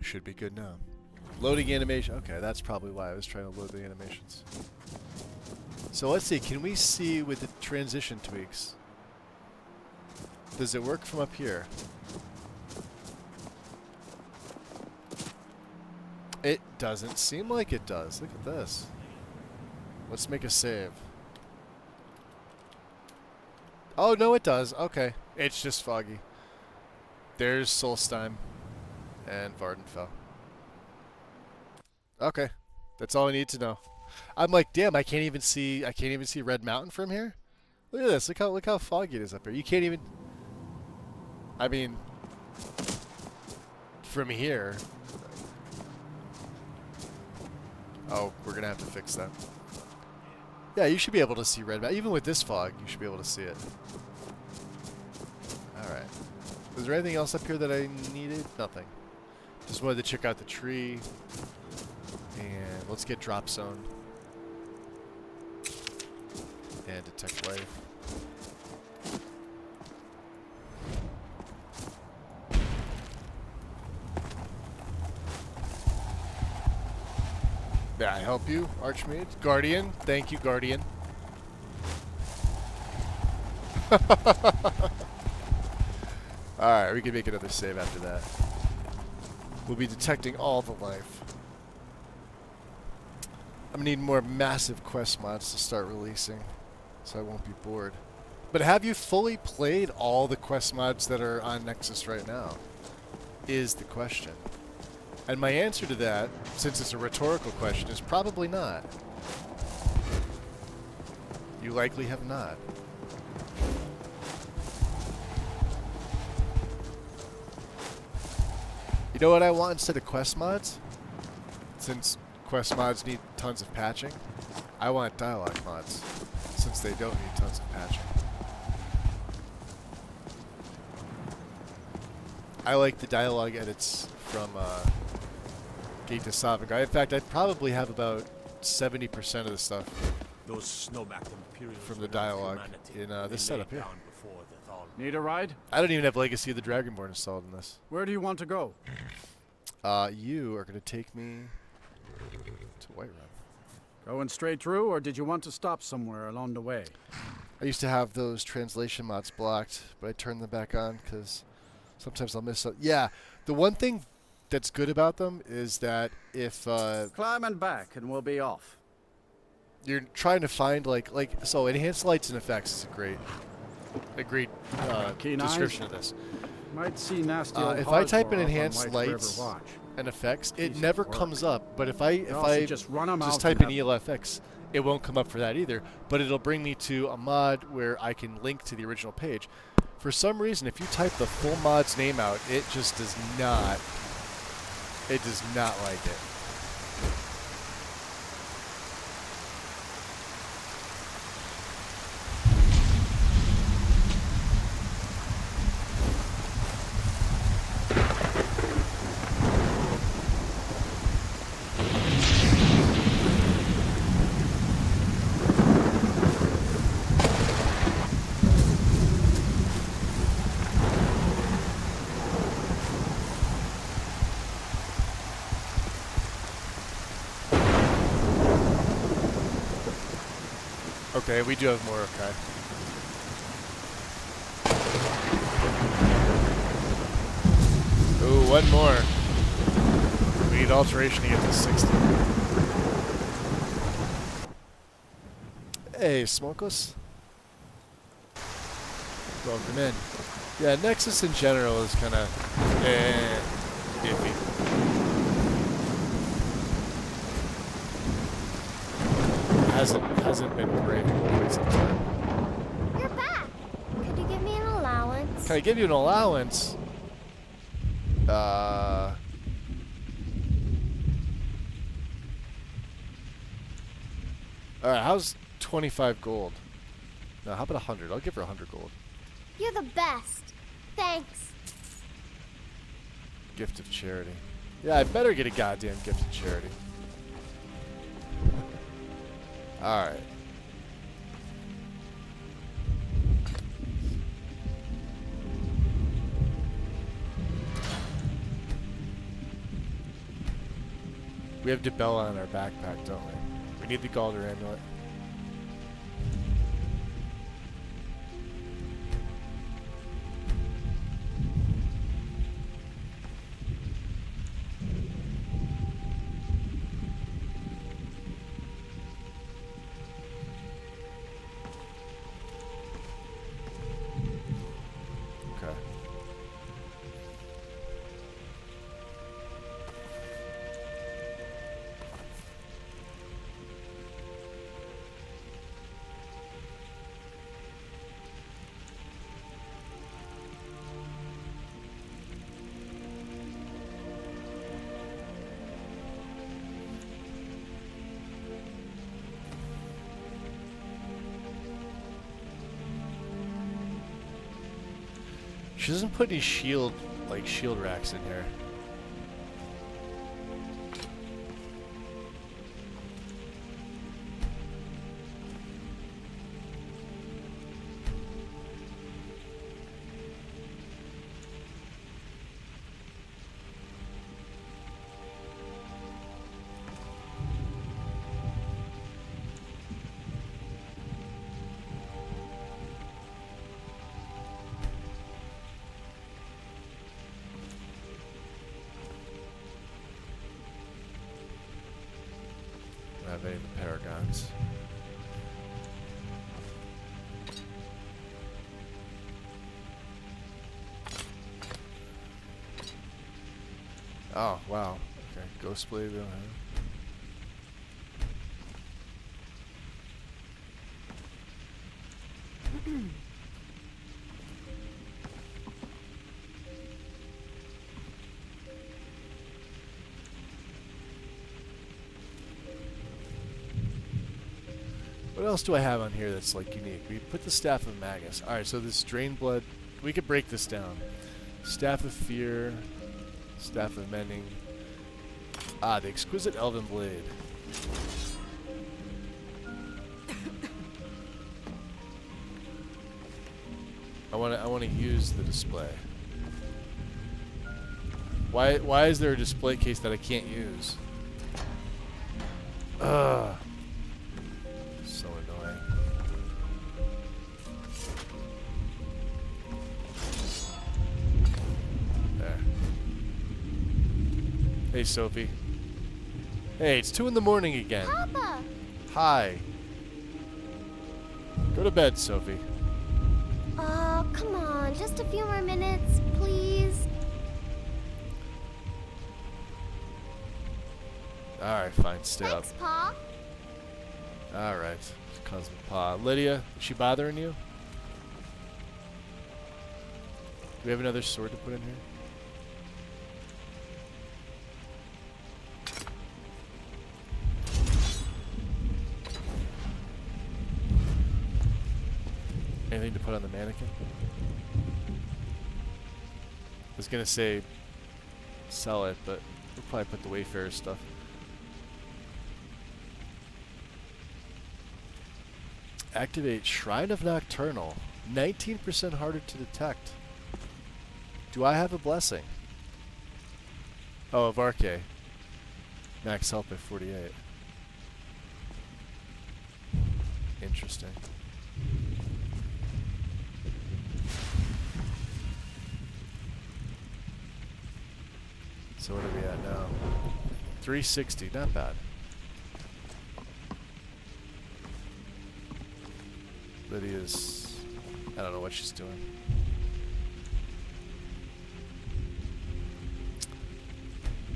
Should be good now. Loading animation. Okay, that's probably why I was trying to load the animations. So let's see. Can we see with the transition tweaks? Does it work from up here? It doesn't seem like it does. Look at this. Let's make a save. Oh, no, it does. Okay. It's just foggy. There's Solstheim and Vardenfell. Okay. That's all I need to know. I'm like, damn, I can't even see Red Mountain from here? Look at this. Look how foggy it is up here. You can't even, I mean, from here. Oh, we're going to have to fix that. Yeah, you should be able to see Red Mountain. Even with this fog, you should be able to see it. Alright. Was there anything else up here that I needed? Nothing. Just wanted to check out the tree. And let's get Drop Zone. And Detect Life. May I help you, Archmage? Guardian? Thank you, Guardian. Alright, we can make another save after that. We'll be detecting all the life. I'm gonna need more massive quest mods to start releasing, so I won't be bored. But have you fully played all the quest mods that are on Nexus right now? Is the question. And my answer to that, since it's a rhetorical question, is probably not. You likely have not. You know what I want instead of quest mods? Since quest mods need tons of patching, I want dialogue mods, since they don't need tons of patching. I like the dialogue edits from Gate to Savagar. In fact, I probably have about 70% of the stuff Those snow-backed Imperials from the dialogue in this setup here. Need a ride? I don't even have Legacy of the Dragonborn installed in this. Where do you want to go? You are going to take me to Whiterun. Going straight through, or did you want to stop somewhere along the way? I used to have those translation mods blocked, but I turned them back on because sometimes I'll miss something. Yeah, the one thing that's good about them is that if climb and back, and we'll be off. You're trying to find so enhanced lights and effects is a great description of this. Might see nasty old if I type in Hosborough enhanced on White lights River Watch. and effects, it never comes up. But if I just run 'em just out type in and ELFX, it won't come up for that either. But it'll bring me to a mod where I can link to the original page. For some reason, if you type the full mod's name out, it just does not. It does not like it. Okay, we do have more, okay. Ooh, one more. We need alteration to get to 60. Hey, Smokeless. Welcome in. Yeah, Nexus in general is kind of iffy. Hasn't been great for quite some time. You're back. Could you give me an allowance? Can I give you an allowance? Alright, how's 25 gold? No, how about 100? I'll give her 100 gold. You're the best. Thanks. Gift of charity. Yeah, I better get a goddamn gift of charity. Alright. We have Debella in our backpack, don't we? We need the Galder amulet. She doesn't put any shield racks in here. Have any of the paragons. Oh, wow. Okay, Ghost Blade we don't have. What else do I have on here that's like unique? We put the Staff of Magus. Alright, so this Drain Blood, we could break this down. Staff of Fear, Staff of Mending. Ah, the Exquisite Elven Blade. I wanna use the display. Why is there a display case that I can't use? Ugh. So annoying. There. Hey, Sophie. Hey, it's 2 in the morning again. Papa! Hi. Go to bed, Sophie. Oh, come on. Just a few more minutes, please. Alright, fine. Stay Thanks, up. Pa. Alright. Cosmic Paw. Lydia, is she bothering you? Do we have another sword to put in here? Anything to put on the mannequin? I was gonna say sell it, but we'll probably put the Wayfarer stuff. Activate Shrine of Nocturnal. 19% harder to detect. Do I have a blessing? Oh, of Arche. Max health by 48. Interesting. So what are we at now? 360, not bad. Lydia's... I don't know what she's doing.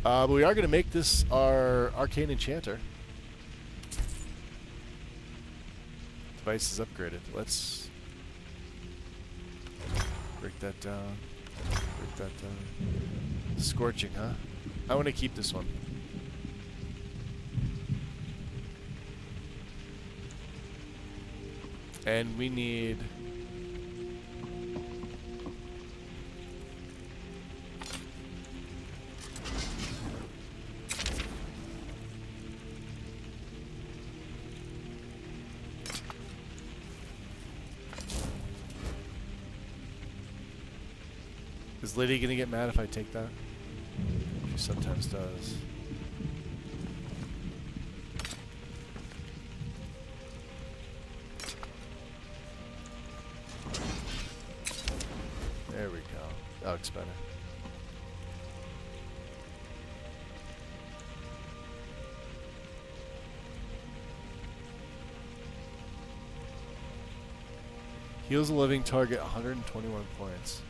But we are going to make this our Arcane Enchanter. Device is upgraded. Let's break that down. Break that down. Scorching, huh? I want to keep this one. And we need... Is Liddy gonna get mad if I take that? She sometimes does. There we go. That looks better. Heals a living target 121 points.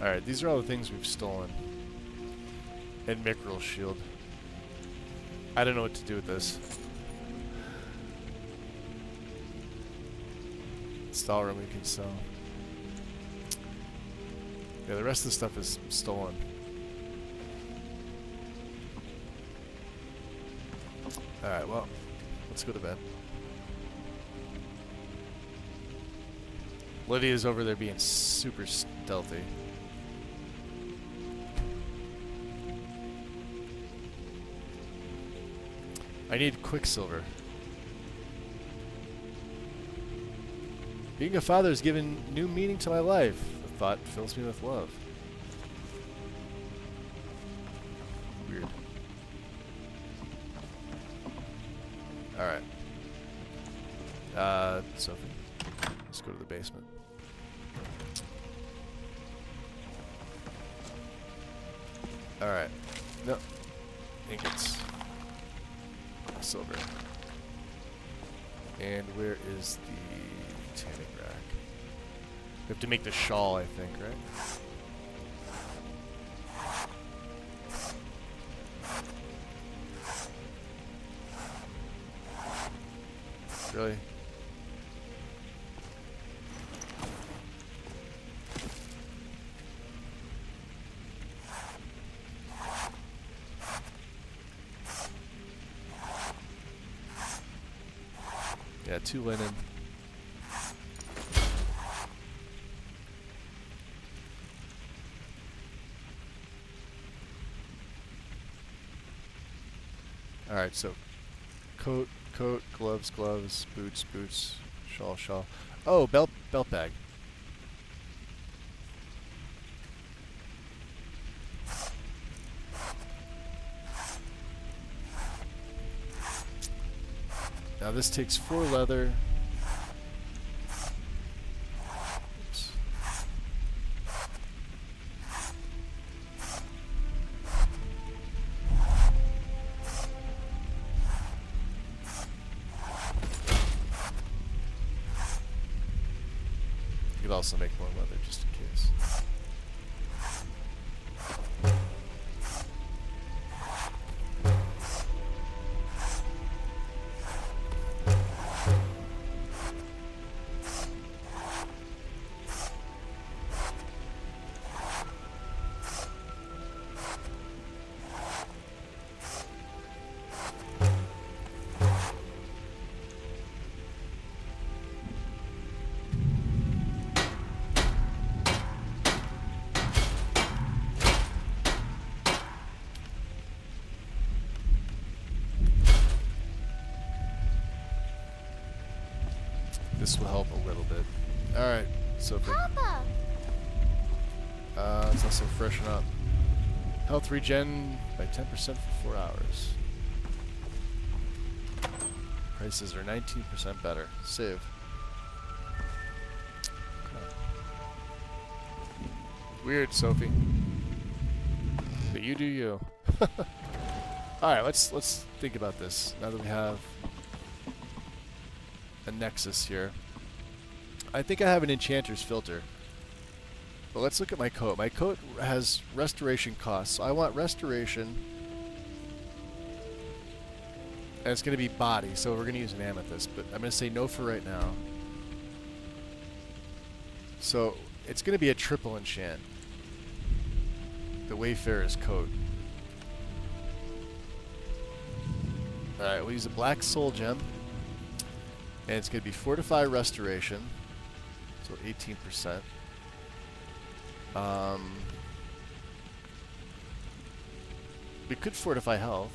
Alright, these are all the things we've stolen. And Mickrel's shield. I don't know what to do with this. Install room we can sell. Yeah, the rest of the stuff is stolen. Alright, well, let's go to bed. Lydia's over there being super stealthy. I need Quicksilver. Being a father has given new meaning to my life. The thought fills me with love. Weird. Alright. Sophie. Let's go to the basement. Alright. No. Ingots. Silver. And where is the tanning rack? We have to make the shawl, I think, right? Really? Yeah, 2 linen. Alright, so coat, gloves, boots, shawl. Oh, belt bag. Now this takes 4 leather. Oops. You could also make more leather just in case. This will help a little bit. Alright, Sophie. Papa! Let's also freshen up. Health regen by 10% for 4 hours. Prices are 19% better. Save. Okay. Weird, Sophie. But you do you. Alright, let's think about this. Now that we have a nexus here. I think I have an enchanter's filter. But let's look at my coat. My coat has restoration costs. So I want restoration. And it's going to be body, so we're going to use an amethyst. But I'm going to say no for right now. So it's going to be a triple enchant. The Wayfarer's coat. Alright, we'll use a black soul gem. And it's going to be Fortify Restoration. So 18%. We could Fortify Health.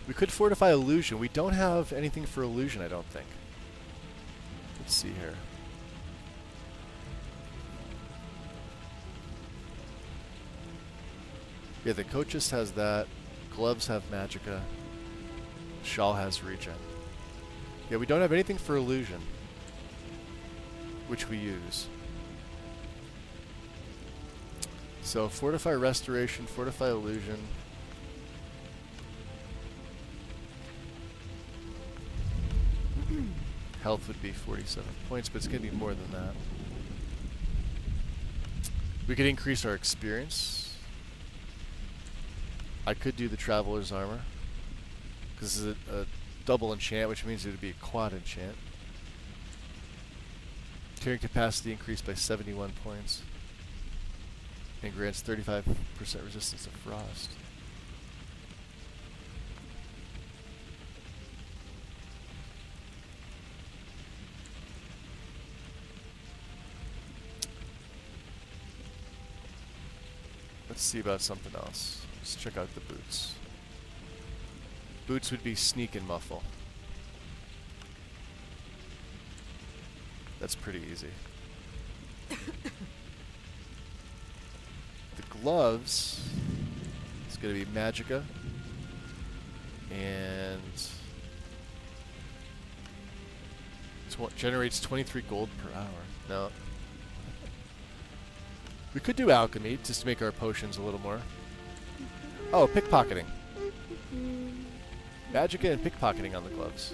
We could Fortify Illusion. We don't have anything for Illusion, I don't think. Let's see here. Yeah, the coat just has that. Gloves have Magicka. Shawl has Regen. Yeah, we don't have anything for Illusion, which we use. So Fortify Restoration, Fortify Illusion. Health would be 47 points, but it's going to be more than that. We could increase our experience. I could do the Traveler's Armor, because this is a double enchant, which means it would be a quad enchant. Carrying capacity increased by 71 points. And grants 35% resistance to frost. Let's see about something else. Let's check out the boots. Boots would be Sneak and Muffle. That's pretty easy. The gloves, it's going to be Magicka. And generates 23 gold per hour. No. We could do alchemy just to make our potions a little more. Oh, pickpocketing. Magicka and pickpocketing on the gloves.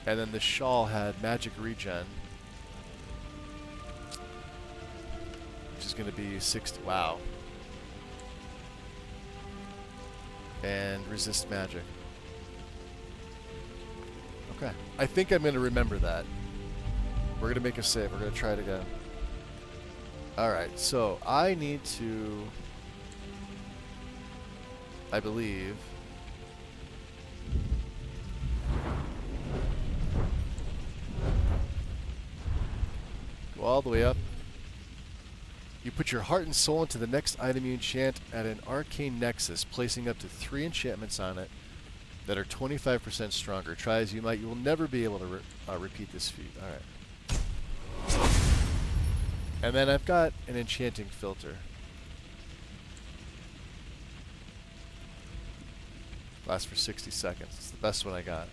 And then the shawl had magic regen, which is going to be 60. Wow. And resist magic. Okay. I think I'm going to remember that. We're going to make a save. We're going to try it again. Alright, so I need to, I believe, go all the way up. You put your heart and soul into the next item you enchant at an arcane nexus, placing up to 3 enchantments on it that are 25% stronger. Try as you might, you will never be able to repeat this feat. Alright. And then I've got an enchanting filter. Lasts for 60 seconds. It's the best one I got.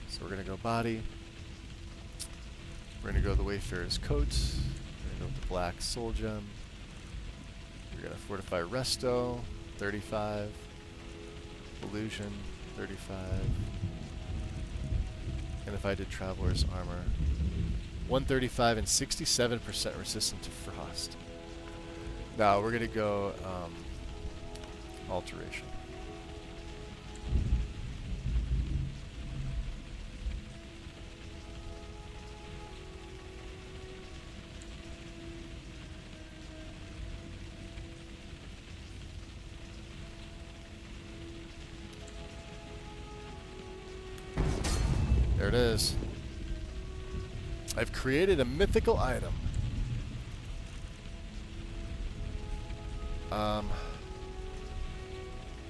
So we're going to go body. We're going to go the Wayfarer's coat. We're going to go with the black soul gem. We're going to fortify resto, 35. Illusion, 35. And if I did Traveler's Armor, 135 and 67% resistant to frost. Now we're going to go Alteration. There it is. I've created a mythical item.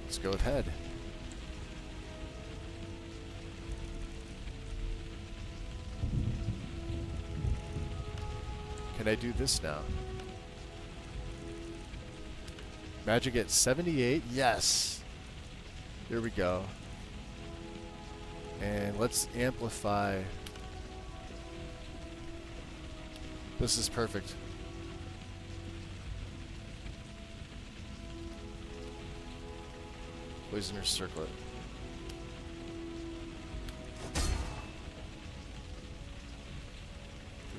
Let's go with head. Can I do this now? Magic at 78. Yes. Here we go. And let's amplify. This is perfect. Poisoner's Circlet.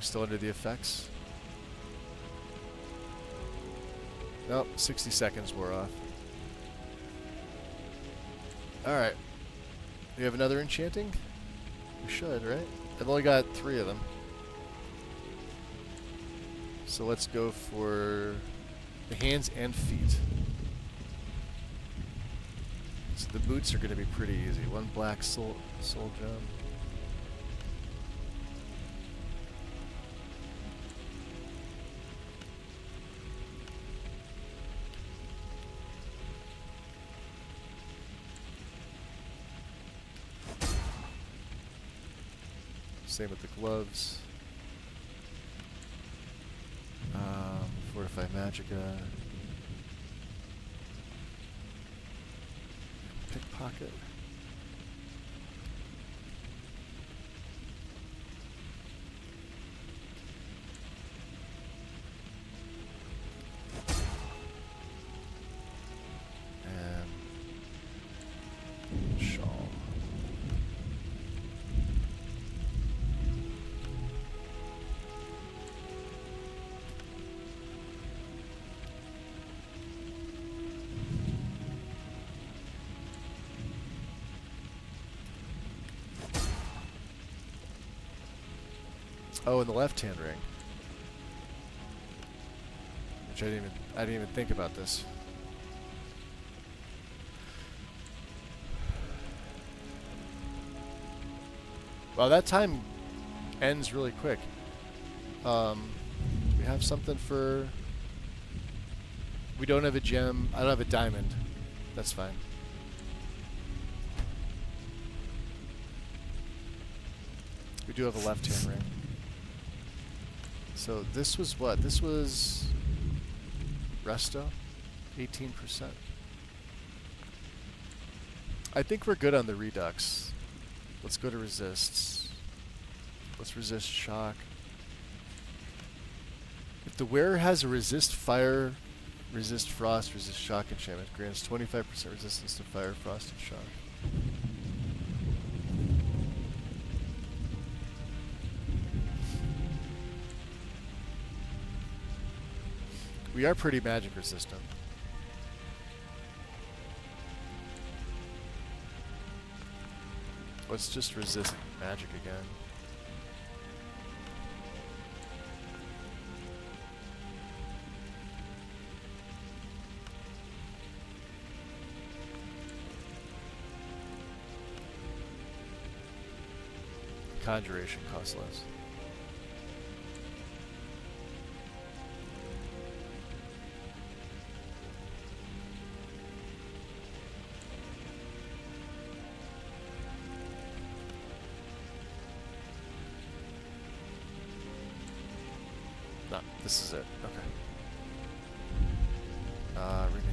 still under the effects? Nope, 60 seconds wore off. Alright. We have another enchanting? We should, right? I've only got 3 of them. So let's go for the hands and feet. So the boots are going to be pretty easy. 1 black soul gem. Same with the gloves. Fortify Magicka. Pickpocket. And shawl. Oh, and the left-hand ring. Which I didn't even think about this. Well, that time ends really quick. We have something for... We don't have a gem. I don't have a diamond. That's fine. We do have a left-hand ring. So this was what? This was Resto, 18%. I think we're good on the Redux. Let's go to resists. Let's resist shock. If the wearer has a resist fire, resist frost, resist shock enchantment, grants 25% resistance to fire, frost, and shock. We are pretty magic resistant. Let's just resist magic again. Conjuration costs less. No, this is it. Okay. Rename.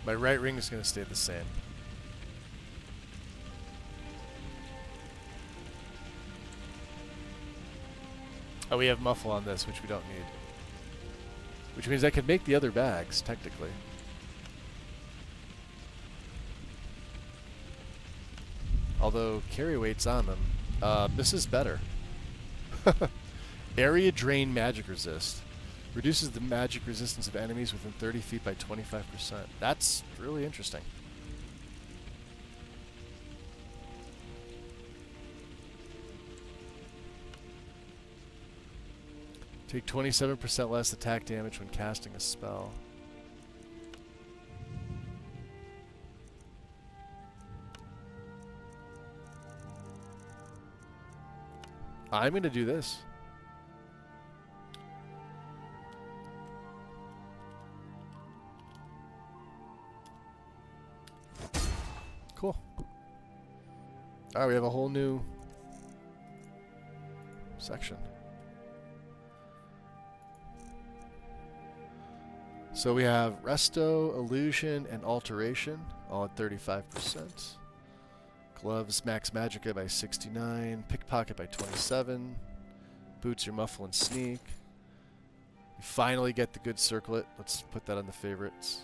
My right ring is going to stay the same. Oh, we have muffle on this, which we don't need. Which means I could make the other bags, technically. Although carry weight's on them. This is better. Area drain magic resist. Reduces the magic resistance of enemies within 30 feet by 25%. That's really interesting. Take 27% less attack damage when casting a spell. I'm going to do this. Cool. Alright, we have a whole new section. So we have Resto, Illusion, and Alteration, all at 35%. Gloves max Magicka by 69, Pickpocket by 27, Boots your Muffle and Sneak. We finally get the good circlet. Let's put that on the favorites.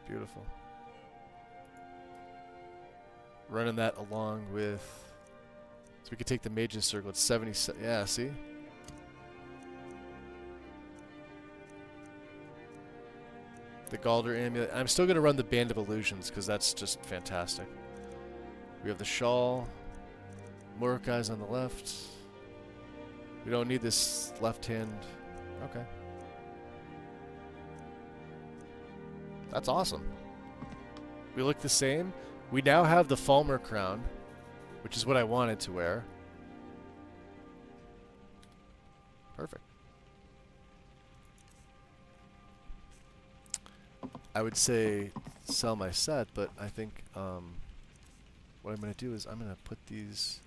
Beautiful. Running that along with... So we could take the Mage's Circle. It's 70... Yeah, see? The Galder Amulet. I'm still going to run the Band of Illusions because that's just fantastic. We have the Shawl. Mordekai's on the left. We don't need this left hand. Okay. That's awesome. We look the same. We now have the Falmer crown, which is what I wanted to wear. Perfect. I would say sell my set, but I think what I'm going to do is I'm going to put these...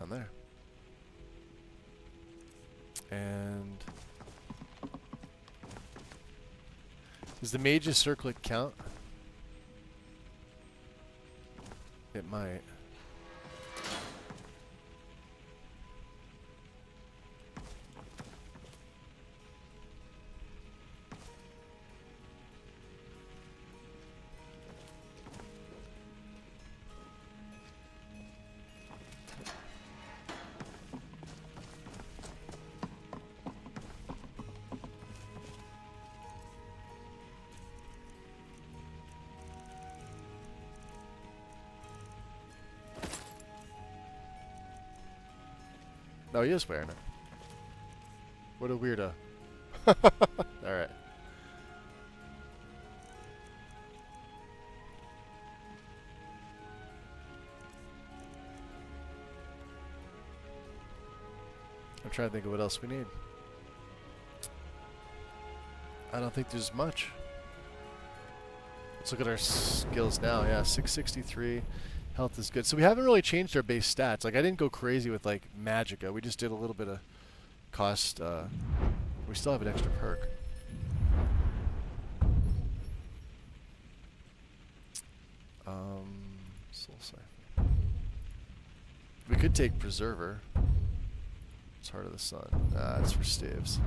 on there. And does the Mage's Circlet count? It might. No, he is wearing it. What a weirdo. Alright. I'm trying to think of what else we need. I don't think there's much. Let's look at our skills now. Yeah, 663. Health is good. So we haven't really changed our base stats. Like, I didn't go crazy with, like, Magicka. We just did a little bit of cost. We still have an extra perk. Soul Siphon. We could take Preserver. It's Heart of the Sun. It's for staves.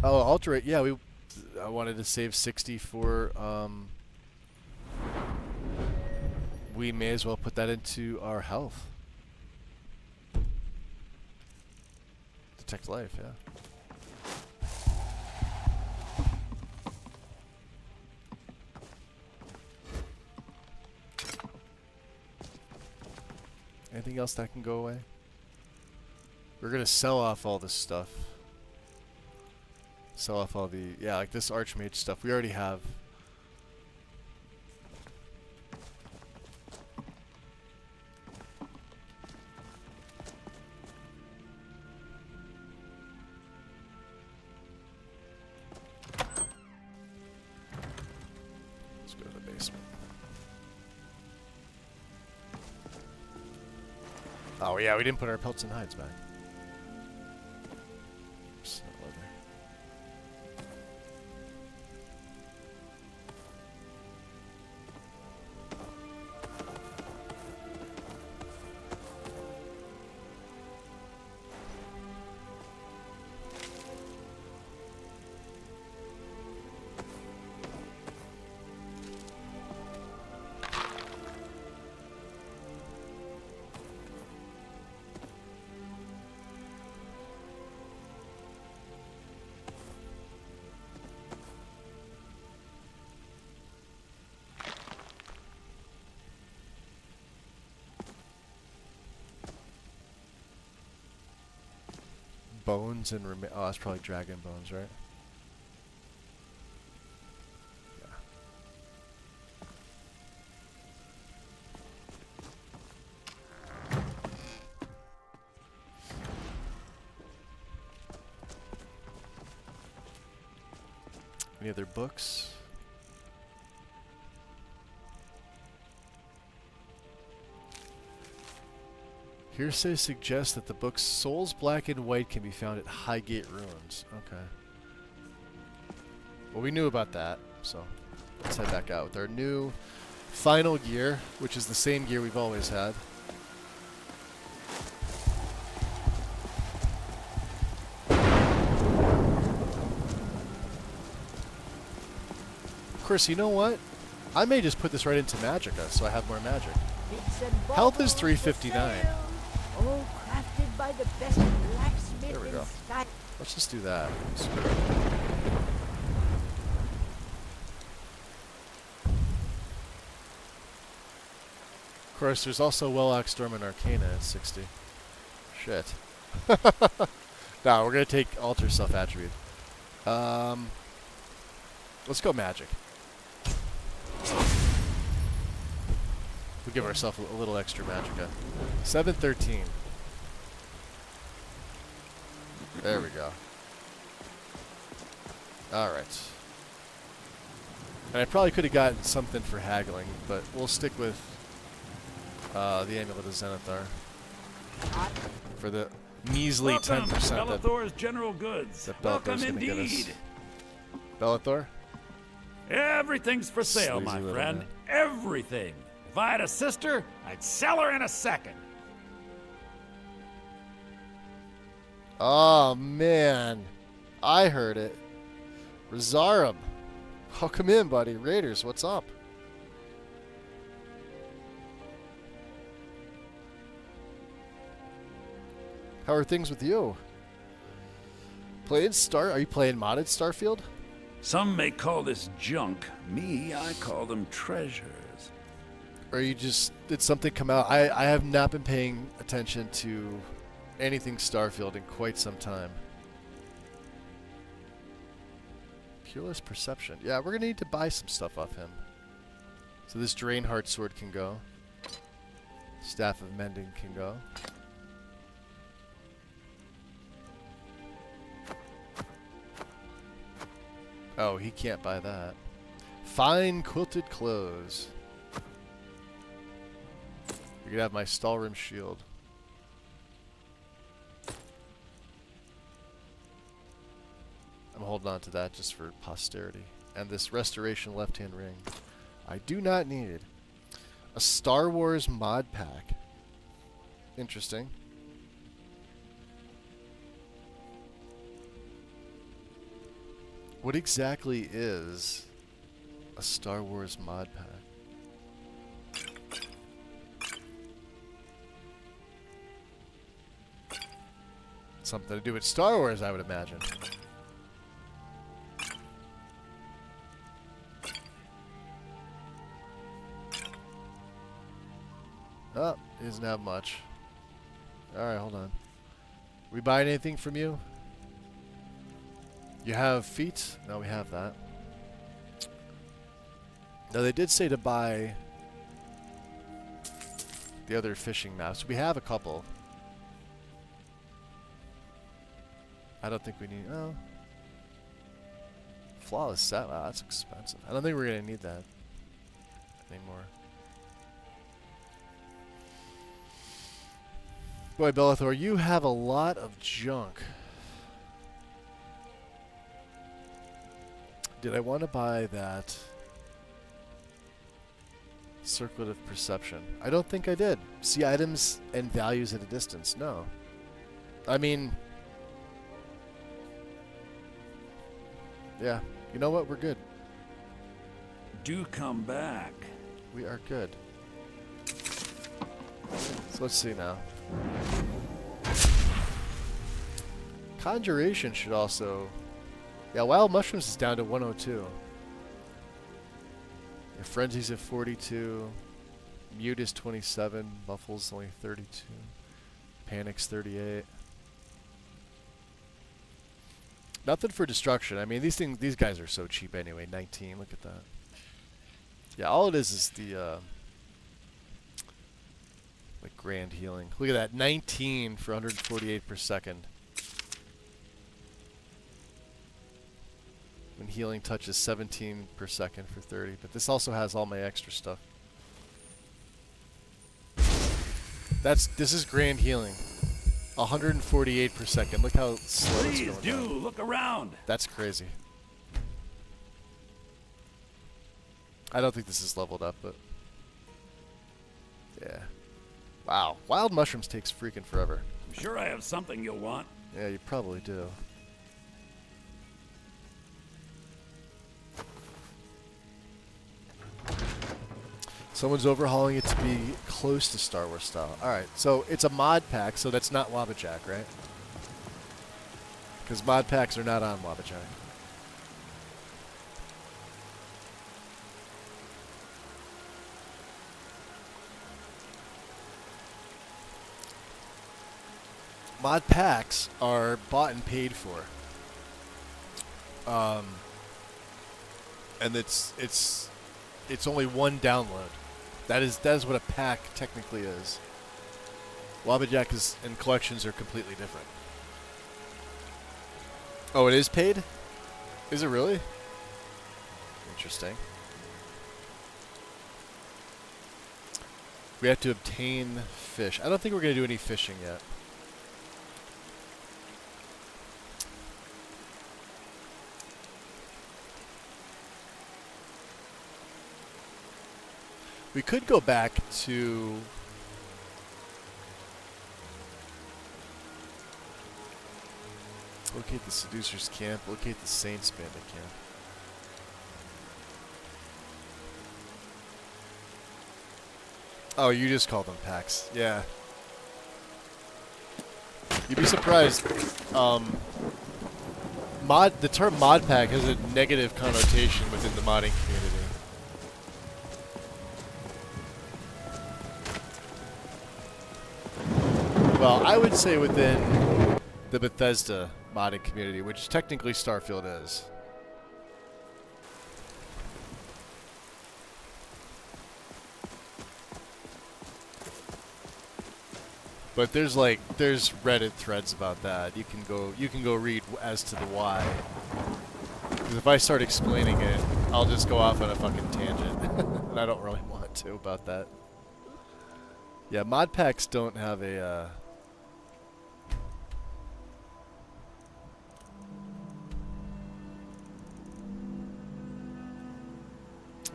Oh, Alterate. Yeah, I wanted to save 60 for, we may as well put that into our health. Detect life, yeah. Anything else that can go away? We're gonna sell off all this stuff. Sell off all the... Yeah, like this Archmage stuff. We already have. Let's go to the basement. Oh yeah, we didn't put our pelts and hides back. Bones and oh, that's probably dragon bones, right? Yeah. Any other books? Hearsay suggests that the book's Souls Black and White can be found at Highgate Ruins. Okay. Well, we knew about that, so let's head back out with our new final gear, which is the same gear we've always had. Of course, you know what? I may just put this right into Magicka, so I have more magic. Health is 359. All crafted by the best blacksmith There we in go. Sky. Let's just do that. Of course, there's also Wellock Storm and Arcana at 60. Shit. No, we're going to take Alter Self-Attribute. Let's go Magic. We'll give ourselves a little extra Magicka. 713. There we go. Alright. And I probably could have gotten something for haggling, but we'll stick with the Amulet of Zenithar. For the measly 10% that Bellathor's General Goods. Welcome indeed. Bellathor? Everything's for sale, Sleazy my little friend. man. Everything. If I had a sister, I'd sell her in a second. Oh, man. I heard it. Rosarum. Welcome in, buddy. Raiders, what's up? How are things with you? Are you playing modded Starfield? Some may call this junk. Me, I call them treasures. Or did something come out? I have not been paying attention to anything Starfield in quite some time. Peerless Perception. Yeah, we're going to need to buy some stuff off him. So this Drainheart Sword can go. Staff of Mending can go. Oh, he can't buy that. Fine Quilted Clothes. You could have my Stalrim Shield. I'm holding on to that just for posterity. And this Restoration Left-Hand Ring. I do not need it. A Star Wars mod pack. Interesting. What exactly is a Star Wars mod pack? Something to do with Star Wars, I would imagine. Oh, he doesn't have much. Alright, hold on. We buying anything from you? You have feet? No, we have that. No, they did say to buy the other fishing maps. We have a couple. I don't think we need... Oh. Flawless set. Wow, that's expensive. I don't think we're going to need that anymore. Boy, Bellathor, you have a lot of junk. Did I want to buy that Circlet of Perception? I don't think I did. See items and values at a distance. No. I mean... Yeah. You know what? We're good. Do come back. We are good. So let's see now. Conjuration should also... Yeah, Wild Mushrooms is down to 102. Your Frenzy's at 42. Mute is 27. Muffle's only 32. Panic's 38. Nothing for destruction. I mean, these guys are so cheap anyway. 19. Look at that. Yeah, all it is the like grand healing. Look at that. 19 for 148 per second. When healing touches 17 per second for 30. But this also has all my extra stuff. This is grand healing. 148 per second. Look how slow it's going. Please do look around. That's crazy. I don't think this is leveled up, but Yeah. Wow. Wild mushrooms takes freaking forever. I'm sure I have something you'll want. Yeah, you probably do. Someone's overhauling it to be close to Star Wars style. Alright, so it's a mod pack, so that's not Wabbajack, right? Because mod packs are not on Wabbajack. Mod packs are bought and paid for. And it's only one download. That is what a pack technically is. Wabbajack and collections are completely different. Oh, it is paid? Is it really? Interesting. We have to obtain fish. I don't think we're going to do any fishing yet. We could go back to... locate the Seducer's camp, locate the Saints Bandit camp. Oh, you just call them packs. Yeah. You'd be surprised. The term mod pack has a negative connotation within the modding community. Well, I would say within the Bethesda modding community, which technically Starfield is. But there's Reddit threads about that. You can go read as to the why. Because if I start explaining it, I'll just go off on a fucking tangent. And I don't really want to about that. Yeah, mod packs don't have a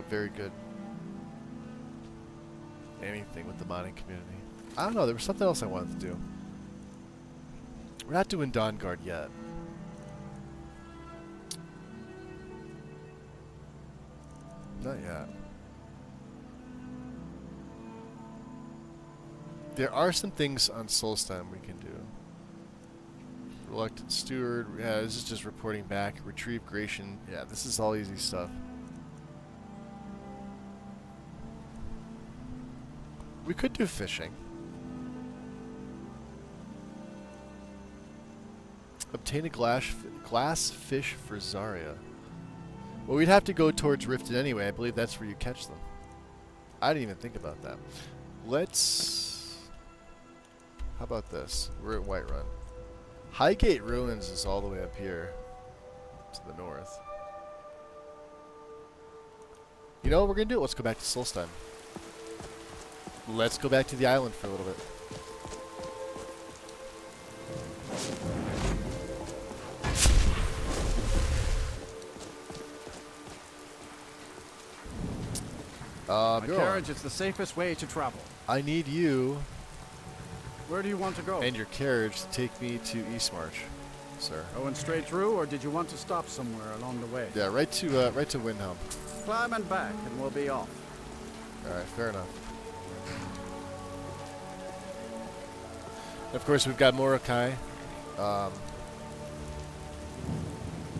very good anything with the modding community. I don't know, there was something else I wanted to do. We're not doing Dawnguard yet. Not yet. There are some things on Solstheim we can do. Reluctant Steward, yeah, this is just reporting back. Retrieve Gratian, yeah, this is all easy stuff. We could do fishing. Obtain a glass fish for Zarya. Well, we'd have to go towards Riften anyway. I believe that's where you catch them. I didn't even think about that. Let's... How about this? We're at Whiterun. Highgate Ruins is all the way up here to the north. You know what we're going to do? Let's go back to Solstheim. Let's go back to the island for a little bit. My carriage is the safest way to travel. I need you. Where do you want to go? And your carriage to take me to Eastmarch, sir. Going straight through, or did you want to stop somewhere along the way? Yeah, right to Windhelm. Climb and back, and we'll be off. All right, fair enough. Of course, we've got Morokai.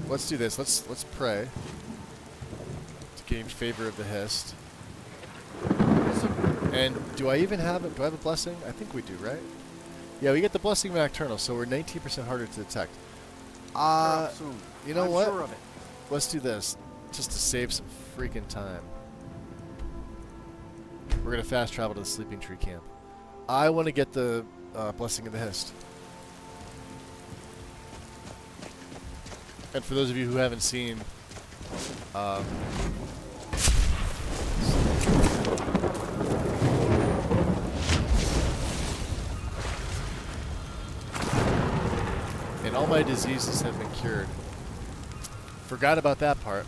Let's do this. Let's pray to gain favor of the Hist. And do I even have do I have a blessing? I think we do, right? Yeah, we get the blessing of Nocturnal, so we're 19% harder to detect. You know what? Sure of it. Let's do this, just to save some freaking time. We're gonna fast travel to the Sleeping Tree camp. I want to get the blessing of the Hist. And for those of you who haven't seen, and all my diseases have been cured. Forgot about that part.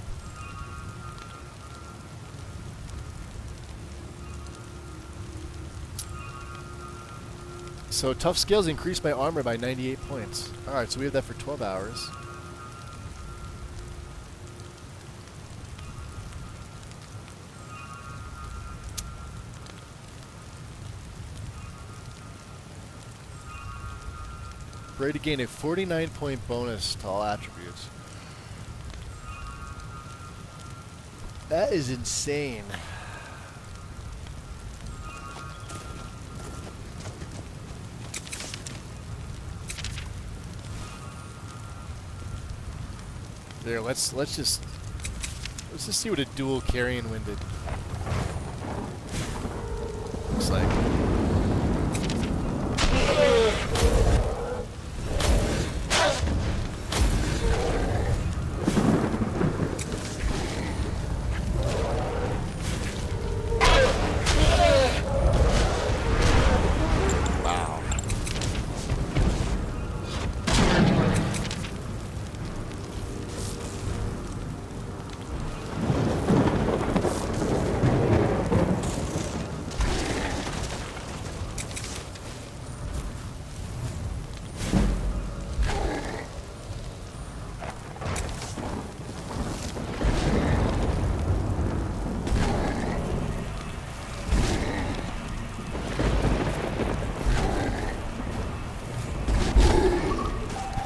I So tough scales increase my armor by 98 points. Alright, so we have that for 12 hours. Ready to gain a 49-point bonus to all attributes. That is insane. There, let's just see what a dual carrion winded looks like.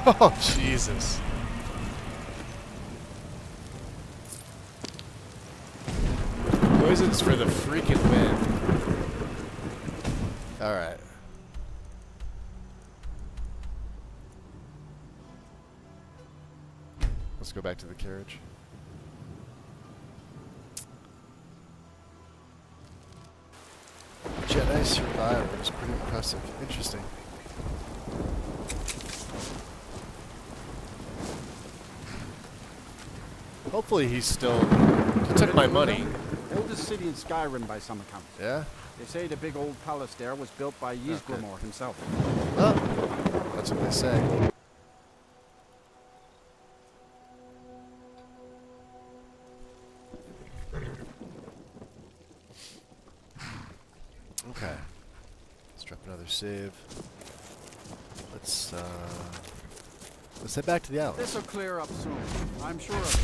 Oh, Jesus. Poisons for the freaking win. Alright. Let's go back to the carriage. Jedi Survivor is pretty impressive. Interesting. Hopefully he's still... He took my money. Oldest city in Skyrim by some accounts. Yeah? They say the big old palace there was built by Ysgramor himself. Oh, that's what they say. Okay. Let's drop another save. Let's head back to the alley. This'll clear up soon. I'm sure of it.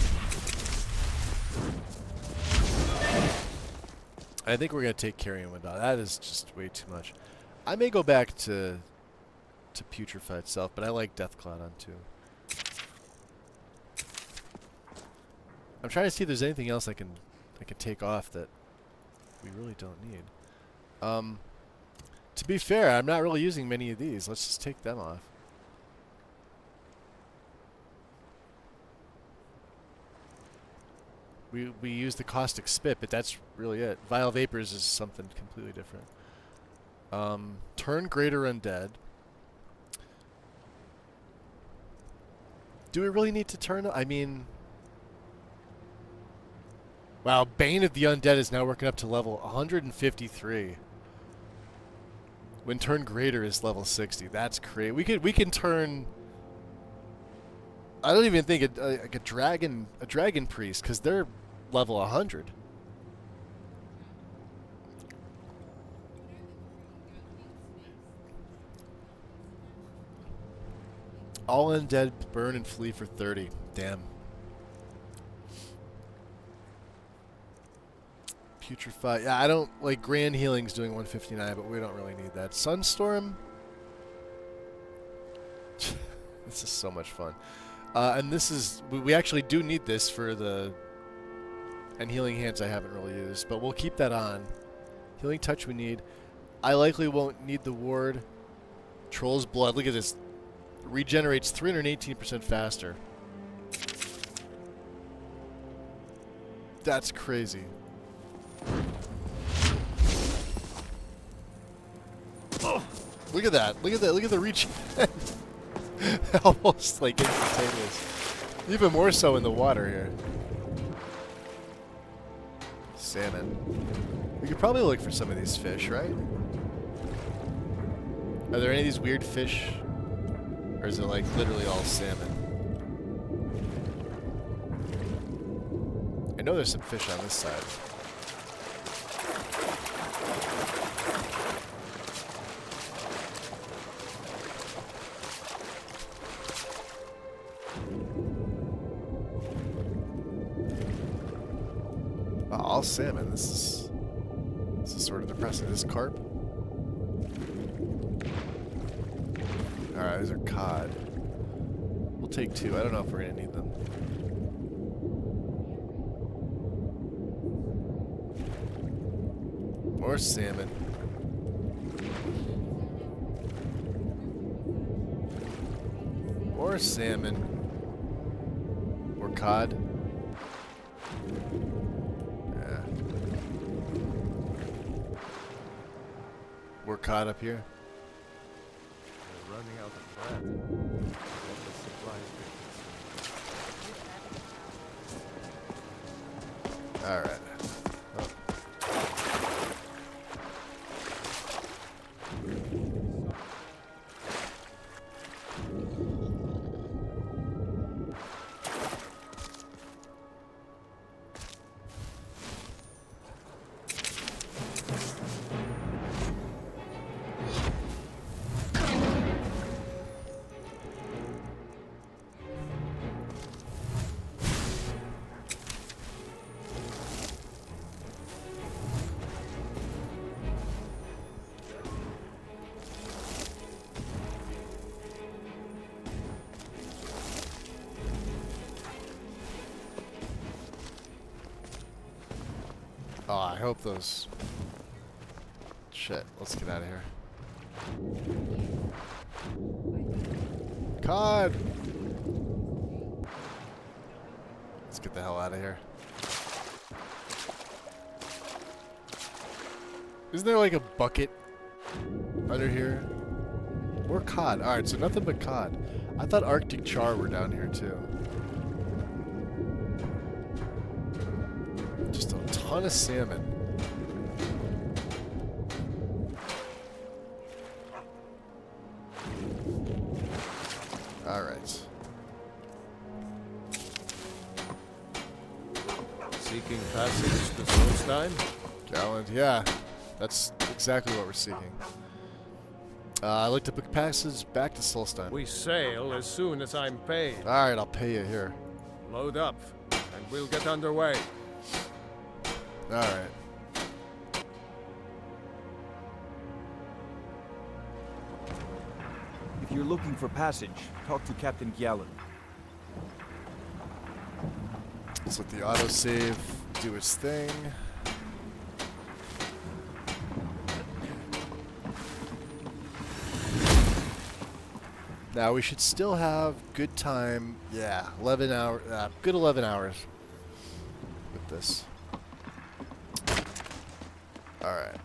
I think we're gonna take carrion wind out. That is just way too much. I may go back to putrefy itself, but I like Deathcloud on too. I'm trying to see if there's anything else I can take off that we really don't need. To be fair, I'm not really using many of these. Let's just take them off. We use the caustic spit, but that's really it. Vile Vapors is something completely different. Turn Greater Undead. Do we really need to turn? I mean... Wow, Bane of the Undead is now working up to level 153. When Turn Greater is level 60. That's crazy. We can turn... I don't even think like a dragon priest, because they're level 100. All undead burn and flee for 30. Damn. Putrefy. Yeah, I don't like grand healing's doing 159, but we don't really need that. Sunstorm. This is so much fun. And this is, we actually do need this for the, and Healing Hands I haven't really used, but we'll keep that on. Healing Touch we need. I likely won't need the ward. Troll's Blood, look at this. Regenerates 318% faster. That's crazy. Oh, look at that. Look at that. Look at the reach. Almost like instantaneous. Even more so in the water here. Salmon. We could probably look for some of these fish, right? Are there any of these weird fish? Or is it like literally all salmon? I know there's some fish on this side. Wild salmon. This is sort of depressing. Is this carp? Alright, these are cod. We'll take 2. I don't know if we're gonna need them. More salmon. More salmon. More cod. Yeah. We're caught up here. We're running out of bread. Let the supplies be consumed. Alright. Oh, I hope those... Shit, let's get out of here. Cod! Let's get the hell out of here. Isn't there like a bucket under here? More cod. Alright, so nothing but cod. I thought Arctic char were down here too. Just a ton of salmon. Alright. Seeking passage to Solstein? Gallant, yeah. That's exactly what we're seeking. I like to book passage back to Solstein. We sail as soon as I'm paid. Alright, I'll pay you here. Load up, and we'll get underway. Alright. If you're looking for passage, talk to Captain Gyallen. Let's let the autosave do its thing. Now we should still have good time. Yeah, 11 hours. Good 11 hours with this. All right.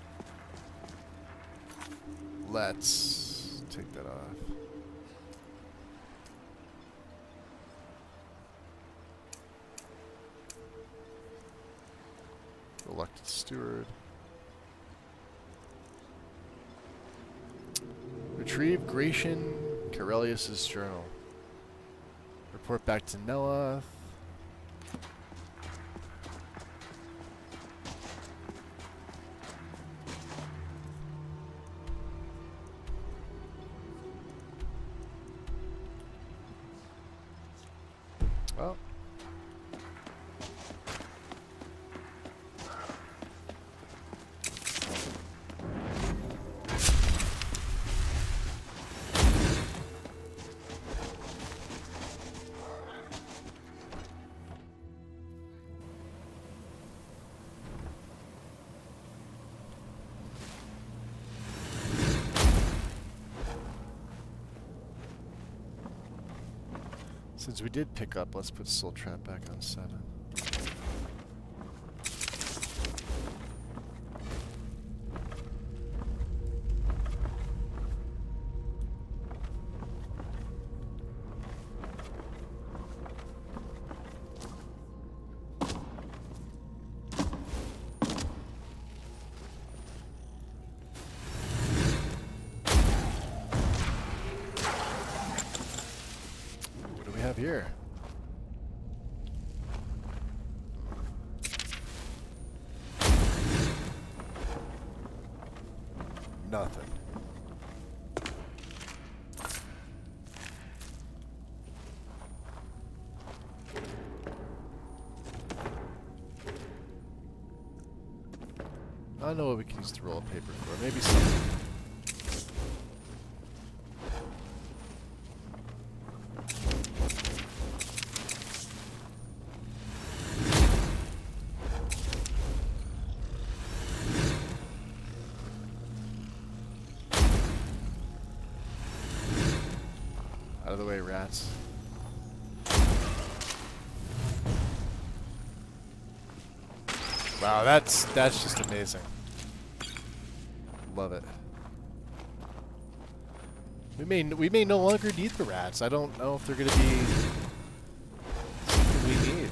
Let's take that off. Elected steward. Retrieve Gratian Corellius' journal. Report back to Neloth. Well. Since we did pick up, let's put Soul Trap back on 7. Here. Nothing. I know what we can use the roll of paper for. Maybe something. Out of the way, rats. Wow, that's just amazing. Love it. We may no longer need the rats. I don't know if they're gonna be something we need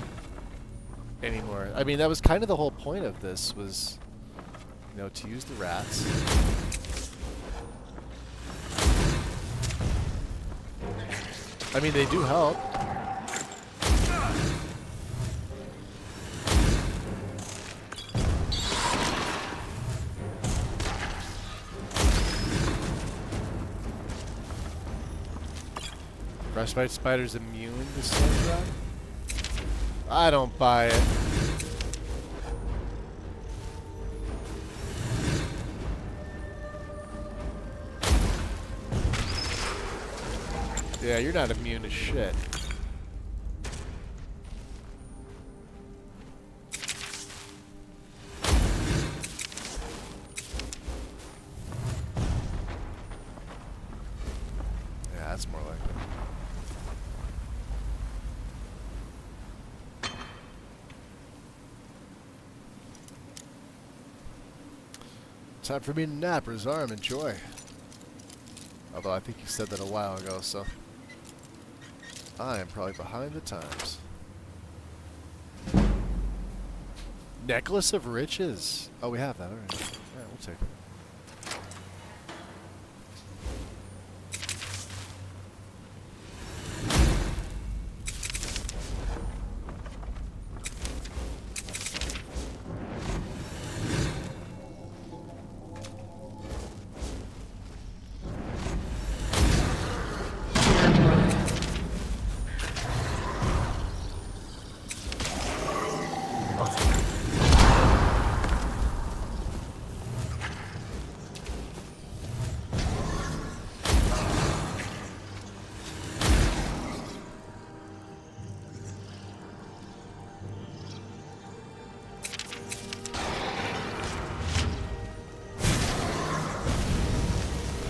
anymore. I mean, that was kind of the whole point of this, was, you know, to use the rats. I mean, they do help. Frostbite spider's immune to sunshine? I don't buy it. Yeah, you're not immune to shit. Yeah, that's more like it. Time for me to nap, Razarm. Enjoy. Although I think you said that a while ago, so I am probably behind the times. Necklace of Riches. Oh, we have that already. Yeah, we'll take it.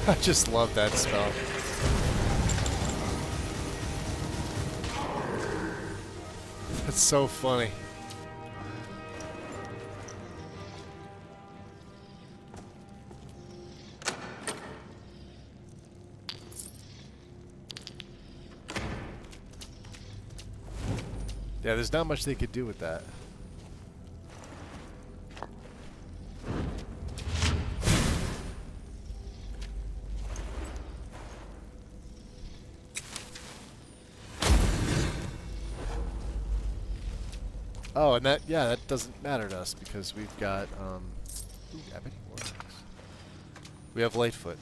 I just love that spell. It's so funny. Yeah, there's not much they could do with that. Oh, and that doesn't matter to us because we've got ooh, ebony warnings. We have Lightfoot.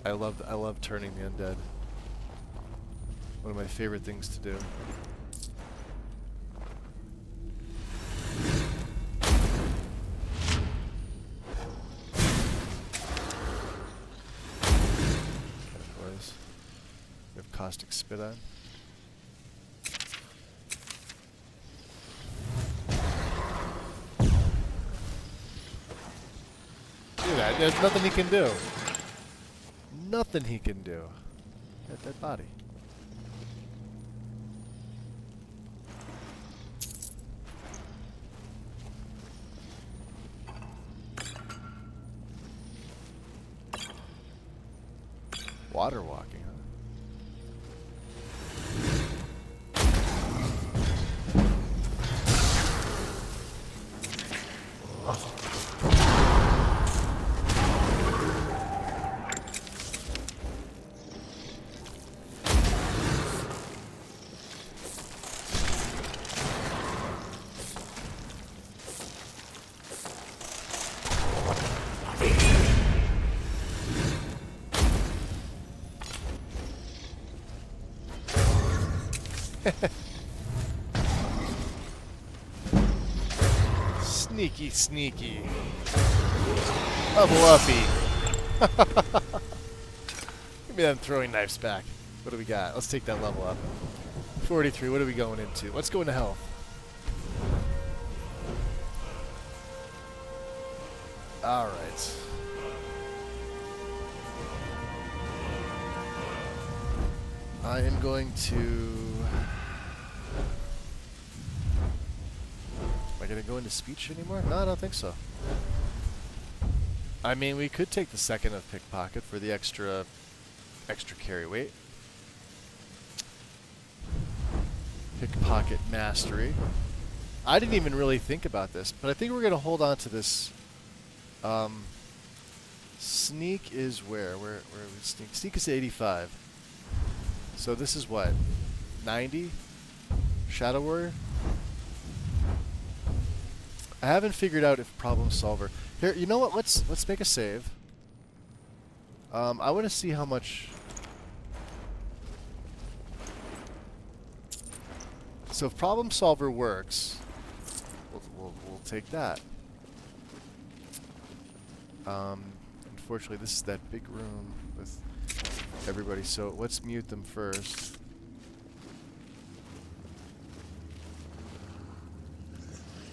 I love turning the undead. One of my favorite things to do. Boys. We have Caustic Spit on. There's nothing he can do. Nothing he can do. At that body. Water walking, huh? Sneaky, sneaky. Level uppy. Give me them throwing knives back. What do we got? Let's take that level up. 43, what are we going into? Let's go into health. Alright. I am going to... Am I going to go into speech anymore? No, I don't think so. I mean, we could take the second of pickpocket for the extra carry weight. Pickpocket mastery. I didn't even really think about this, but I think we're going to hold on to this. Sneak is where? Where are we? Sneak is 85. So this is what? 90? Shadow Warrior? I haven't figured out if problem solver. Here, you know what? Let's make a save. I want to see how much. So if problem solver works, we'll take that. Unfortunately, this is that big room with everybody. So let's mute them first.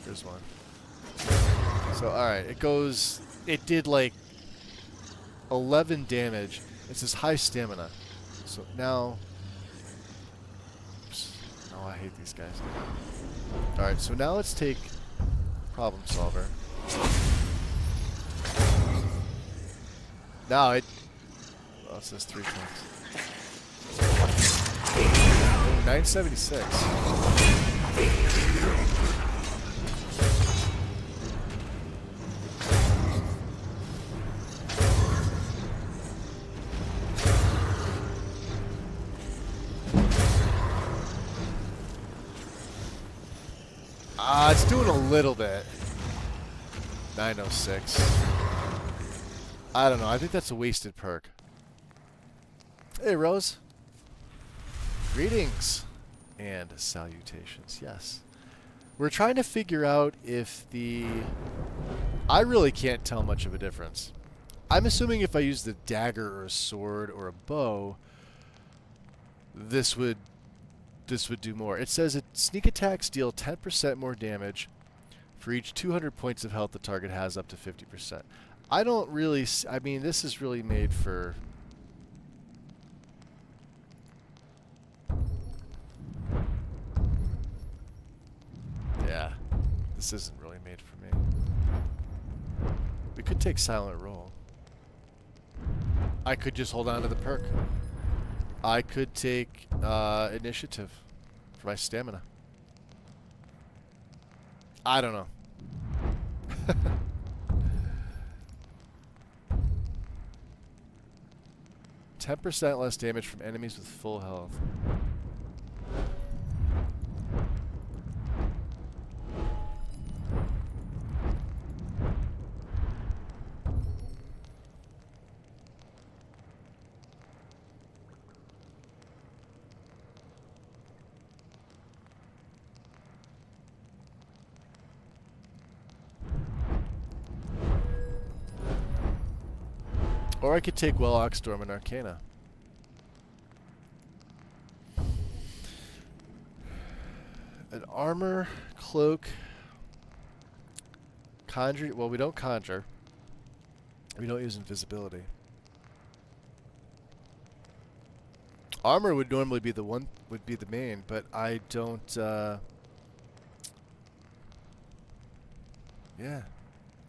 Here's one. So alright, it did like 11 damage. It says high stamina. So now, oops, oh, I hate these guys. Alright, so now let's take problem solver. Now it, well, it says 3 points. Oh, 976. It's doing a little bit. 906. I don't know. I think that's a wasted perk. Hey, Rose. Greetings and salutations. Yes. We're trying to figure out if the... I really can't tell much of a difference. I'm assuming if I use the dagger or a sword or a bow, this would do more. It says sneak attacks deal 10% more damage for each 200 points of health the target has up to 50%. I don't really... I mean, this is really made for... Yeah. This isn't really made for me. We could take silent roll. I could just hold on to the perk. I could take initiative for my stamina. I don't know. 10% less damage from enemies with full health. Or I could take Well-Ox Storm and Arcana. An armor, cloak, conjure. Well, we don't conjure. We don't use invisibility. Armor would normally be the main, but I don't. Yeah,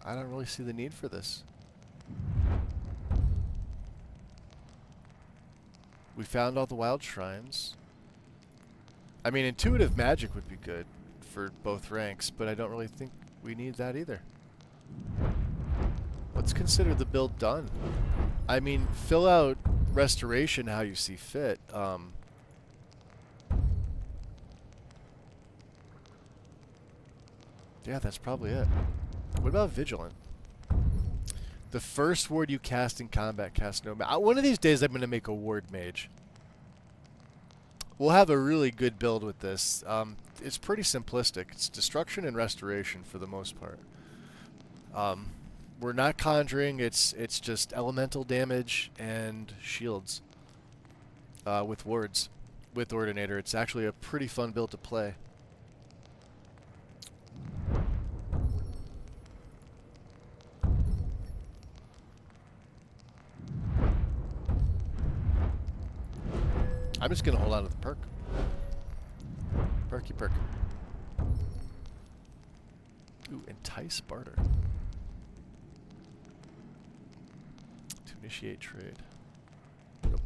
I don't really see the need for this. We found all the wild shrines. I mean, intuitive magic would be good for both ranks, but I don't really think we need that either. Let's consider the build done. I mean, fill out restoration how you see fit. Yeah, that's probably it. What about Vigilant? The first ward you cast in combat casts no... One of these days I'm going to make a ward mage. We'll have a really good build with this. It's pretty simplistic. It's destruction and restoration for the most part. We're not conjuring. It's just elemental damage and shields with wards, with Ordinator. It's actually a pretty fun build to play. I'm just gonna hold on to the perk. Perky perk. Ooh, entice barter. To initiate trade. Nope.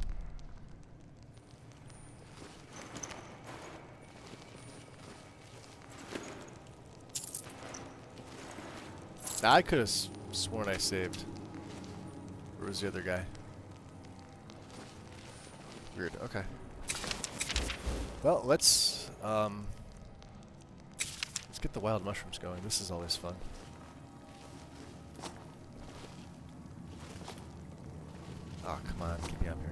I could have sworn I saved. Where was the other guy? Weird. Okay. Well, let's get the wild mushrooms going. This is always fun. Oh, come on, get me up here.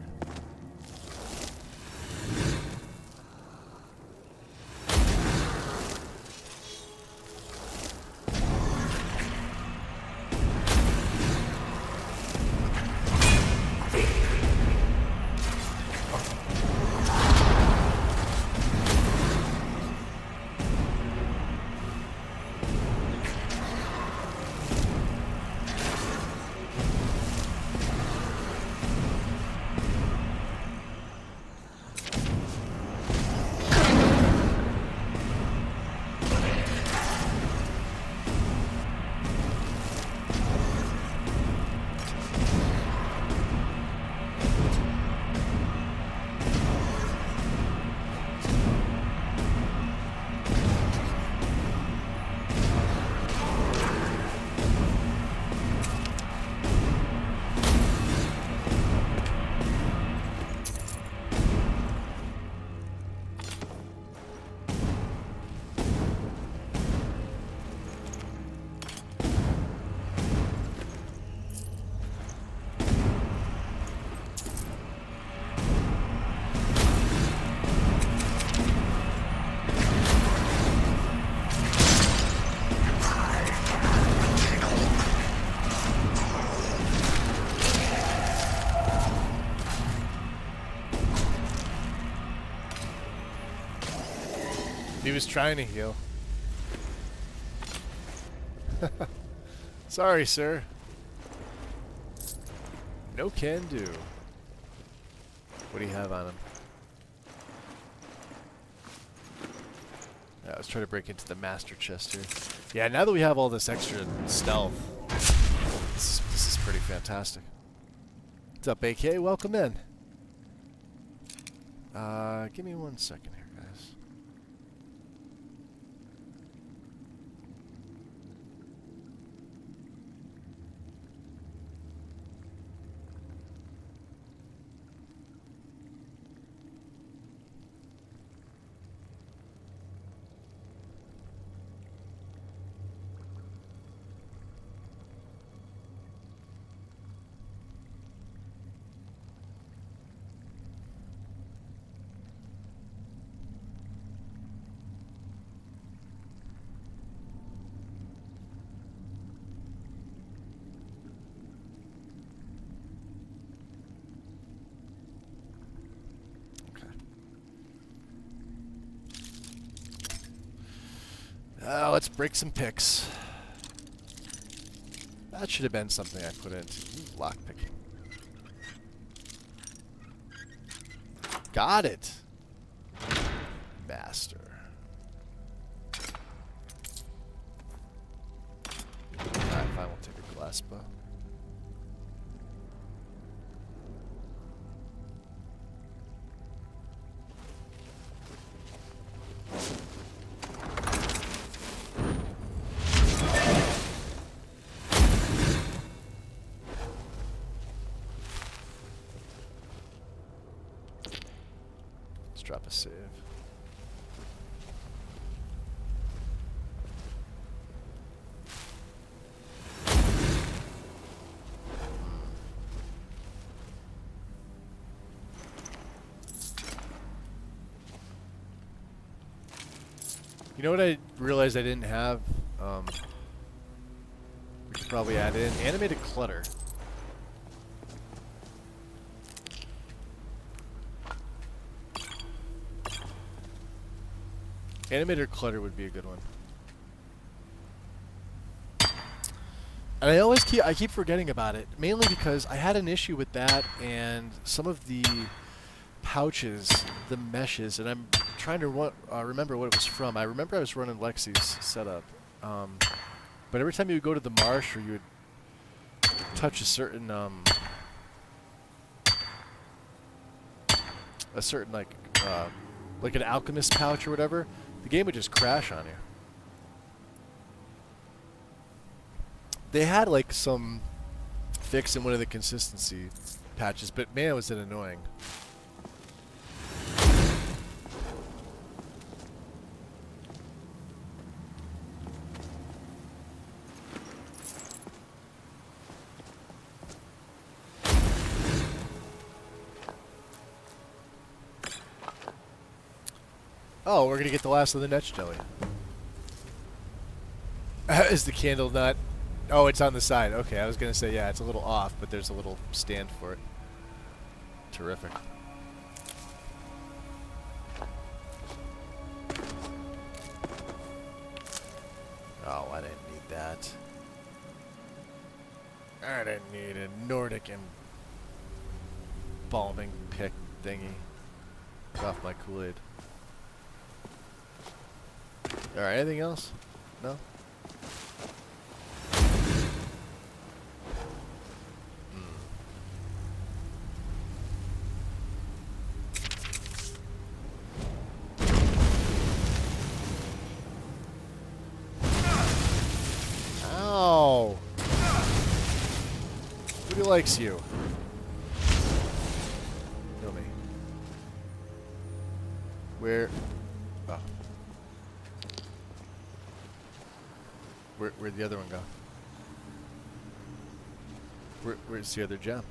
He was trying to heal. Sorry, sir. No can do. What do you have on him? Yeah, let's try to break into the master chest here. Yeah, now that we have all this extra stealth, this is pretty fantastic. What's up, AK? Welcome in. Give me 1 second here, guys. Let's break some picks. That should have been something I put into lockpicking. Got it. Master. Alright, fine, we'll take a glass bow. Drop a save. You know what I realized I didn't have? We could probably add in. Animated clutter. Animated clutter would be a good one. And I keep forgetting about it, mainly because I had an issue with that and some of the pouches, the meshes, and I'm trying to remember what it was from. I remember I was running Lexi's setup, but every time you would go to the marsh or you would touch a certain like an alchemist pouch or whatever, the game would just crash on you. They had like some fix in one of the consistency patches, but man, was it annoying. Oh, we're gonna get the last of the Netch jelly. Is the candle not? Oh, it's on the side. Okay, I was gonna say yeah, it's a little off, but there's a little stand for it. Terrific. Oh, I didn't need that. I didn't need a Nordic embalming pick thingy. Get off my Kool-Aid. Alright, anything else? No? Ow! Who likes you? Kill me. Where? Oh. Where'd the other one go? Where's the other gem?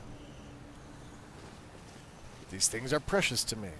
These things are precious to me.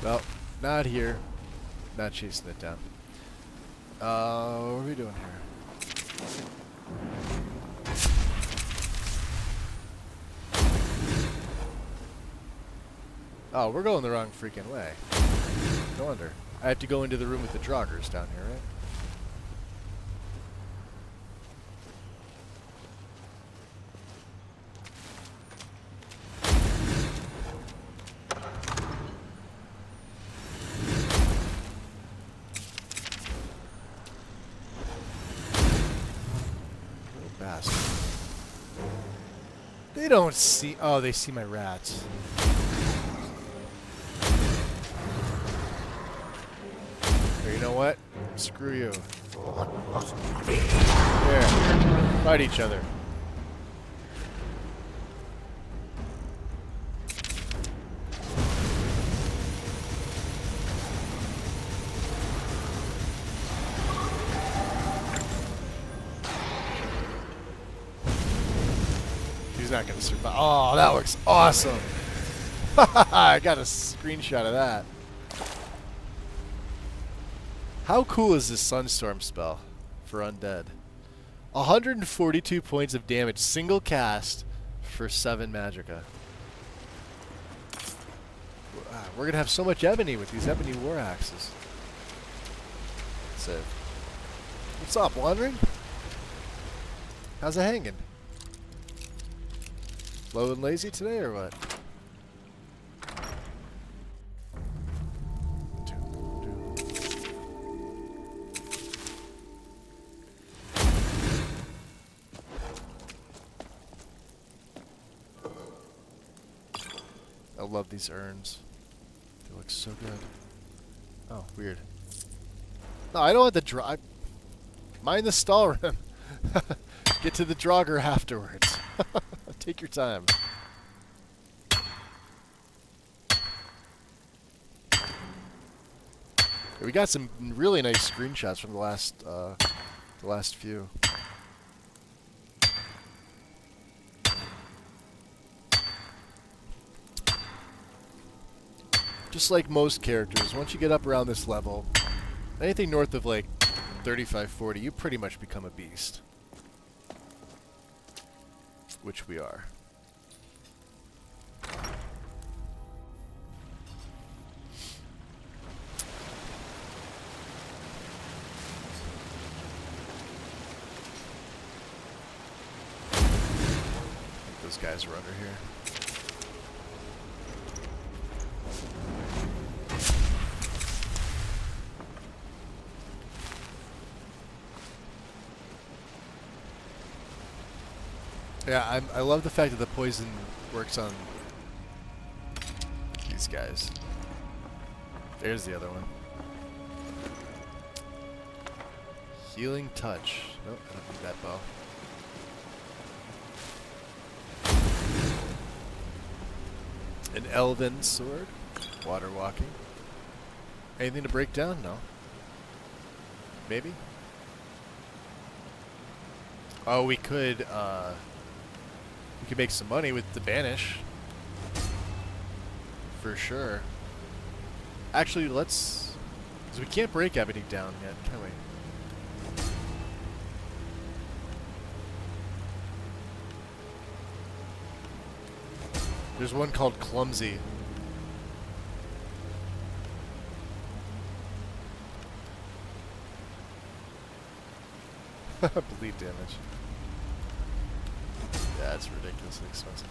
Well, not here. Not chasing it down. What are we doing here? Oh, we're going the wrong freaking way. No wonder. I have to go into the room with the Draugrs down here, right? They don't see. Oh, they see my rats. Here, you know what? Screw you. There. Fight each other. Not gonna survive. Oh, that looks awesome. I got a screenshot of that. How cool is this Sunstorm spell for undead? 142 points of damage, single cast for 7 magicka. We're gonna have so much ebony with these ebony war axes. So, what's up, Wandering? How's it hanging? Low and lazy today, or what? I love these urns. They look looks so good. Oh, weird. No, I don't want the drag. Mind the stall room. Get to the Draugr afterwards. Take your time. We got some really nice screenshots from the last few. Just like most characters, once you get up around this level, anything north of like 35, 40, you pretty much become a beast. Which we are. Those guys are under here. Yeah, I love the fact that the poison works on these guys. There's the other one. Healing touch. Nope, I don't need that bow. An elven sword. Water walking. Anything to break down? No. Maybe? Oh, we could make some money with the banish. For sure. Actually, let's... because we can't break everything down yet, can we? There's one called Clumsy. Bleed damage. Yeah, it's ridiculously expensive.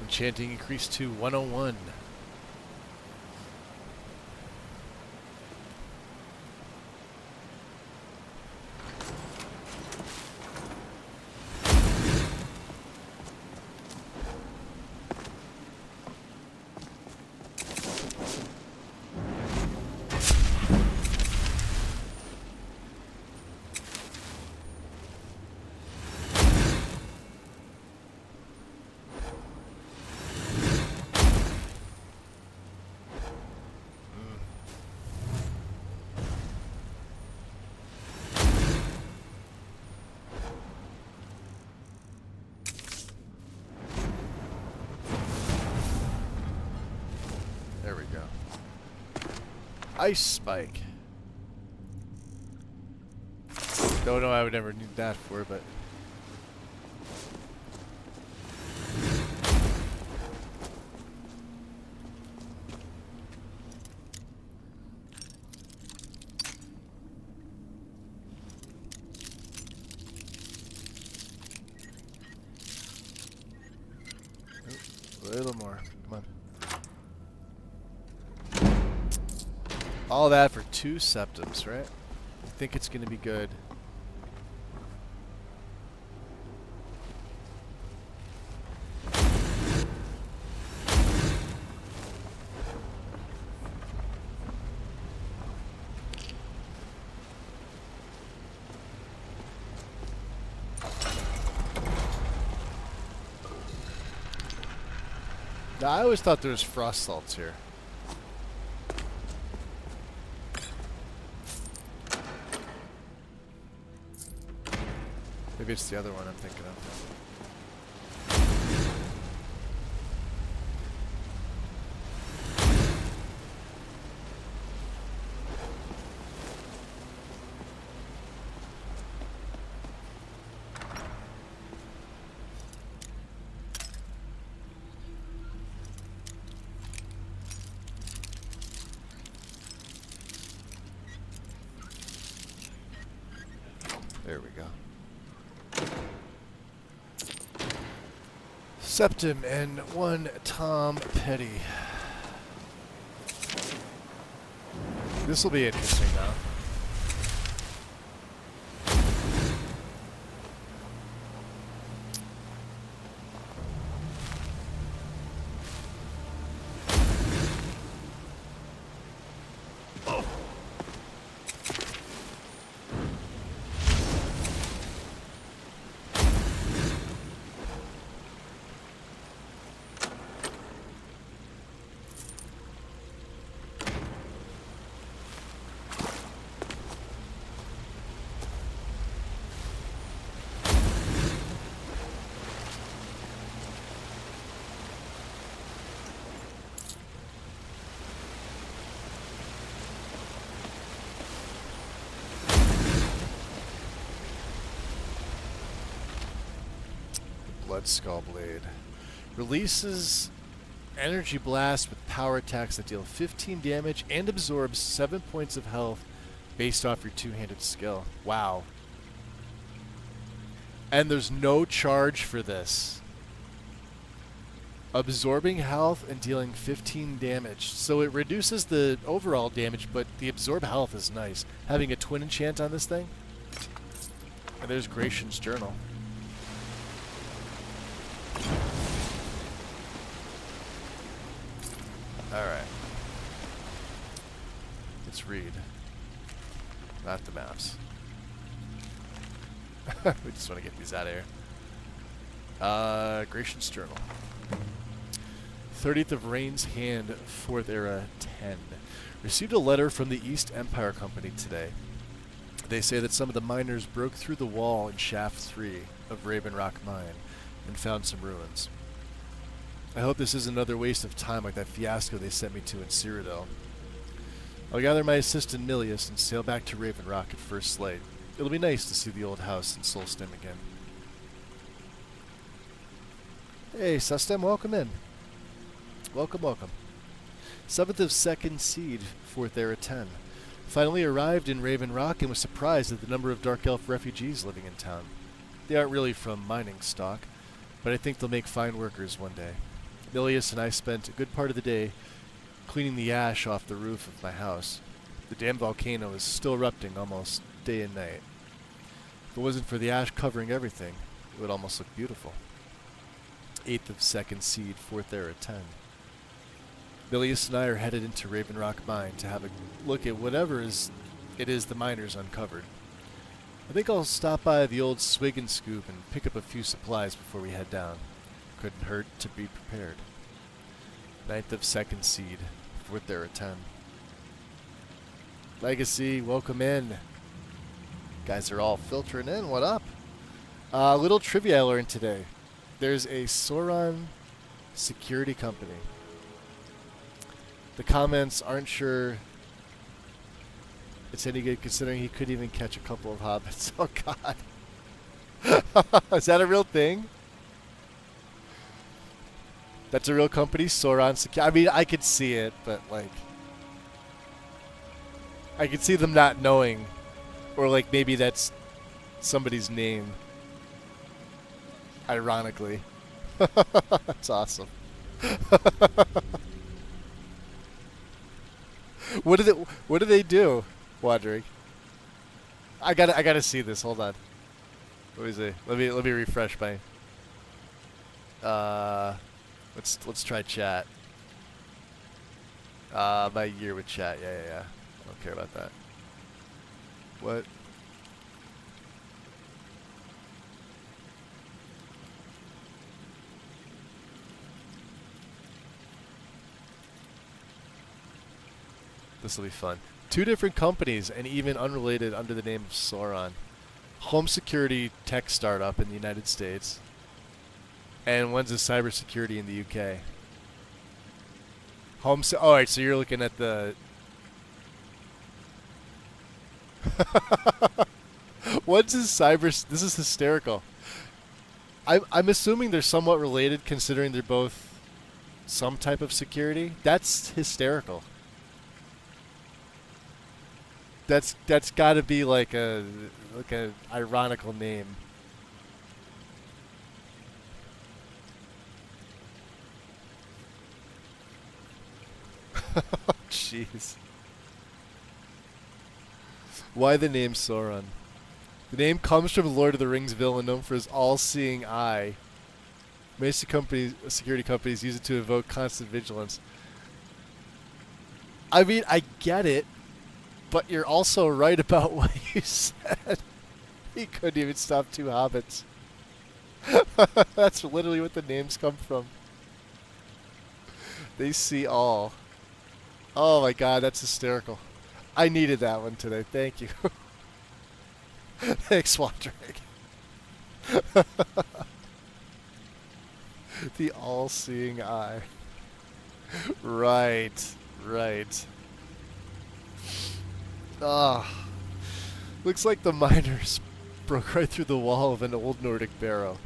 Enchanting increased to 101. There we go. Ice spike. Don't know I would ever need that for, but... a little more. Come on. All that for 2 septums, right? I think it's going to be good. Now, I always thought there was frost salts here. Maybe it's the other one I'm thinking of. There we go. Septim and 1 Tom Petty. This will be interesting now. Blood Skull Blade. Releases energy blast with power attacks that deal 15 damage and absorbs 7 points of health based off your two-handed skill. Wow. And there's no charge for this. Absorbing health and dealing 15 damage. So it reduces the overall damage, but the absorb health is nice. Having a twin enchant on this thing. And there's Gratian's Journal. Alright. Let's read. Not the maps. We just want to get these out of here. Gratian's Journal. 30th of Rain's Hand, 4th Era, 10. Received a letter from the East Empire Company today. They say that some of the miners broke through the wall in Shaft 3 of Raven Rock Mine and found some ruins. I hope this isn't another waste of time like that fiasco they sent me to in Cyrodiil. I'll gather my assistant Milius and sail back to Raven Rock at first light. It'll be nice to see the old house in Solstem again. Hey, Sustem, welcome in. Welcome, welcome. 7th of 2nd Seed, 4th Era 10. Finally arrived in Raven Rock and was surprised at the number of Dark Elf refugees living in town. They aren't really from mining stock, but I think they'll make fine workers one day. Milius and I spent a good part of the day cleaning the ash off the roof of my house. The damn volcano is still erupting almost day and night. If it wasn't for the ash covering everything, it would almost look beautiful. 8th of 2nd Seed, 4th Era 10. Milius and I are headed into Raven Rock Mine to have a look at whatever it is the miners uncovered. I think I'll stop by the old Swig and Scoop and pick up a few supplies before we head down. Couldn't hurt to be prepared. 9th of 2nd Seed, 4th Era 10. Legacy, welcome in. Guys are all filtering in, what up? Little trivia I learned today. There's a Sauron security company. The comments aren't sure it's any good considering he could even catch a couple of hobbits. Oh god. Is that a real thing? That's a real company, Sauron Security. I mean, I could see it, but like I could see them not knowing, or like maybe that's somebody's name. Ironically. That's awesome. What do they do? Wandering. I gotta see this. Hold on. What is it? Let me refresh my. Let's try chat. My year with chat. Yeah. I don't care about that. What? This will be fun. 2 different companies, and even unrelated, under the name of Sauron. Home security tech startup in the United States, and one's a cybersecurity in the UK. All right, so you're looking at the. One's a cyber. This is hysterical. I'm assuming they're somewhat related, considering they're both some type of security. That's hysterical. That's got to be like a ironical name. Jeez. Why the name Sauron? The name comes from the Lord of the Rings villain known for his all-seeing eye. Many security companies use it to evoke constant vigilance. I mean, I get it, but you're also right about what you said. He couldn't even stop two hobbits. That's literally what the names come from. They see all. Oh my god, that's hysterical. I needed that one today. Thank you. Thanks, Wandering. The all-seeing eye. Right. Ah. Looks like the miners broke right through the wall of an old Nordic barrow.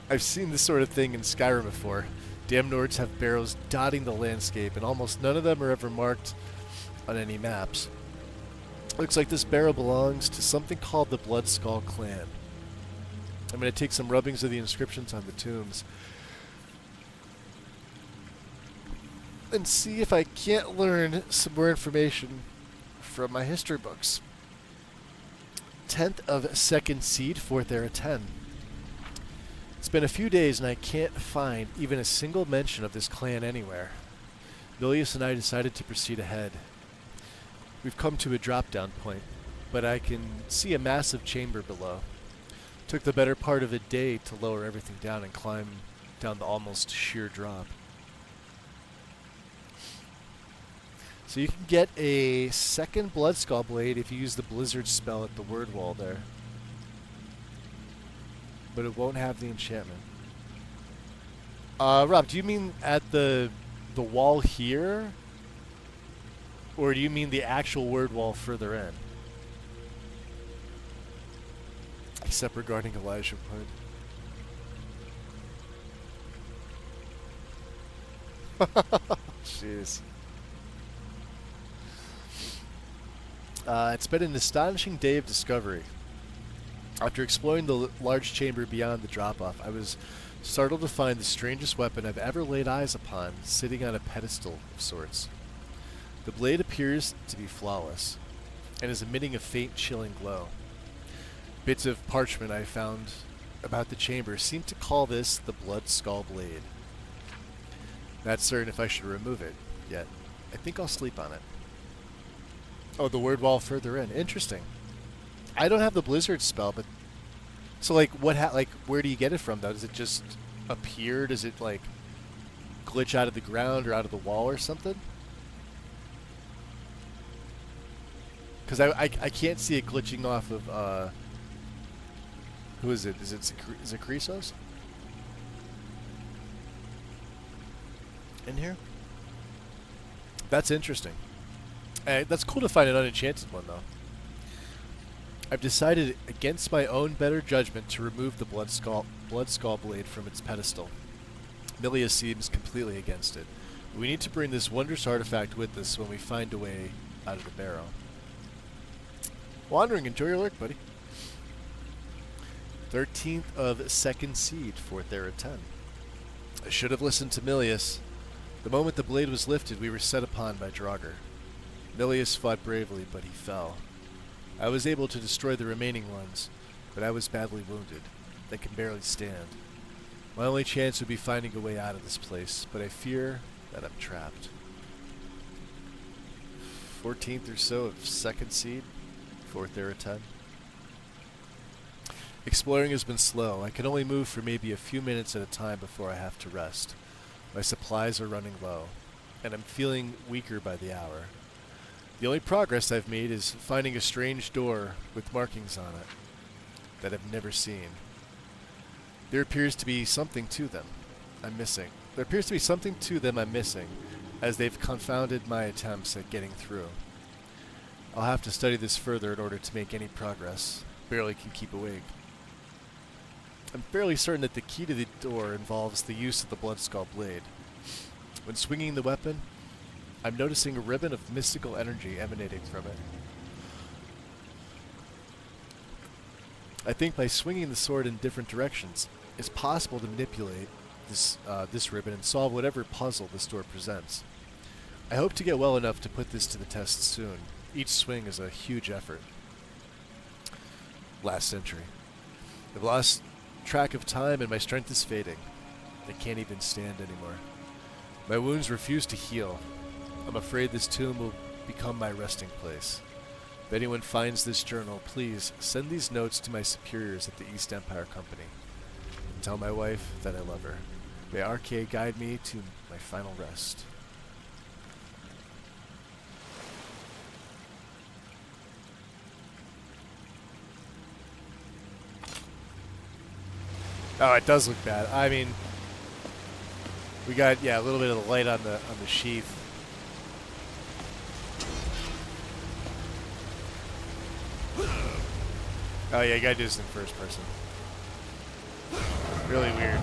I've seen this sort of thing in Skyrim before. Damn Nords have barrows dotting the landscape, and almost none of them are ever marked on any maps. Looks like this barrow belongs to something called the Bloodskull clan. I'm going to take some rubbings of the inscriptions on the tombs and see if I can't learn some more information from my history books. 10th of 2nd Seed, 4th Era 10. It's been a few days and I can't find even a single mention of this clan anywhere. Milius and I decided to proceed ahead. We've come to a drop-down point, but I can see a massive chamber below. Took the better part of a day to lower everything down and climb down the almost sheer drop. So you can get a second Bloodskull blade if you use the Blizzard spell at the word wall there. But it won't have the enchantment. Rob, do you mean at the wall here? Or do you mean the actual word wall further in? Except regarding Elijah Point. Jeez. It's been an astonishing day of discovery. After exploring the large chamber beyond the drop-off, I was startled to find the strangest weapon I've ever laid eyes upon sitting on a pedestal of sorts. The blade appears to be flawless, and is emitting a faint chilling glow. Bits of parchment I found about the chamber seem to call this the Bloodskull blade. Not certain if I should remove it yet. I think I'll sleep on it. Oh, the word wall further in. Interesting. I don't have the Blizzard spell, but so like where do you get it from though? Does it just appear? Does it like glitch out of the ground or out of the wall or something? Because I can't see it glitching off of who is it? Is it Chrysos? In here? That's interesting. That's cool to find an unenchanted one though. I've decided against my own better judgment to remove the Bloodskull blade from its pedestal. Milia seems completely against it. We need to bring this wondrous artifact with us when we find a way out of the barrow. Wandering, enjoy your lurk, buddy. 13th of 2nd Seed, 4th Era 10. I should have listened to Milius. The moment the blade was lifted, we were set upon by Draugr. Milius fought bravely, but he fell. I was able to destroy the remaining ones, but I was badly wounded. I can barely stand. My only chance would be finding a way out of this place, but I fear that I'm trapped. 14th or so of 2nd Seed, 4th Era 10. Exploring has been slow. I can only move for maybe a few minutes at a time before I have to rest. My supplies are running low, and I'm feeling weaker by the hour. The only progress I've made is finding a strange door with markings on it that I've never seen. There appears to be something to them I'm missing. As they've confounded my attempts at getting through. I'll have to study this further in order to make any progress. Barely can keep awake. I'm fairly certain that the key to the door involves the use of the Bloodskull blade. When swinging the weapon, I'm noticing a ribbon of mystical energy emanating from it. I think by swinging the sword in different directions, it's possible to manipulate this ribbon and solve whatever puzzle this door presents. I hope to get well enough to put this to the test soon. Each swing is a huge effort. Last century. I've lost track of time and my strength is fading. I can't even stand anymore. My wounds refuse to heal. I'm afraid this tomb will become my resting place. If anyone finds this journal, please send these notes to my superiors at the East Empire Company. And tell my wife that I love her. May RK guide me to my final rest. Oh, it does look bad. I mean, we got, yeah, a little bit of the light on the sheath. Oh yeah, you gotta do this in first person. Really weird.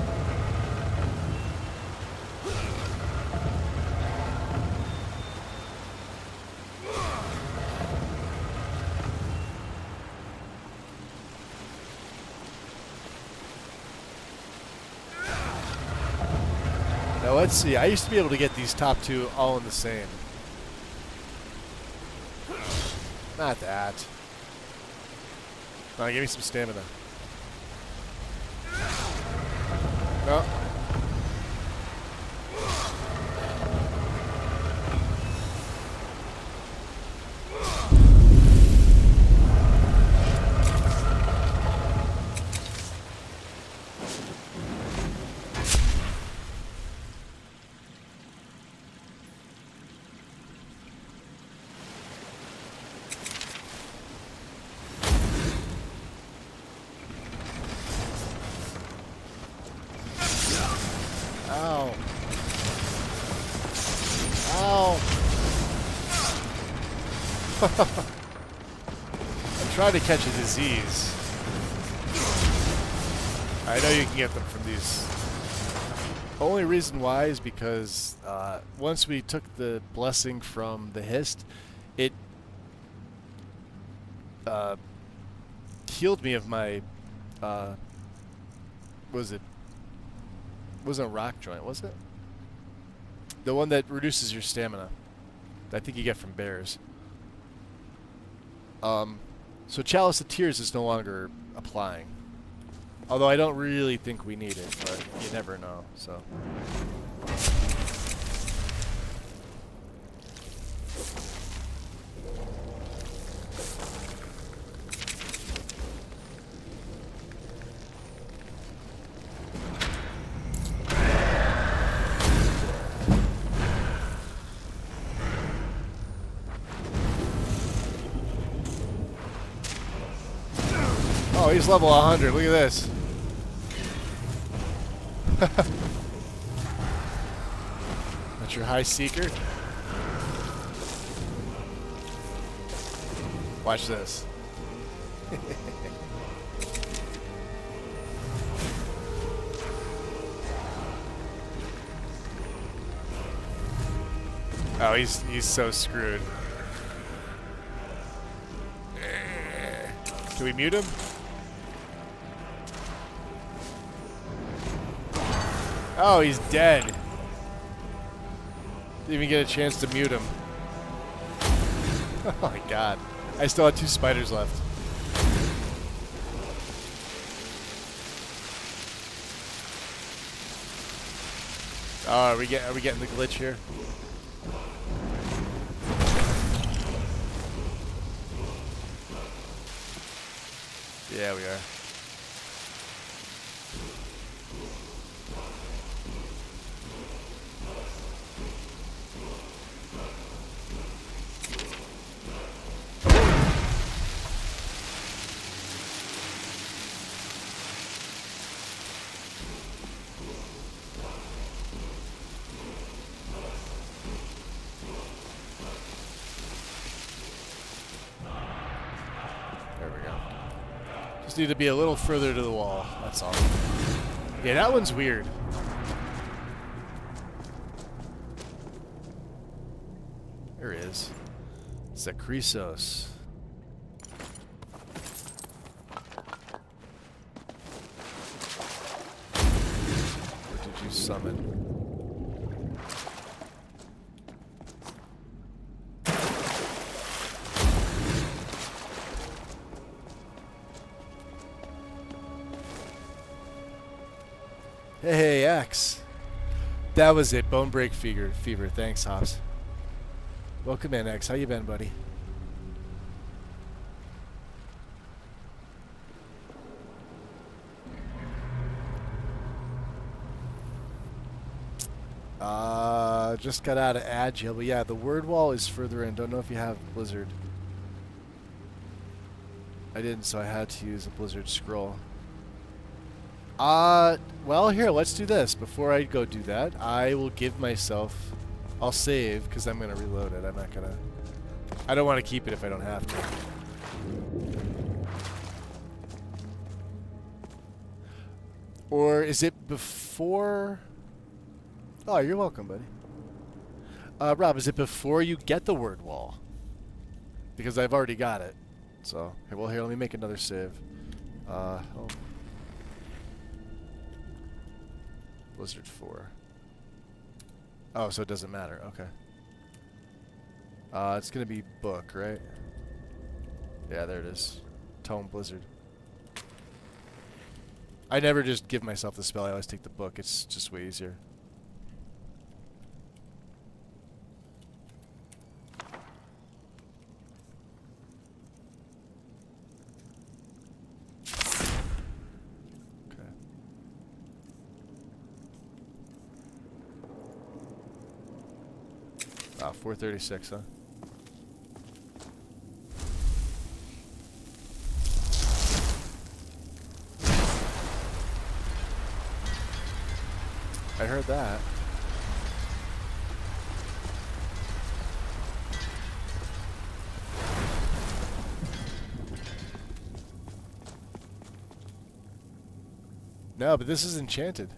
Now let's see, I used to be able to get these top two all in the same. Not that. Come on, give me some stamina. No. Ow. Ow. I'm trying to catch a disease. I know you can get them from these. The only reason why is because once we took the blessing from the Hist, it healed me of my what was it? Wasn't a rock joint, was it? The one that reduces your stamina. I think you get from bears. So Chalice of Tears is no longer applying. Although I don't really think we need it, but you never know, so. Oh, he's level 100. Look at this. That's your high seeker. Watch this. Oh, he's so screwed. Can we mute him? Oh, he's dead. Didn't even get a chance to mute him. Oh my god. I still have 2 spiders left. Oh, are we getting the glitch here? Yeah, we are. Just need to be a little further to the wall, that's all. Yeah, that one's weird. There it is. Zakrisos. summon. Hey, X. That was it. Bone break fever. Thanks, Hops. Welcome in, X. How you been, buddy? Just got out of Agile, but yeah, the word wall is further in. Don't know if you have Blizzard. I didn't, so I had to use a Blizzard scroll. Well, here, let's do this. Before I go do that, I will give myself... I'll save, because I'm going to reload it. I'm not going to... I don't want to keep it if I don't have to. Or is it before... Oh, you're welcome, buddy. Rob, is it before you get the word wall? Because I've already got it. So, well, here, let me make another save. Oh. Blizzard 4. Oh, so it doesn't matter. Okay. It's going to be book, right? Yeah, there it is. Tome Blizzard. I never just give myself the spell. I always take the book. It's just way easier. Okay. 436, huh? I heard that. No, but this is enchanted.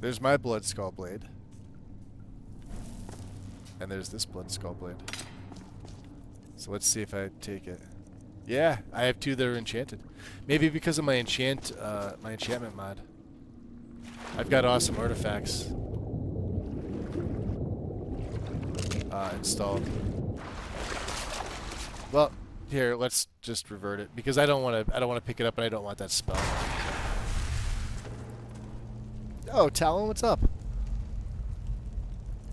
There's my Blood Skull Blade. And there's this Blood Skull Blade. So let's see if I take it. Yeah, I have two that are enchanted. Maybe because of my enchantment mod. I've got awesome artifacts installed. Well, here, let's just revert it because I don't want to pick it up and I don't want that spell. Oh, Talon, what's up?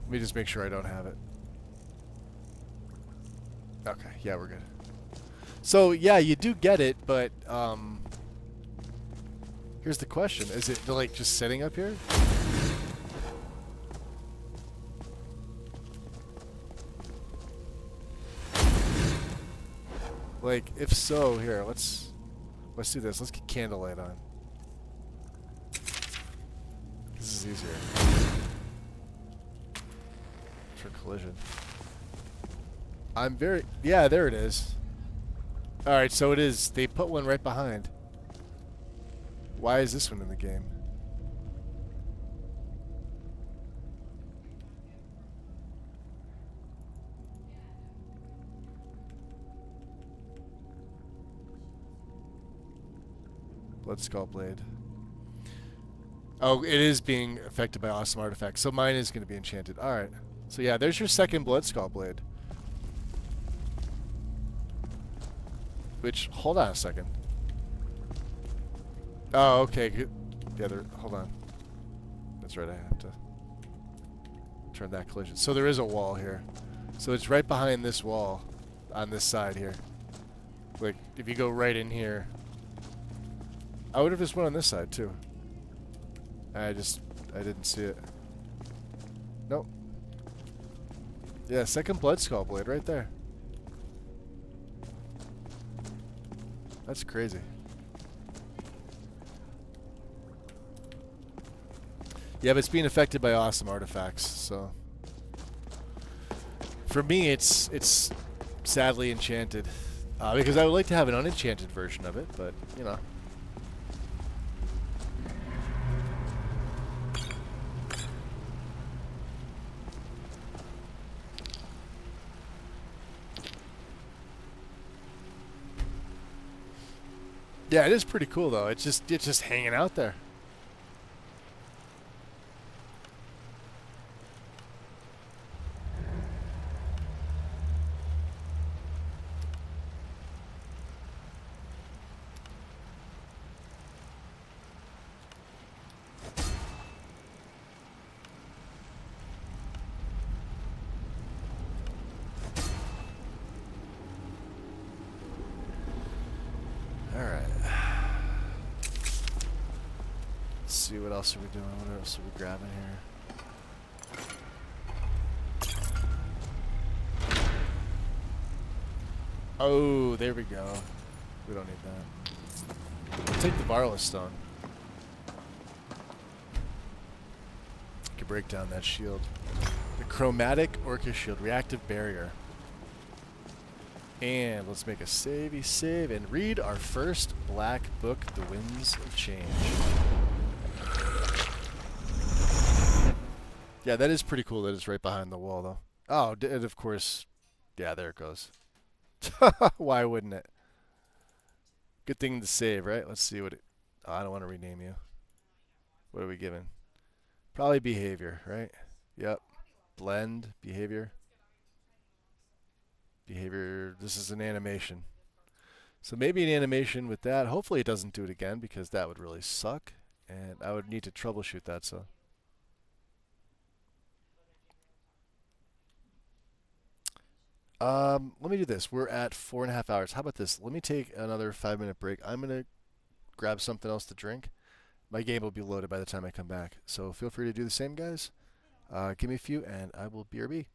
Let me just make sure I don't have it. Okay, yeah, we're good. So, yeah, you do get it, but, here's the question. Is it, like, just sitting up here? Like, if so, here, let's do this. Let's get candlelight on. This is easier. For collision. Yeah, there it is. Alright, so it is. They put one right behind. Why is this one in the game? Blood Skull Blade. Oh, it is being affected by awesome artifacts. So mine is going to be enchanted. Alright. So yeah, there's your second Blood Skull Blade. Which, hold on a second. Oh, okay. Good. Yeah, hold on. That's right, I have to turn that collision. So there is a wall here. So it's right behind this wall on this side here. Like, if you go right in here. I would have just went on this side, too. I didn't see it. Nope. Yeah, second Blood Skull Blade right there. That's crazy. Yeah, but it's being affected by awesome artifacts, so... For me, it's sadly enchanted. Because I would like to have an unenchanted version of it, but, you know. Yeah, it is pretty cool though. It's just hanging out there. Alright. Let's see, what else are we doing? What else are we grabbing here? Oh, there we go. We don't need that. We'll take the Varla Stone. Can break down that shield. The Chromatic Orca Shield, Reactive Barrier. And let's make a savey save and read our first black book, The Winds of Change. Yeah, that is pretty cool that it's right behind the wall, though. Oh, and of course, yeah, there it goes. Why wouldn't it? Good thing to save, right? Let's see what it... Oh, I don't want to rename you. What are we given? Probably behavior, right? Yep. Blend, behavior. Behavior, this is an animation. So maybe an animation with that. Hopefully it doesn't do it again because that would really suck. And I would need to troubleshoot that, so. Let me do this. We're at 4.5 hours. How about this? Let me take another 5-minute break. I'm going to grab something else to drink. My game will be loaded by the time I come back. So feel free to do the same, guys. Give me a few and I will BRB.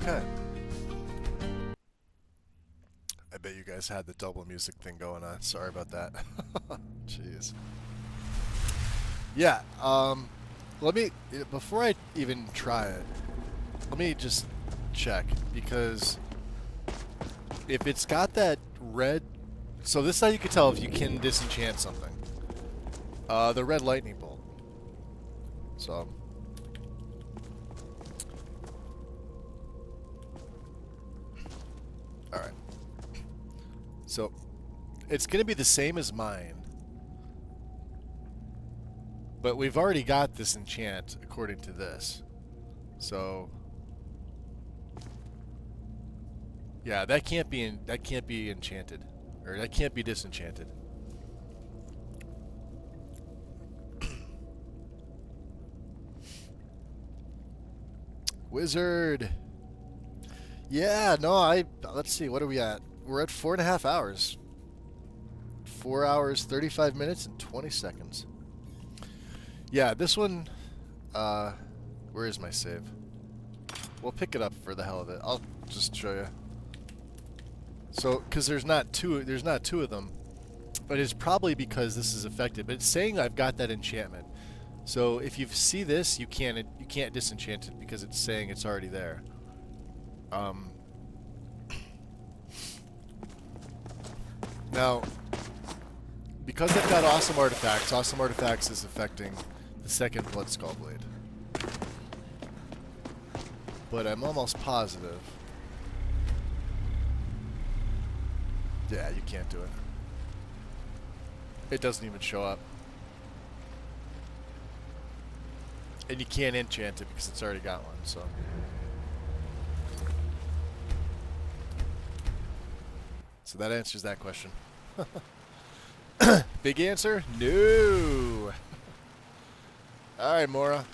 Okay. I bet you guys had the double music thing going on. Sorry about that. Jeez. Yeah, let me, before I even try it, let me just check, because if it's got that red, so this is how you can tell if you can disenchant something. The red lightning bolt. So. Alright. So, it's going to be the same as mine. But we've already got this enchant according to this. So, yeah, that can't be enchanted, or that can't be disenchanted. Wizard. Yeah, no, let's see, what are we at? We're at 4.5 hours. 4 hours, 35 minutes, and 20 seconds. Yeah, this one, where is my save? We'll pick it up for the hell of it. I'll just show you. So, because there's not two of them, but it's probably because this is affected. But it's saying I've got that enchantment. So if you see this, you can't disenchant it because it's saying it's already there. Now, because I've got awesome artifacts is affecting the second Blood Skull Blade. But I'm almost positive. Yeah, you can't do it. It doesn't even show up. And you can't enchant it because it's already got one, so. So that answers that question. Big answer? No. Alright, Mora.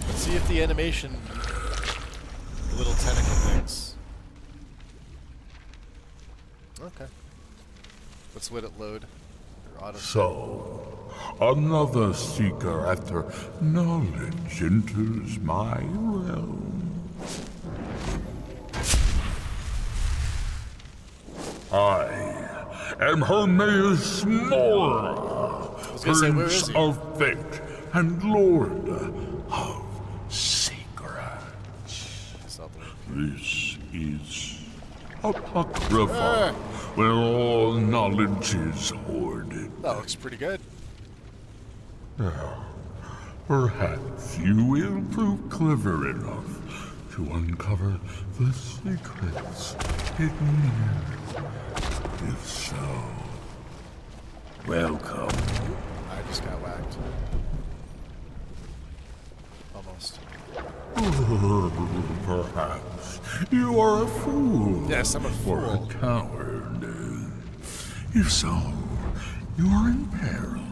Let's see if the animation, the little tentacle things. Okay. Let's let it load. So, another seeker after knowledge enters my realm. I am Hermaeus Mora, Prince of Fate and Lord of Secrets. This is Apocrypha, where all knowledge is hoarded. That looks pretty good. Now, perhaps you will prove clever enough to uncover the secrets hidden here. If so, welcome. I just got whacked. Almost. Perhaps you are a fool. Yes, I'm a fool. Or a coward. If so, you are in peril.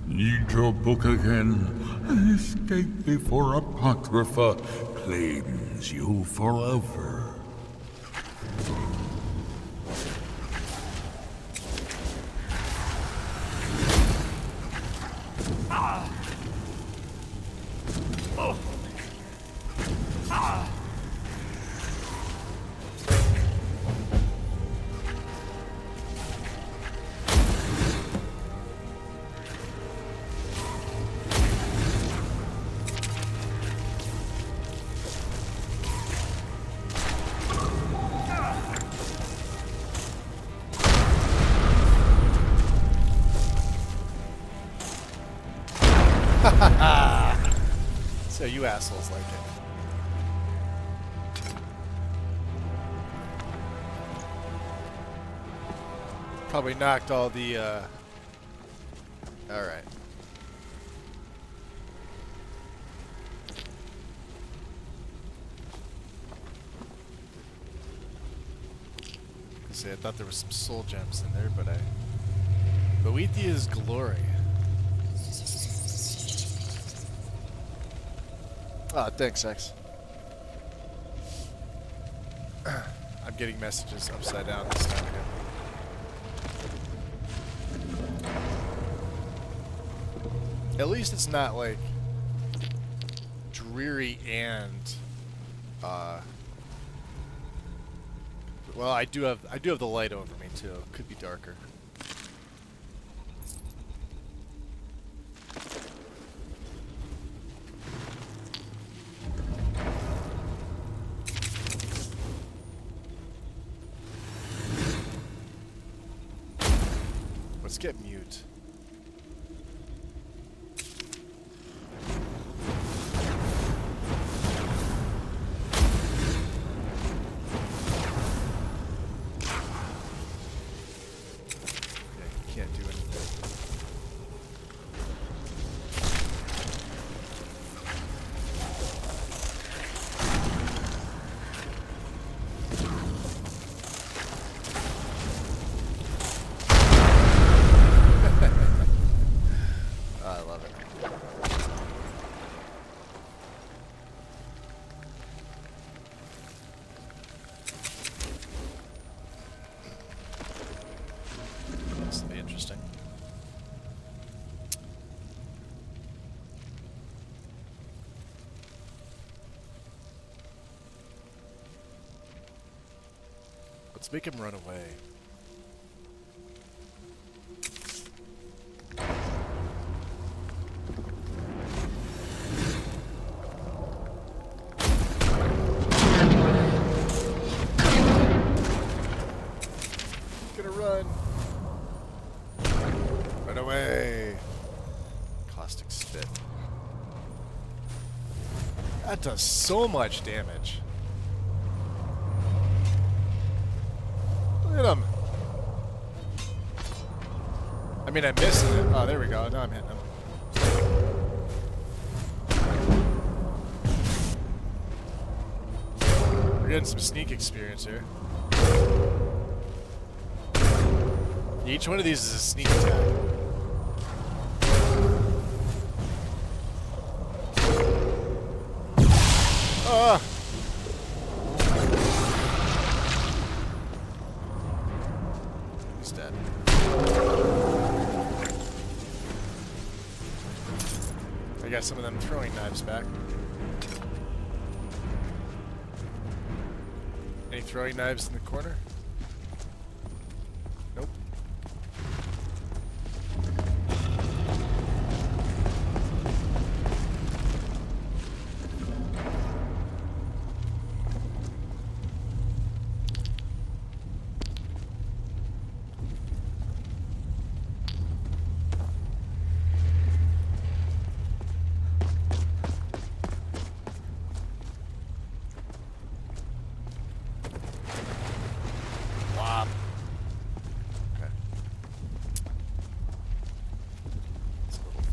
Need your book again and escape before Apocrypha claims you forever. So you assholes like it. Probably knocked all the, alright. I thought there was some soul gems in there, but Boethiah's glory. Ah, thanks, X. I'm getting messages upside down this time again. At least it's not like dreary and well, I do have the light over me too. It could be darker. Let's get mute. Okay, can't do anything. I love it. This will be interesting. Let's make him run away. Gonna run. Run away. Caustic spit. That does so much damage. Look at him. I mean, I'm missing it. Oh, there we go. Now I'm hitting him. We're getting some sneak experience here. Each one of these is a sneak attack. Ah! He's dead. I got some of them throwing knives back. Any throwing knives in the corner? Nope.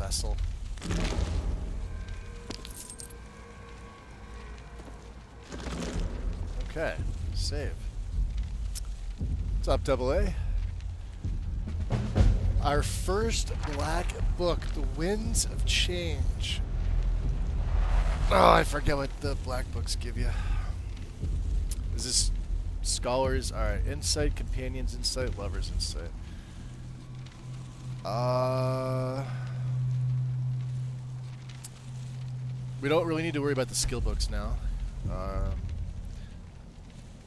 vessel. Okay, save. What's up, Double A? Our first black book, The Winds of Change. Oh, I forget what the black books give you. Is this scholars? Alright, insight, companions insight, lovers insight. We don't really need to worry about the skill books now.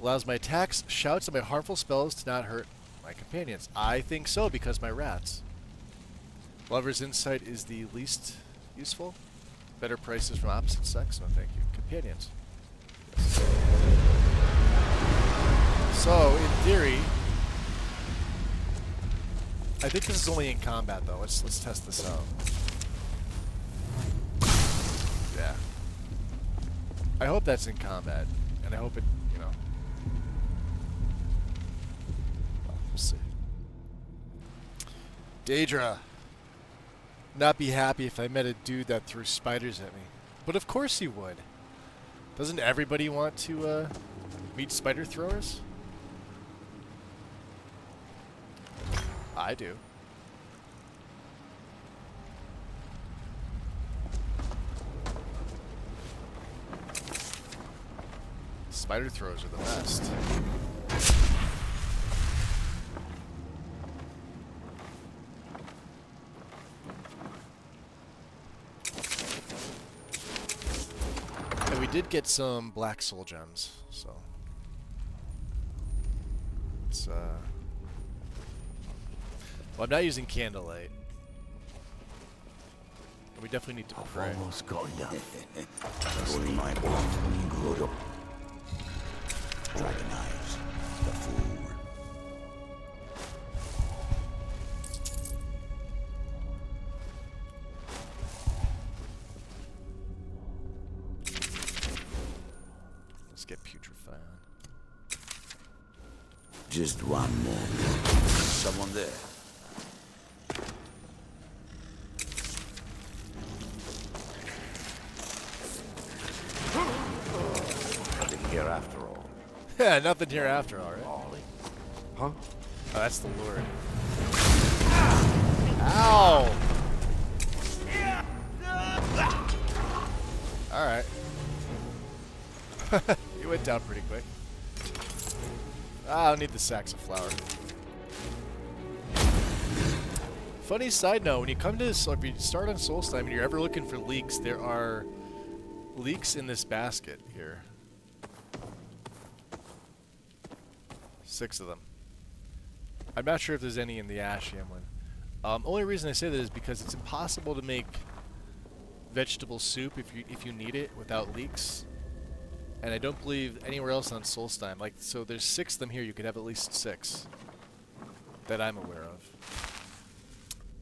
Allows my attacks, shouts, and my harmful spells to not hurt my companions. I think so, because my rats. Lover's Insight is the least useful. Better prices from opposite sex. No, thank you. Companions. Yes. So, in theory, I think this is only in combat, though. Let's test this out. Yeah. I hope that's in combat, and I hope it, you know. Well, we'll see. Daedra. Not be happy if I met a dude that threw spiders at me. But of course he would. Doesn't everybody want to meet spider throwers? I do. Spider throwers are the best. And we did get some black soul gems, so it's well, I'm not using candlelight. We definitely need to pray. I've almost got enough. Only my own good. Dragon eyes, the fool. Let's get putrefy on. Just one more. Someone there. Nothing here after all. Yeah, nothing here after all, right? Huh? Oh, that's the Lord. Ow! Alright. You went down pretty quick. I don't need the sacks of flour. Funny side note, when you come to this, if you start on Solstheim and you're ever looking for leeks, there are leeks in this basket here. 6 of them. I'm not sure if there's any in the Ashiam one. Only reason I say that is because it's impossible to make vegetable soup if you need it without leeks. And I don't believe anywhere else on Solstheim. Like, so there's 6 of them here. You could have at least 6 that I'm aware of.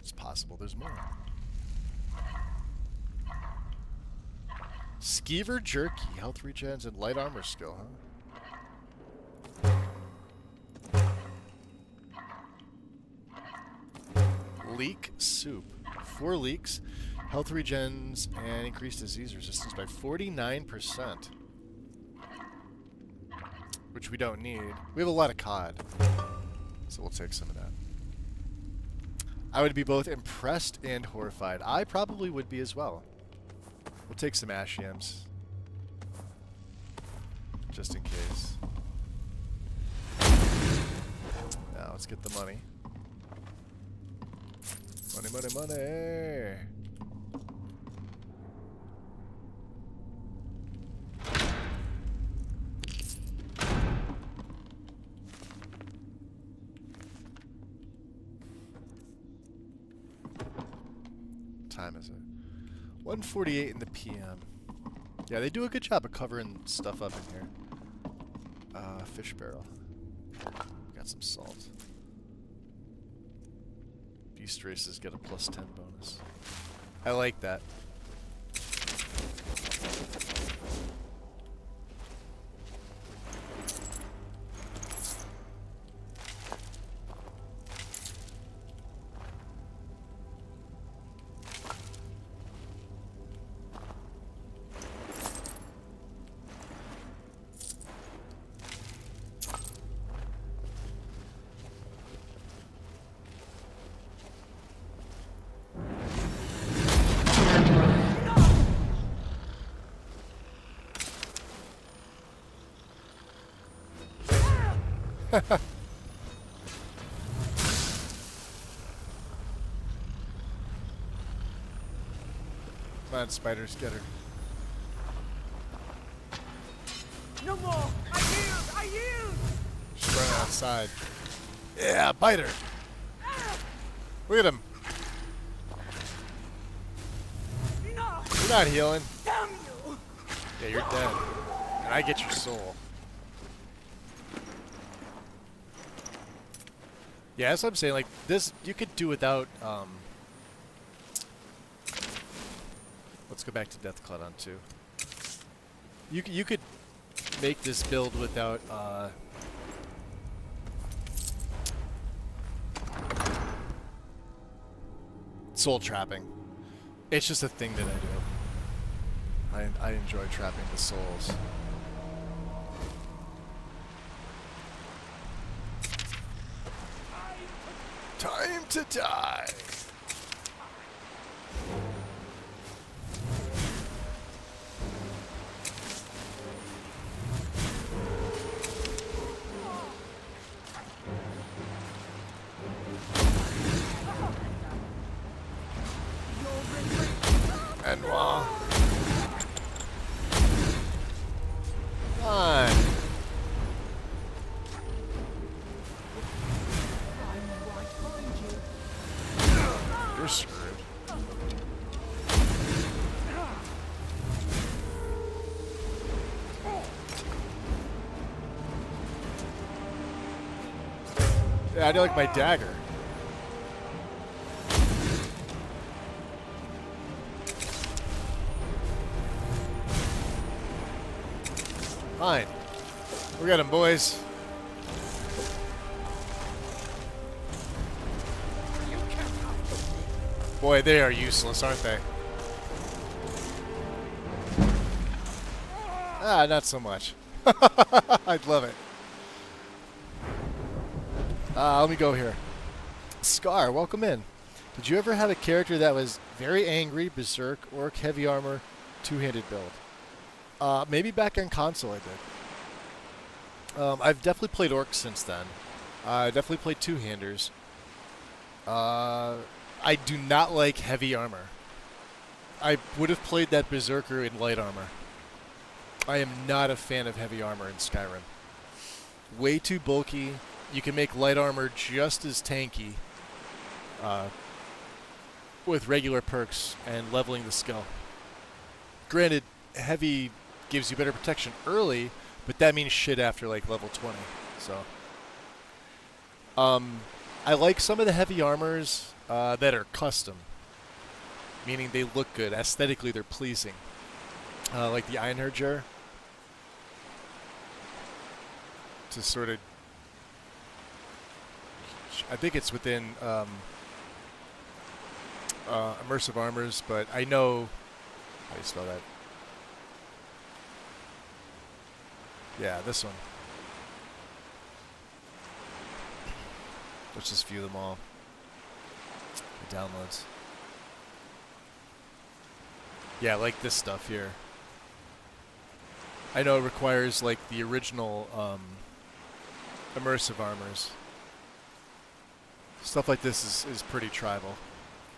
It's possible there's more. Skeever Jerky, health regens, and light armor skill, huh? Leek soup. 4 leeks, health regens, and increased disease resistance by 49%. Which we don't need. We have a lot of cod, so we'll take some of that. I would be both impressed and horrified. I probably would be as well. We'll take some Ashiams, just in case. Now let's get the money. Money, money, money! Time is it? 1:48 in the PM. Yeah, they do a good job of covering stuff up in here. Fish barrel. Got some salt. Beast races get a +10 bonus. I like that. Come on, spiders, get her. No more! I yield! I yield! She's running outside. Yeah, bite her. Look at him. No! You're not healing. Damn you! Yeah, you're dead. And I get your soul. Yeah, that's what I'm saying. Like, this, you could do without, let's go back to Deathcloud on 2. You could make this build without, soul trapping. It's just a thing that I do. I enjoy trapping the souls. Time to die. Benoit. Fine. You're screwed. Yeah, I do like my dagger. Fine. We got him, boys. Boy, they are useless, aren't they? Ah, not so much. I'd love it. Let me go here. Scar, welcome in. Did you ever have a character that was very angry, berserk, orc, heavy armor, two-handed build? Maybe back on console I did. I've definitely played orcs since then. I definitely played two-handers. I do not like heavy armor. I would have played that berserker in light armor. I am not a fan of heavy armor in Skyrim. Way too bulky. You can make light armor just as tanky with regular perks and leveling the skill. Granted, heavy gives you better protection early, but that means shit after like level 20. So, I like some of the heavy armors that are custom, meaning they look good aesthetically. They're pleasing, like the Einherjar. To sort of, I think it's within immersive armors, but I know how do you spell that? Yeah, this one. Let's just view them all. The downloads. Yeah, like this stuff here. I know it requires like the original immersive armors. Stuff like this is pretty tribal.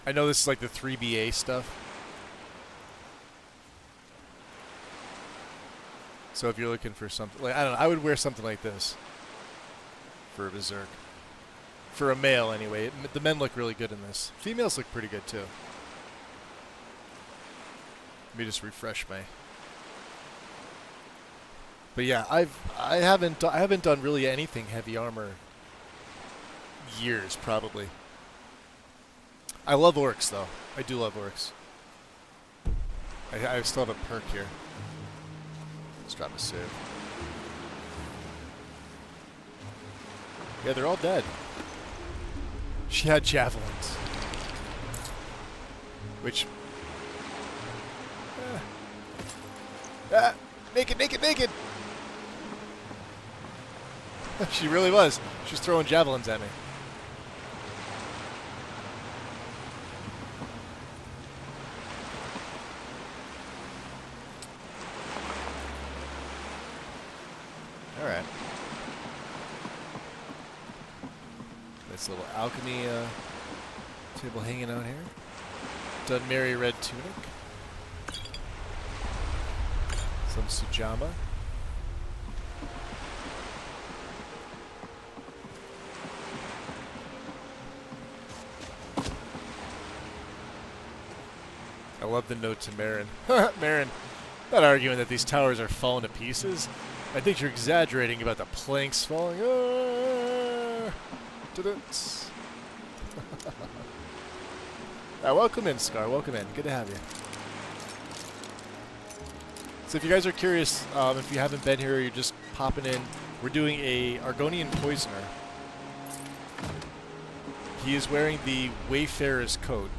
I know this is like the 3BA stuff. So if you're looking for something, like, I don't know, I would wear something like this for a berserk. For a male, anyway. The men look really good in this. Females look pretty good too. Let me just refresh my. But yeah, I haven't done really anything heavy armor. Years probably. I love orcs though. I do love orcs. I still have a perk here. Let's drop a save. Yeah, they're all dead. She had javelins. Which... naked, naked, naked! She really was. She's throwing javelins at me. Alright. Nice little alchemy table hanging out here. Dunmary red tunic. Some sujama. I love the note to Marin. Marin, not arguing that these towers are falling to pieces. I think you're exaggerating about the planks falling. Welcome in, Scar. Welcome in. Good to have you. So if you guys are curious, if you haven't been here or you're just popping in, we're doing a Argonian Poisoner. He is wearing the Wayfarer's coat.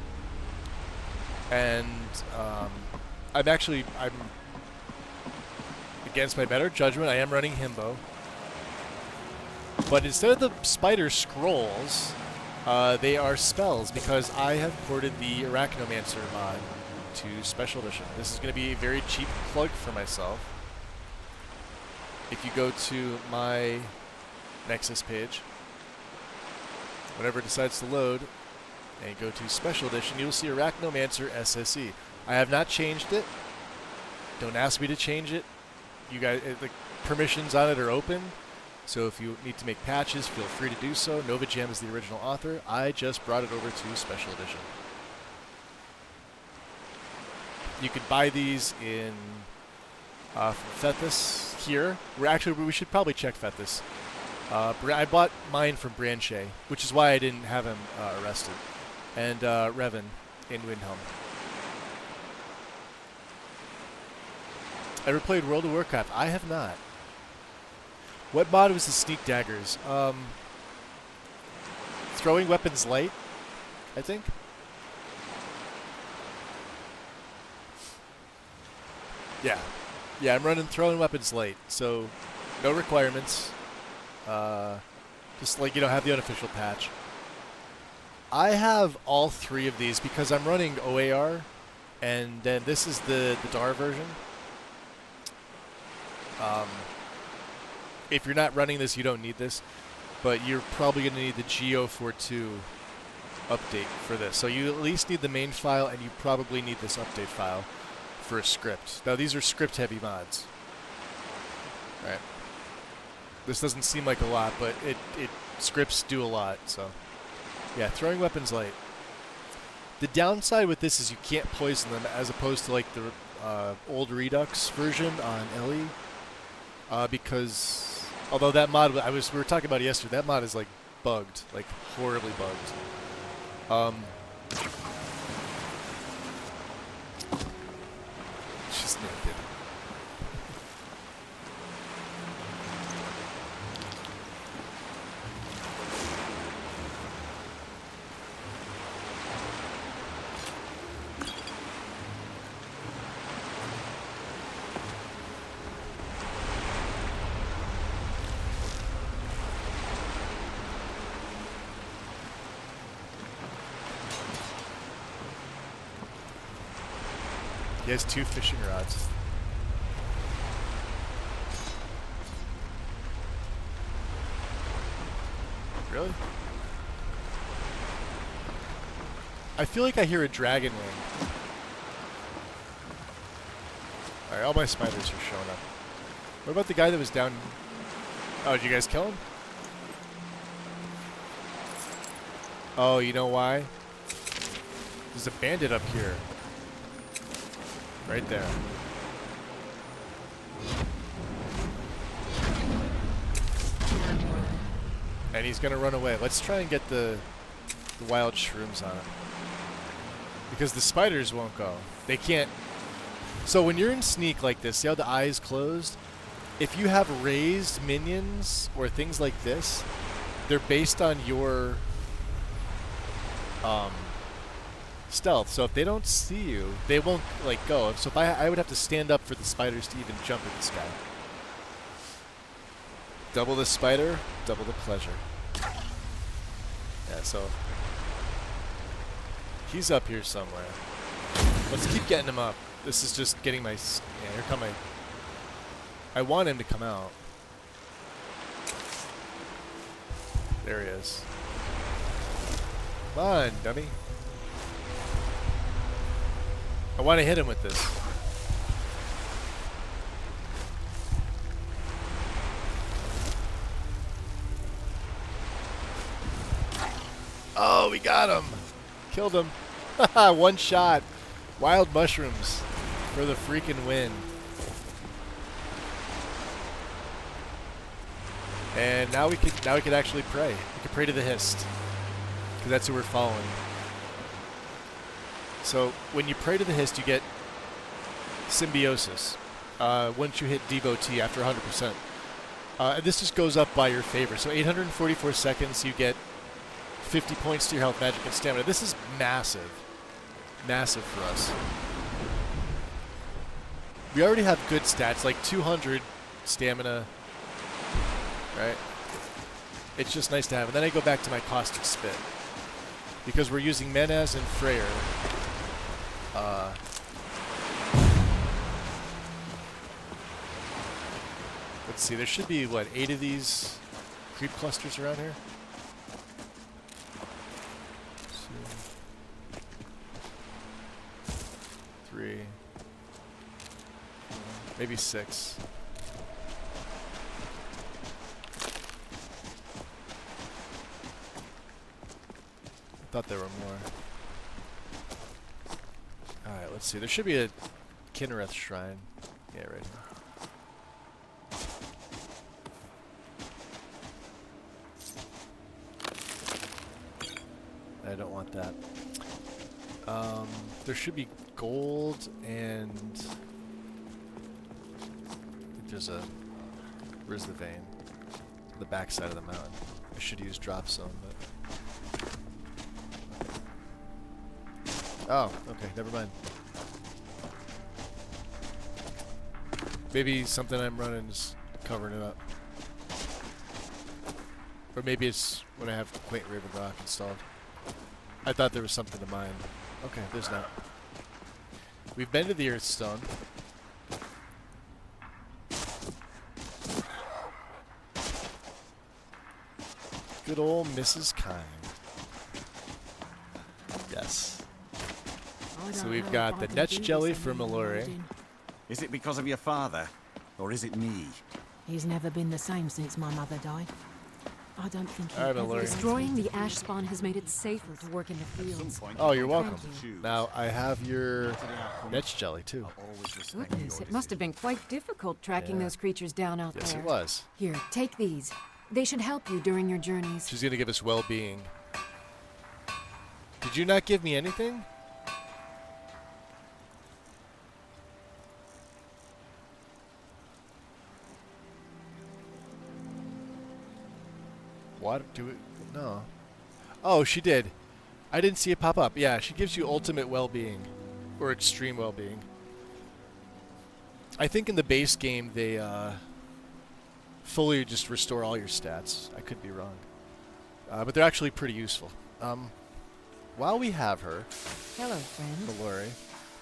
And I'm against my better judgment, I am running Himbo. But instead of the spider scrolls, they are spells because I have ported the Arachnomancer mod to Special Edition. This is going to be a very cheap plug for myself. If you go to my Nexus page, whenever it decides to load, and go to Special Edition, you'll see Arachnomancer SSE. I have not changed it. Don't ask me to change it. You guys, the permissions on it are open, so if you need to make patches, feel free to do so. Nova Jam is the original author. I just brought it over to Special Edition. You could buy these in Fethus here. We should probably check Fethus. I bought mine from Branche, which is why I didn't have him arrested. And Revan in Windhelm. Ever played World of Warcraft? I have not. What mod was the sneak daggers? Throwing weapons light, I think. Yeah. Yeah, I'm running throwing weapons light, so no requirements. Just like, have the unofficial patch. I have all three of these because I'm running OAR, and then this is the DAR version. If you're not running this, you don't need this, but you're probably going to need the G042 update for this. So you at least need the main file, and you probably need this update file for a script. Now, these are script-heavy mods. Right. This doesn't seem like a lot, but it scripts do a lot, so... Yeah, throwing weapons light. The downside with this is you can't poison them, as opposed to like the old Redux version on LE. Because, although that mod, we were talking about it yesterday, that mod is like bugged, like horribly bugged. Just naked. He has 2 fishing rods. Really? I feel like I hear a dragon wing. Alright, all my spiders are showing up. What about the guy that was down... Oh, did you guys kill him? Oh, you know why? There's a bandit up here. Right there. And he's gonna run away. Let's try and get the wild shrooms on him. Because the spiders won't go. They can't... So when you're in sneak like this, see how the eye is closed? If you have raised minions or things like this, they're based on your stealth. So if they don't see you, they won't like go. So if I would have to stand up for the spiders to even jump at this guy. Double the spider, double the pleasure. Yeah, so he's up here somewhere. Let's keep getting him up. This is just getting my... Yeah, here come my... I want him to come out. There he is. Come on, dummy. I want to hit him with this. Oh, we got him. Killed him. One shot. Wild mushrooms for the freaking win. And now we could actually pray. We could pray to the Hist, because that's who we're following. So when you pray to the Hist, you get symbiosis. Once you hit devotee after 100%, and this just goes up by your favor. So 844 seconds, you get 50 points to your health, magic, and stamina. This is massive, massive for us. We already have good stats, like 200 stamina. Right? It's just nice to have. And then I go back to my caustic spit, because we're using Menaz and Freyr. Let's see, there should be, what, 8 of these creep clusters around here? 2, 3, maybe 6. Thought there were more. Alright, let's see. There should be a Kinnereth shrine. Yeah, right here. I don't want that. There should be gold and... there's a... where's the vein? The back side of the mountain. I should use drop zone, but... oh, okay, never mind. Maybe something I'm running is covering it up. Or maybe it's when I have Quaint Raven Rock installed. I thought there was something to mine. Okay, there's not. We've been to the Earthstone. Good old Mrs. Kind. Yes. So we've got the Netch Jelly for Mallory. Is it because of your father? Or is it me? He's never been the same since my mother died. I don't think he Alright, Mallory. Destroying the ash spawn has made it safer to work in the fields. Oh, you're welcome. Now, I have your Netch Jelly, too. Goodness, it must have been quite difficult tracking those creatures down out there. Yes, it was. Here, take these. They should help you during your journeys. She's going to give us well-being. Did you not give me anything? What? Do it? No. Oh, she did. I didn't see it pop up. Yeah, she gives you ultimate well-being. Or extreme well-being. I think in the base game they fully just restore all your stats. I could be wrong. But they're actually pretty useful. While we have her... hello, friend. Mallory.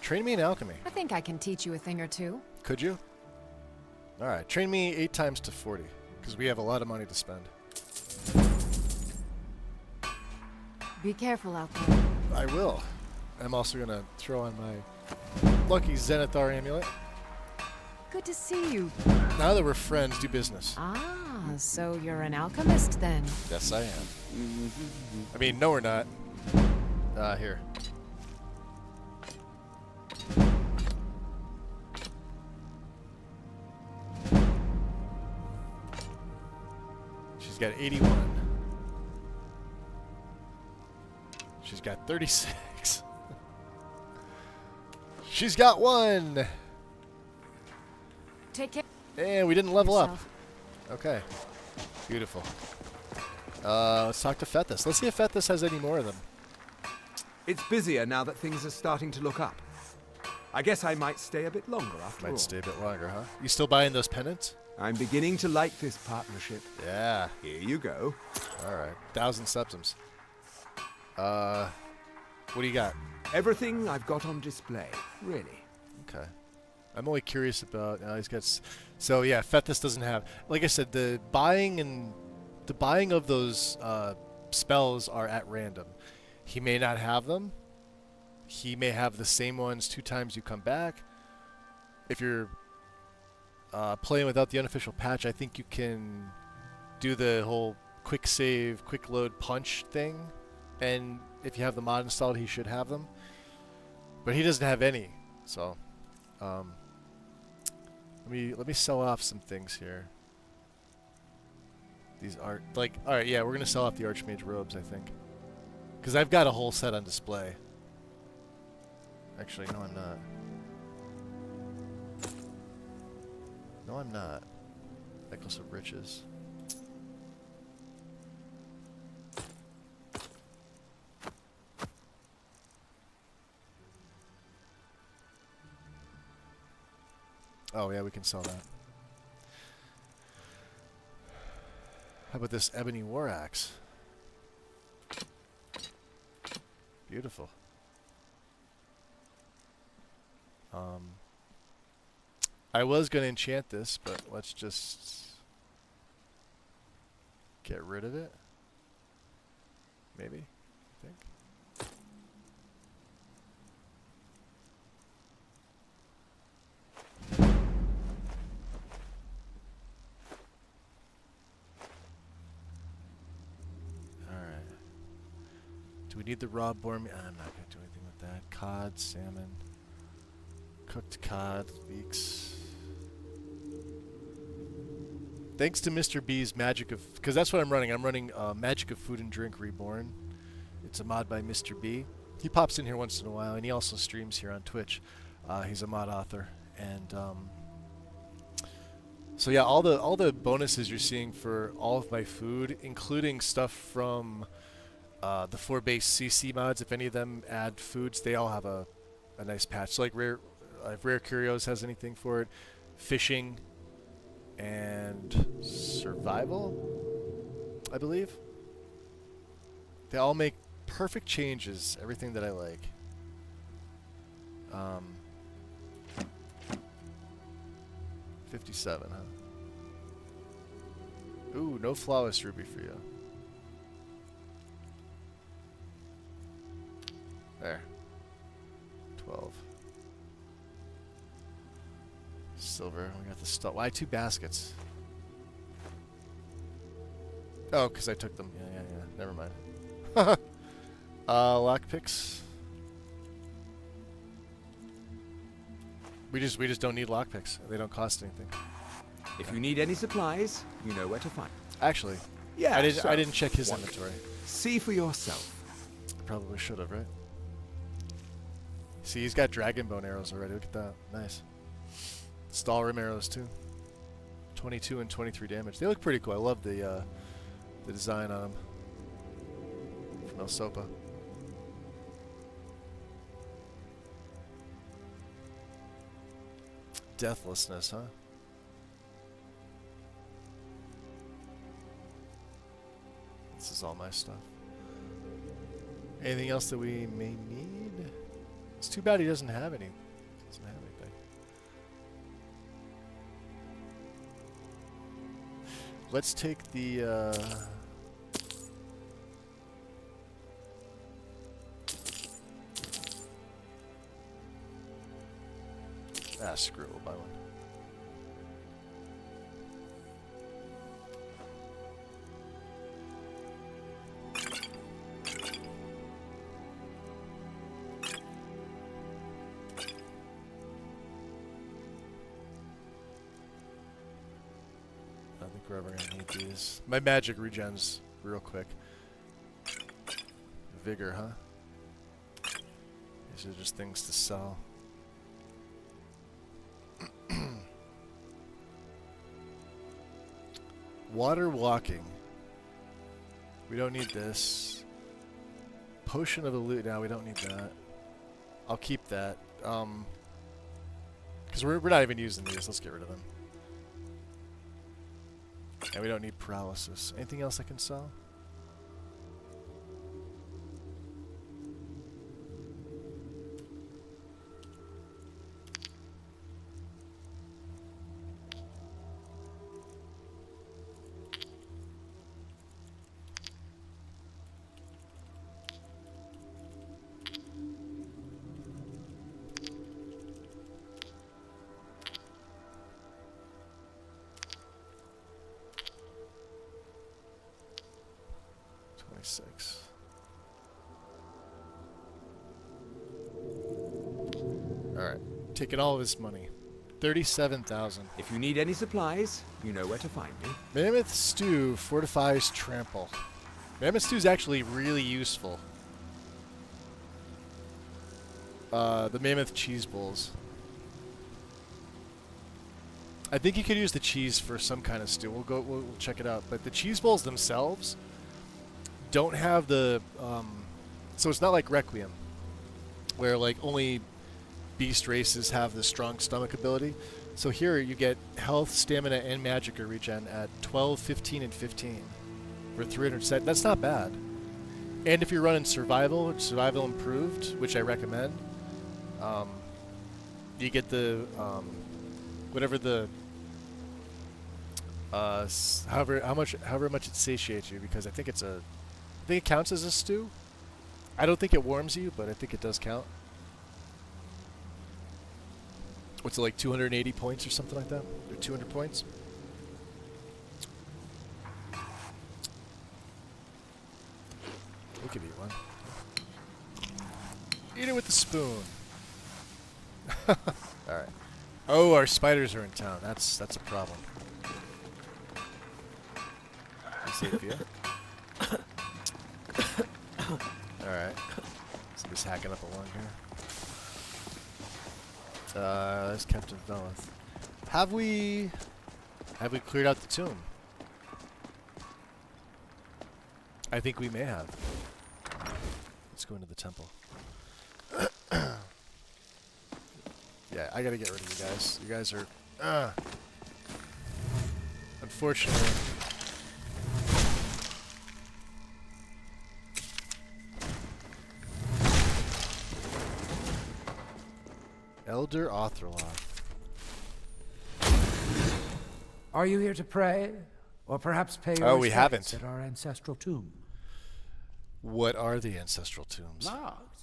Train me in alchemy. I think I can teach you a thing or two. Could you? Alright, train me 8 times to 40. Because we have a lot of money to spend. Be careful out there. I will. I'm also going to throw on my lucky Zenithar amulet. Good to see you. Now that we're friends, do business. Ah, so you're an alchemist then? Yes, I am. I mean, no, we're not. Here. She's got 81. She's got 36. She's got 1. Take care. And we didn't level yourself. up. Okay. Beautiful. Let's talk to Fethis. Let's see if Fethis has any more of them. It's busier now that things are starting to look up. I guess I might stay a bit longer after all. Might stay a bit longer, huh? You still buying those pennants? I'm beginning to like this partnership. Yeah. Here you go. All right. 1,000 septims. What do you got? Everything I've got on display, really. Okay. I'm only curious about. He's got. So yeah, Fethis doesn't have. Like I said, the buying of those spells are at random. He may not have them. He may have the same ones 2 times you come back. If you're playing without the unofficial patch, I think you can do the whole quick save, quick load punch thing. And if you have the mod installed, he should have them. But he doesn't have any. So, let me sell off some things here. These are like, all right, yeah, we're gonna sell off the Archmage robes, I think, because I've got a whole set on display. Actually, no, I'm not. No, I'm not. Necklace of Riches. Oh yeah, we can sell that. How about this ebony war axe? Beautiful. I was going to enchant this, but let's just get rid of it. Maybe, I think. Do we need the raw boar meat? I'm not going to do anything with that. Cod, salmon, cooked cod, leeks. Thanks to Mr. B's Magic of... Because that's what I'm running. I'm running Magic of Food and Drink Reborn. It's a mod by Mr. B. He pops in here once in a while, and he also streams here on Twitch. He's a mod author. And so yeah, all the bonuses you're seeing for all of my food, including stuff from... the 4 base CC mods, if any of them add foods, they all have a nice patch. So like if Rare Curios has anything for it, fishing and survival, I believe. They all make perfect changes, everything that I like. 57, huh? Ooh, no flawless ruby for you. There. 12. Silver. We got the stuff. Why 2 baskets? Oh, because I took them. Yeah. Never mind. Lockpicks. We just don't need lockpicks. They don't cost anything. If you need any supplies, you know where to find. Actually, yeah, I didn't check his inventory. See for yourself. Probably should have, right? See, he's got dragon bone arrows already. Look at that. Nice. Stalrim arrows, too. 22 and 23 damage. They look pretty cool. I love the design on them. From El Sopa. Deathlessness, huh? This is all my stuff. Anything else that we may need? It's too bad he doesn't have any. Doesn't have anything. Let's take the screw it, we'll buy one. I think we're ever going to need these. My magic regens real quick. Vigor, huh? These are just things to sell. Water walking. We don't need this. Potion of the loot. No, we don't need that. I'll keep that. Because we're not even using these. Let's get rid of them. And we don't need paralysis. Anything else I can sell? 6. Alright. Taking all of his money. 37,000. If you need any supplies, you know where to find me. Mammoth Stew fortifies trample. Mammoth Stew is actually really useful. The Mammoth Cheese Bowls. I think you could use the cheese for some kind of stew. We'll check it out. But the cheese bowls themselves don't have the so it's not like Requiem, where like only beast races have the strong stomach ability. So here you get health, stamina, and magic regen at 12, 15, and 15 for 300 set. That's not bad. And if you're running survival improved, which I recommend, you get the whatever the however much it satiates you, because I think it counts as a stew. I don't think it warms you, but I think it does count. What's it, like 280 points or something like that? Or 200 points? We could eat one. Eat it with the spoon. Alright. Oh, our spiders are in town. That's a problem. Xavier. Alright. Somebody's hacking up along here. There's Captain Velith. Have we cleared out the tomb? I think we may have. Let's go into the temple. Yeah, I gotta get rid of you guys. You guys are... Unfortunately... Elder Otherloth. Are you here to pray? Or perhaps pay your Oh, we respects haven't. at our ancestral tomb? What are the ancestral tombs?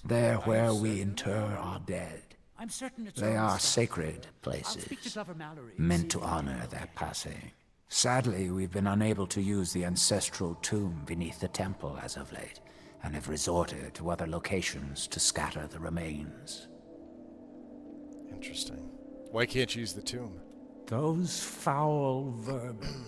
There where we inter our dead. I'm certain it's They always are that. sacred I'll places, speak to Glover Mallory. meant to honor their passing. Sadly, we've been unable to use the ancestral tomb beneath the temple as of late, and have resorted to other locations to scatter the remains. Interesting. Why can't you use the tomb? Those foul vermin,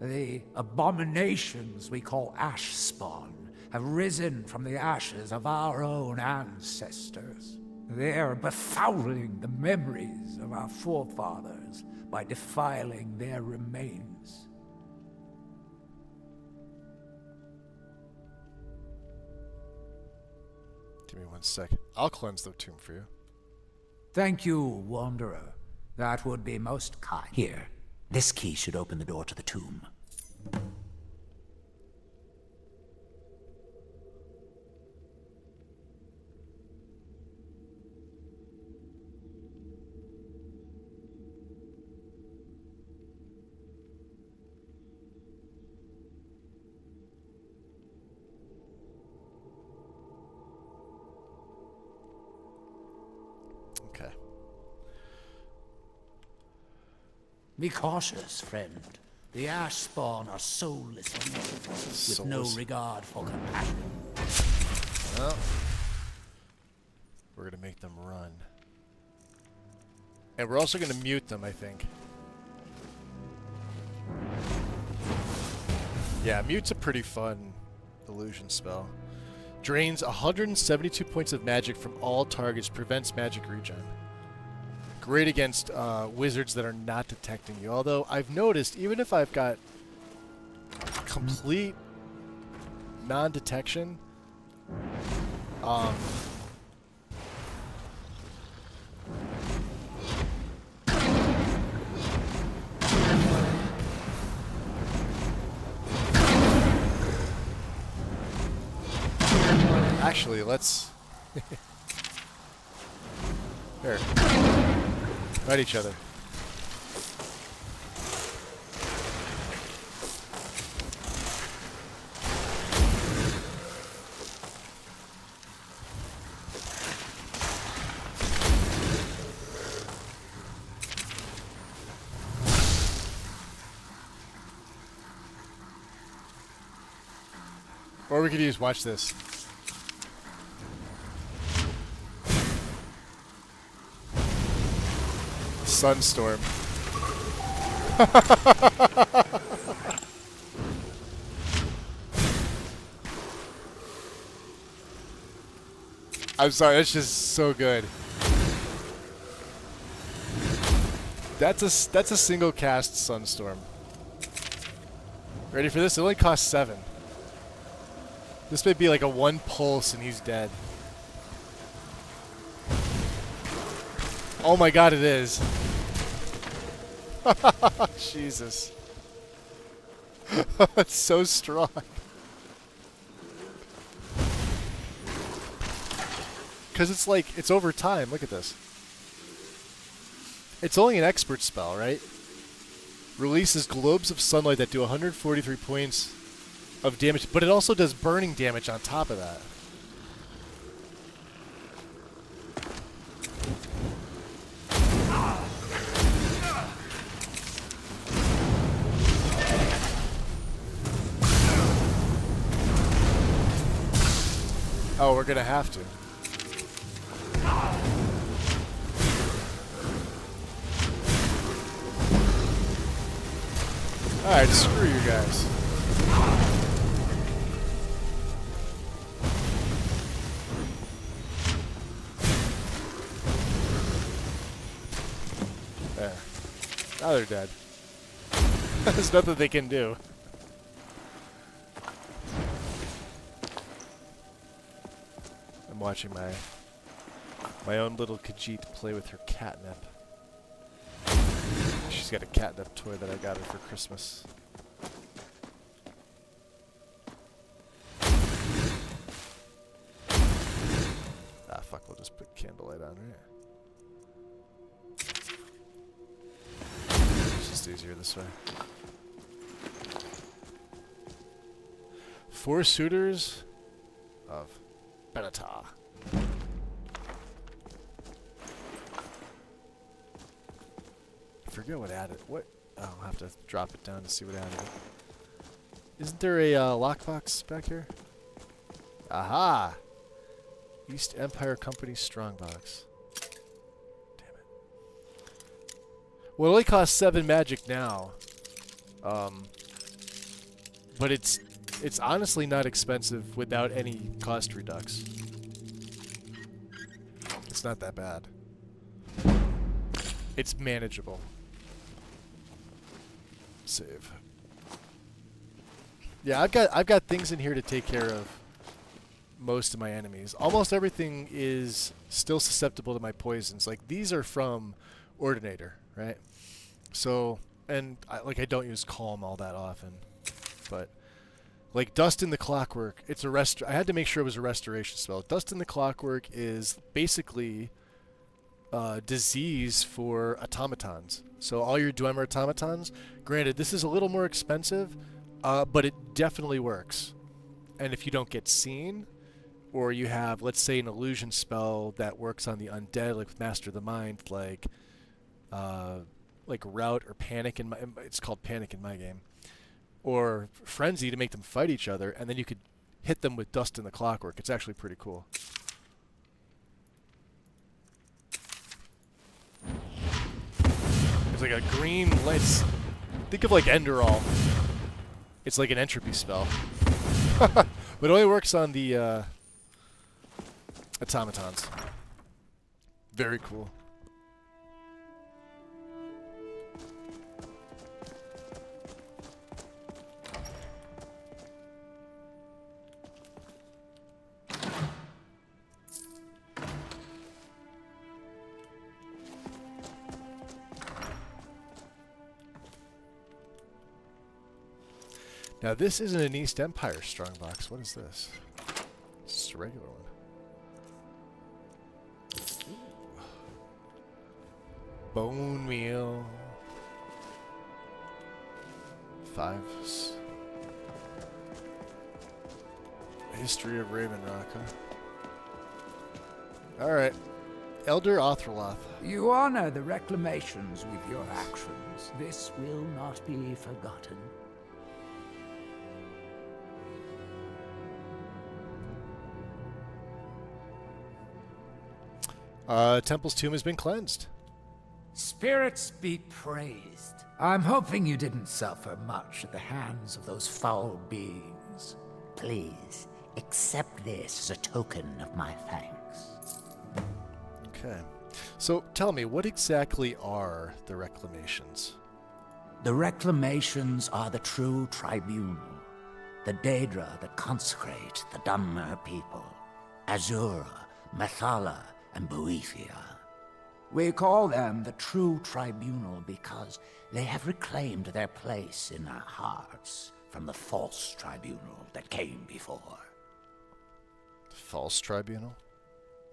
the abominations we call ash spawn, have risen from the ashes of our own ancestors. They're befouling the memories of our forefathers by defiling their remains. Give me 1 second. I'll cleanse the tomb for you. Thank you, Wanderer. That would be most kind. Here, this key should open the door to the tomb. Okay. Be cautious, friend. The ash spawn are soulless beings with no regard for compassion. Well, we're gonna make them run. And we're also gonna mute them, I think. Yeah, mute's a pretty fun illusion spell. Drains 172 points of magic from all targets, prevents magic regen. Great against wizards that are not detecting you. Although I've noticed, even if I've got complete non-detection, actually, let's... Here. Fight each other. Or we could use, watch this. Sunstorm. I'm sorry, that's just so good. That's a single cast Sunstorm. Ready for this? It only costs 7. This may be like a 1 pulse and he's dead. Oh my god, it is. Jesus. It's so strong. Because it's like, it's over time. Look at this. It's only an expert spell, right? Releases globes of sunlight that do 143 points of damage, but it also does burning damage on top of that. Oh, we're gonna have to. Alright, screw you guys. There. Now they're dead. There's nothing they can do. I'm watching my own little Khajiit play with her catnip. She's got a catnip toy that I got her for Christmas. Ah, fuck, we'll just put candlelight on, right? It's just easier this way. 4 suitors of Benatar. I forget what added. What? Oh, I'll have to drop it down to see what added it. Isn't there a lockbox back here? Aha! East Empire Company Strongbox. Damn it. Well, it only costs 7 magic now. But it's honestly not expensive without any cost redux. It's not that bad. It's manageable. Save. Yeah, I've got things in here to take care of most of my enemies. Almost everything is still susceptible to my poisons. Like these are from Ordinator, right? So, and I don't use Calm all that often, but like Dust in the Clockwork, it's a I had to make sure it was a restoration spell. Dust in the Clockwork is basically disease for automatons. So all your Dwemer automatons, granted this is a little more expensive, but it definitely works. And if you don't get seen, or you have, let's say, an illusion spell that works on the undead, like with Master of the Mind, like Rout or Panic it's called Panic in my game, or Frenzy to make them fight each other, and then you could hit them with Dust in the Clockwork. It's actually pretty cool. It's like a green lights. Think of like Enderall. It's like an entropy spell. But it only works on the automatons. Very cool. Now this isn't an East Empire strongbox. What is this? It's just a regular one. Bone meal. 5s. History of Raven Rock, huh? Alright. Elder Othroloth. You honor the reclamations with your actions. This will not be forgotten. Temple's tomb has been cleansed. Spirits be praised. I'm hoping you didn't suffer much at the hands of those foul beings. Please, accept this as a token of my thanks. Okay. So, tell me, what exactly are the reclamations? The reclamations are the true tribunal. The Daedra that consecrate the Dunmer people. Azura, Methala, and Boethia. We call them the true tribunal because they have reclaimed their place in our hearts from the false tribunal that came before. False tribunal?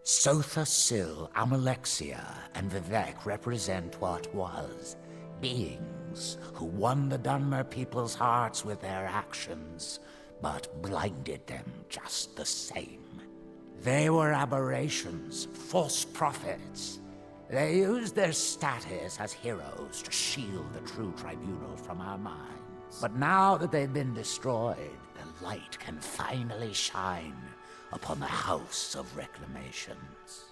Sotha Sil, Amalexia, and Vivek represent what was. Beings who won the Dunmer people's hearts with their actions, but blinded them just the same. They were aberrations, false prophets. They used their status as heroes to shield the true tribunal from our minds. But now that they've been destroyed, the light can finally shine upon the House of Reclamations.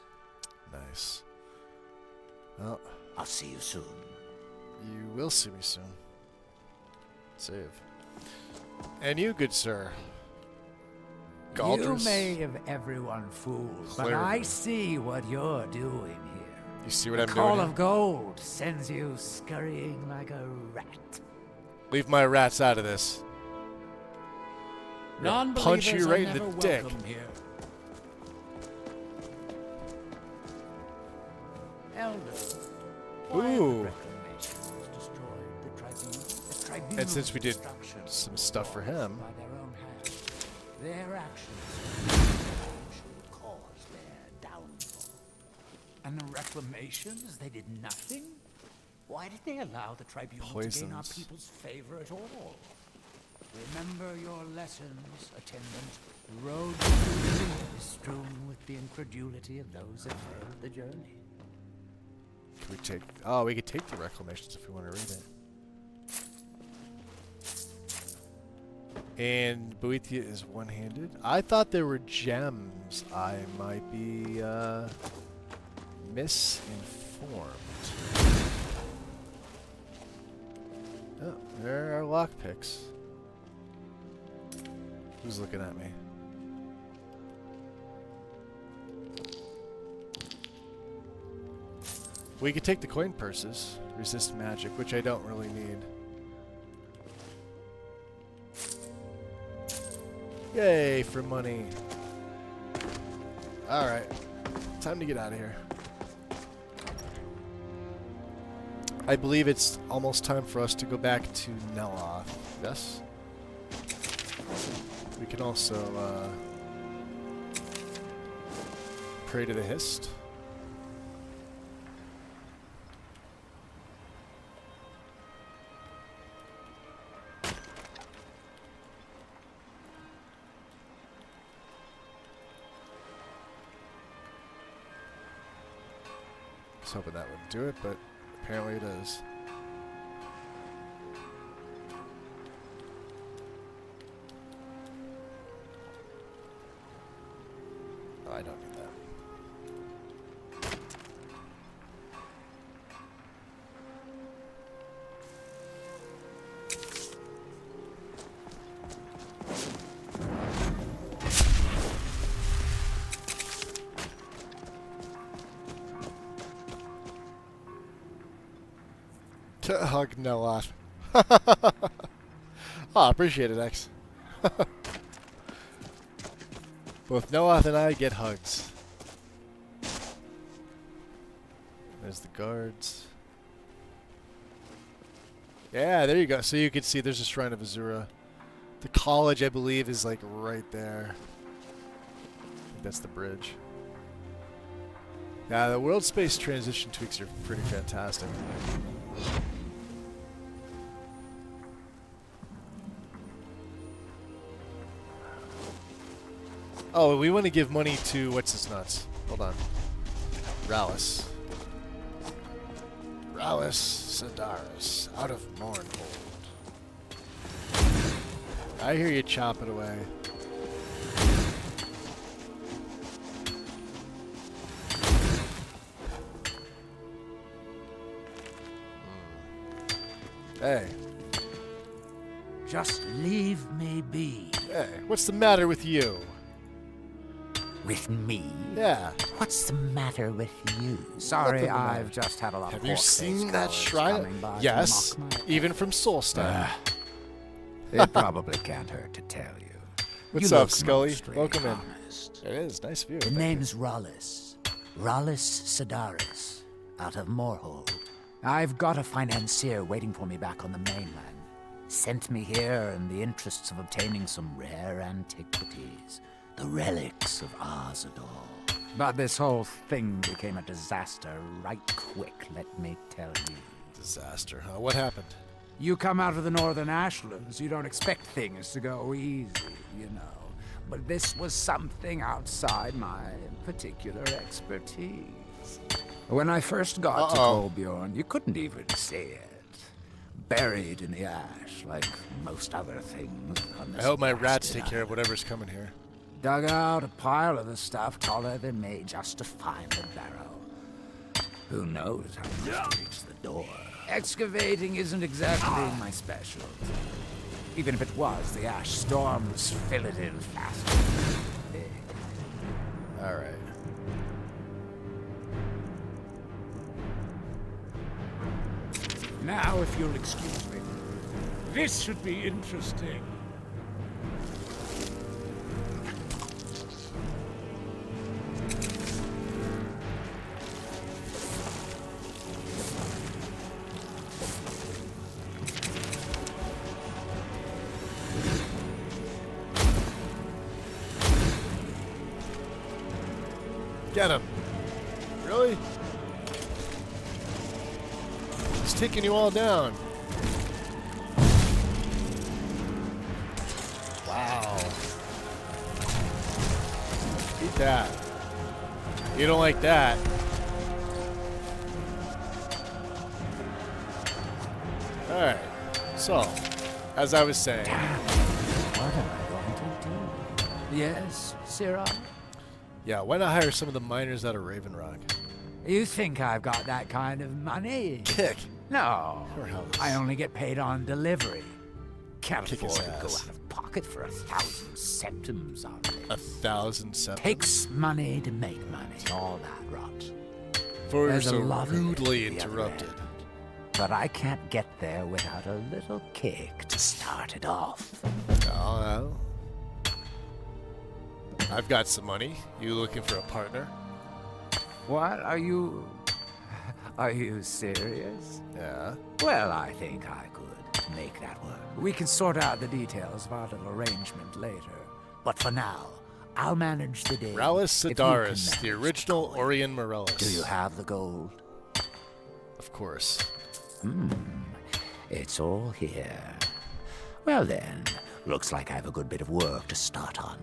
Nice. Well, I'll see you soon. You will see me soon. Save. And you, good sir. Galdrus. You may have everyone fooled, but I see what you're doing here. You see what I'm doing? The call of gold sends you scurrying like a rat. Leave my rats out of this. Punch you right in the dick. Here. Elder, ooh. And since we did some stuff for him, their actions should cause their downfall. And the reclamations, they did nothing? Why did they allow the tribunal to gain our people's favor at all? Remember your lessons, attendant. The road to freedom is strewn with the incredulity of those that failed the journey. Can we take... Oh, we could take the reclamations if we want to read it. And Boethia is one-handed. I thought there were gems. I might be misinformed. Oh, there are lockpicks. Who's looking at me? We could take the coin purses. Resist magic, which I don't really need. Yay, for money. Alright. Time to get out of here. I believe it's almost time for us to go back to Neloth. Yes? We can also pray to the Hist. I was hoping that wouldn't do it, but apparently it is. Oh, I don't need that. To hug Neloth. Oh, appreciate it, X. Both Neloth and I get hugs. There's the guards. Yeah, there you go. So you can see there's a Shrine of Azura. The college, I believe, is like right there. I think that's the bridge. Yeah, the world space transition tweaks are pretty fantastic. Oh, we want to give money to what's his nuts? Hold on. Rallis. Rallis Sedaris, out of Mournhold. I hear you chopping away. Hey. Just leave me be. Hey, what's the matter with you? With me? Yeah. What's the matter with you? Sorry, I've just had a lot of Have you seen that shrine? Yes, even from Solstar. It probably can't hurt to tell you. What's up, Scully? Welcome in. It is. Nice view. The name's Rollis. Rollis Sedaris, out of Moorhold. I've got a financier waiting for me back on the mainland. Sent me here in the interests of obtaining some rare antiquities. The relics of Arzador. But this whole thing became a disaster right quick, let me tell you. Disaster, huh? What happened? You come out of the northern ashlands, you don't expect things to go easy, you know. But this was something outside my particular expertise. When I first got to Kolbjorn, you couldn't even see it. Buried in the ash, like most other things on this I hope my rats blasted take care of whatever's coming here. Dug out a pile of the stuff taller than me just to find the barrow. Who knows how much to reach the door. Excavating isn't exactly my specialty. Even if it was, the ash storms fill it in faster. Alright. Now, if you'll excuse me, this should be interesting. Get him. Really? He's taking you all down. Wow. Eat that. You don't like that. Alright. So, as I was saying. What am I going to do? Yes, Sirrah? Yeah, why not hire some of the miners out of Raven Rock? You think I've got that kind of money? Kick. No. I only get paid on delivery. Can't Kick afford his to go ass. out of pocket for 1,000 septims on this. 1,000 septims. Takes money to make money. All that rot. For There's a so lot of it rudely at the other interrupted. end. But I can't get there without a little kick to start it off. Oh, well. I've got some money. You looking for a partner? What? Are you serious? Yeah. Well, I think I could make that work. We can sort out the details of our little arrangement later. But for now, I'll manage the day. Rallis if you can Sedaris, manage the original Orion Morellis. Do you have the gold? Of course. It's all here. Well then, looks like I have a good bit of work to start on.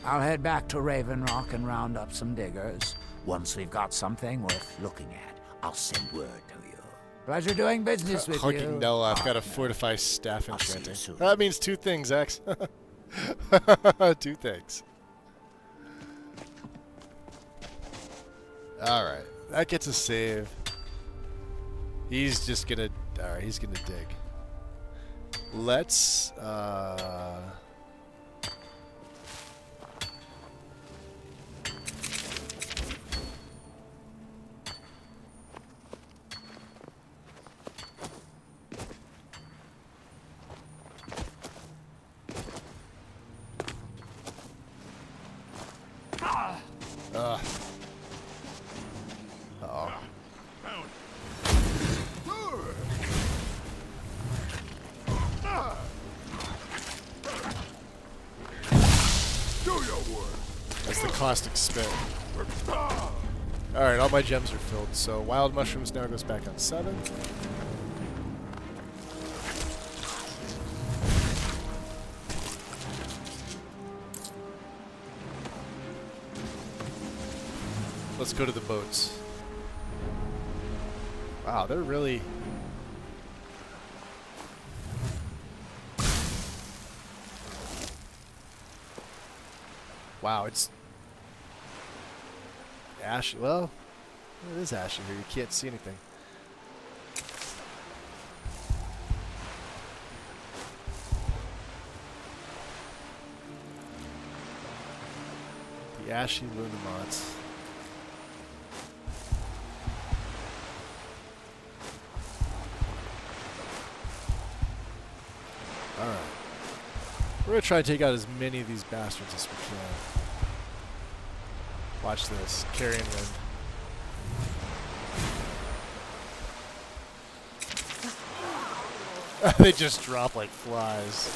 I'll head back to Raven Rock and round up some diggers. Once we've got something worth looking at, I'll send word to you. Pleasure doing business with you. Hugging Nella, I've got to fortify staff enchanting. That means two things, X. Two things. Alright. That gets a save. He's just gonna... Alright, he's gonna dig. Let's... Uh-oh. That's the caustic spit. Alright, all my gems are filled, so wild mushrooms now goes back on 7. Let's go to the boats. Wow, they're really... Wow, it's... Ashy. Well, it is ashy here. You can't see anything. The Ashy Lunamots. Alright. We're gonna try to take out as many of these bastards as we can. Watch this. Carrion wind. They just drop like flies.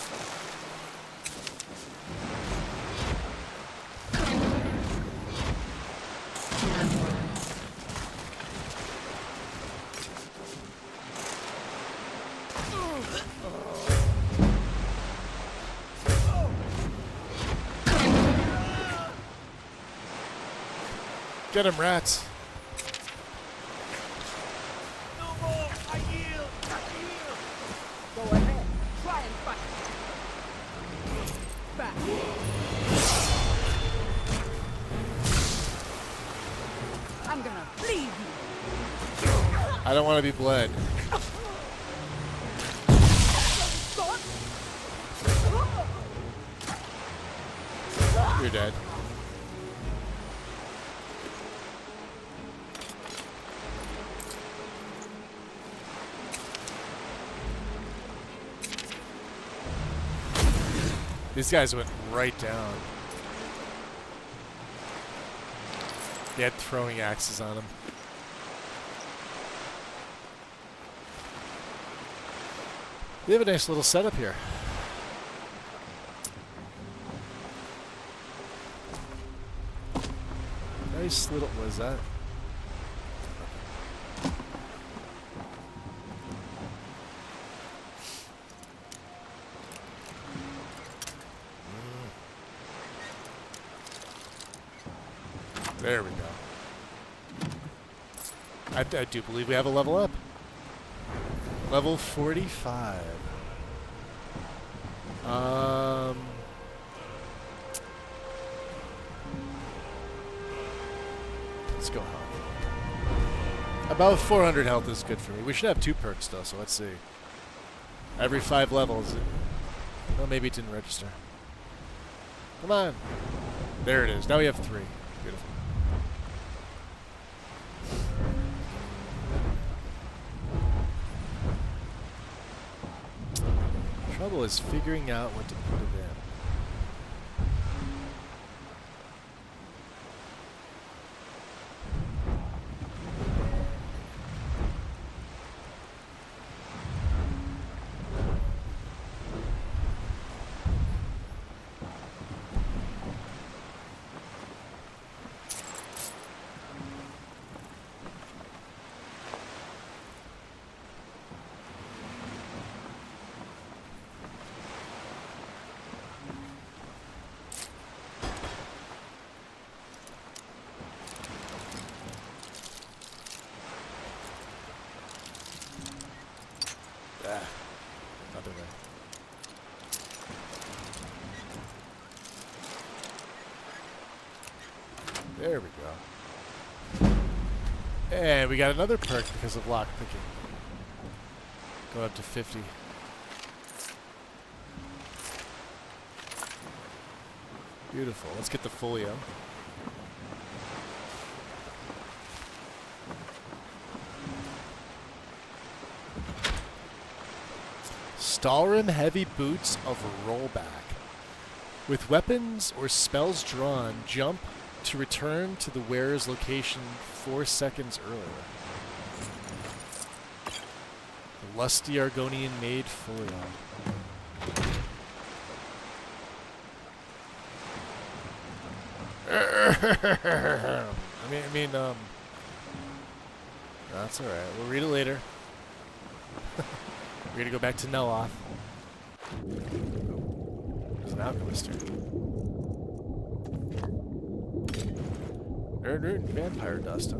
Get him, rats. No more! I yield! I yield! Go ahead. Try and fight. Back. I'm gonna bleed you. I don't want to be bled. You're dead. These guys went right down. They had throwing axes on them. We have a nice little setup here. Nice little, what is that? There we go. I do believe we have a level up. Level 45. Let's go health. About 400 health is good for me. We should have 2 perks though, so let's see. Every 5 levels. Well, maybe it didn't register. Come on. There it is. Now we have 3. Beautiful. Trouble is figuring out what to put it in. Other way. There we go. And we got another perk because of lock picking. Go up to 50. Beautiful. Let's get the folio. Stalrim Heavy Boots of Rollback. With weapons or spells drawn, jump to return to the wearer's location 4 seconds earlier. The Lusty Argonian Maid Folio. That's alright. We'll read it later. We're gonna go back to Neloth. There's an alchemist here. Vampire dust. Huh?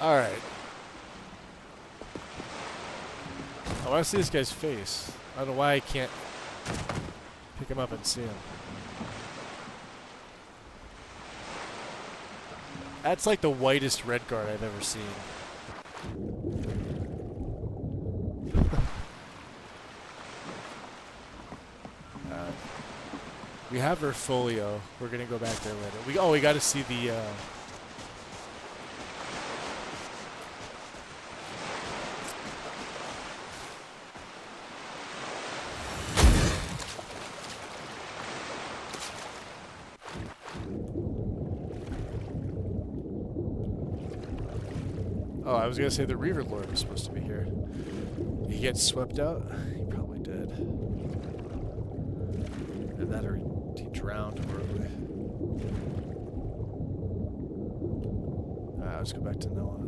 Alright. I want to see this guy's face. I don't know why I can't pick him up and see him. That's like the whitest red guard I've ever seen. We have our folio. We're gonna go back there later. We got to see the. Oh, I was gonna say the Reaver Lord was supposed to be here. He gets swept out. He probably did. Either that or he drowned horribly. Alright, let's go back to Noah.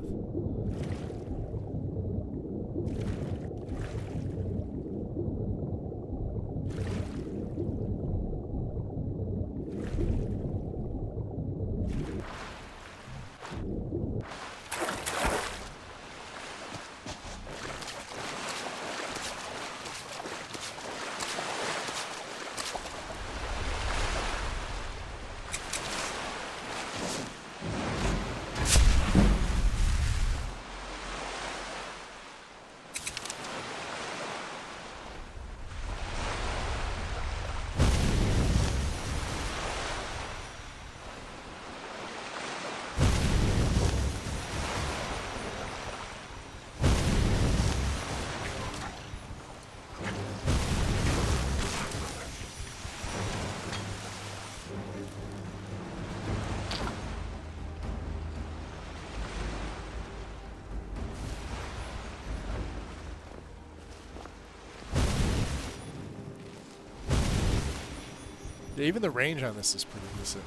Yeah, even the range on this is pretty decent.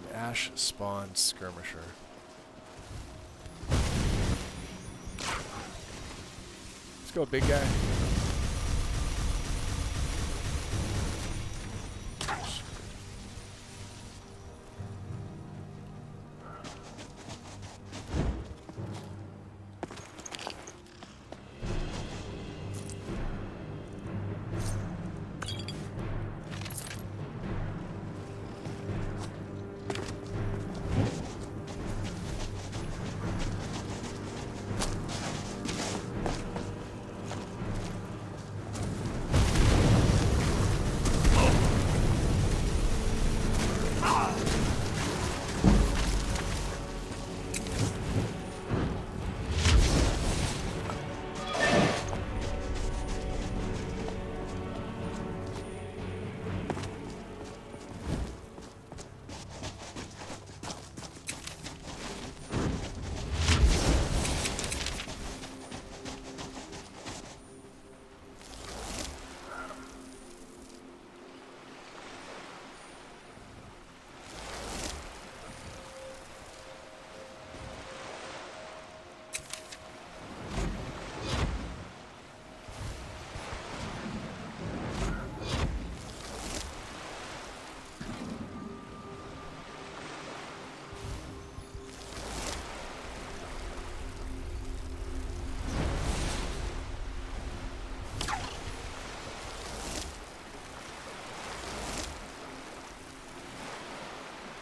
An Ash Spawn Skirmisher. Let's go, big guy.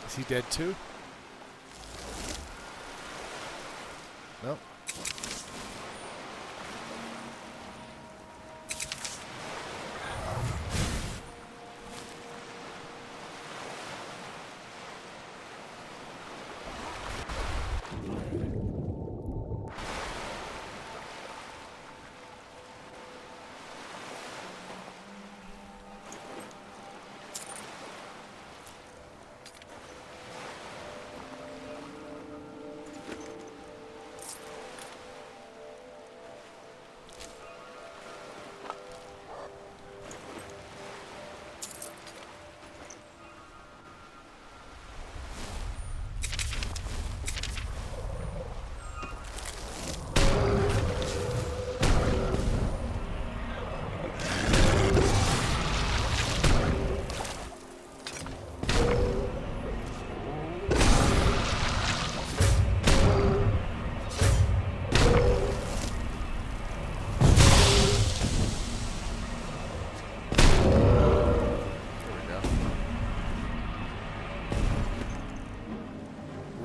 Is he dead too? Nope.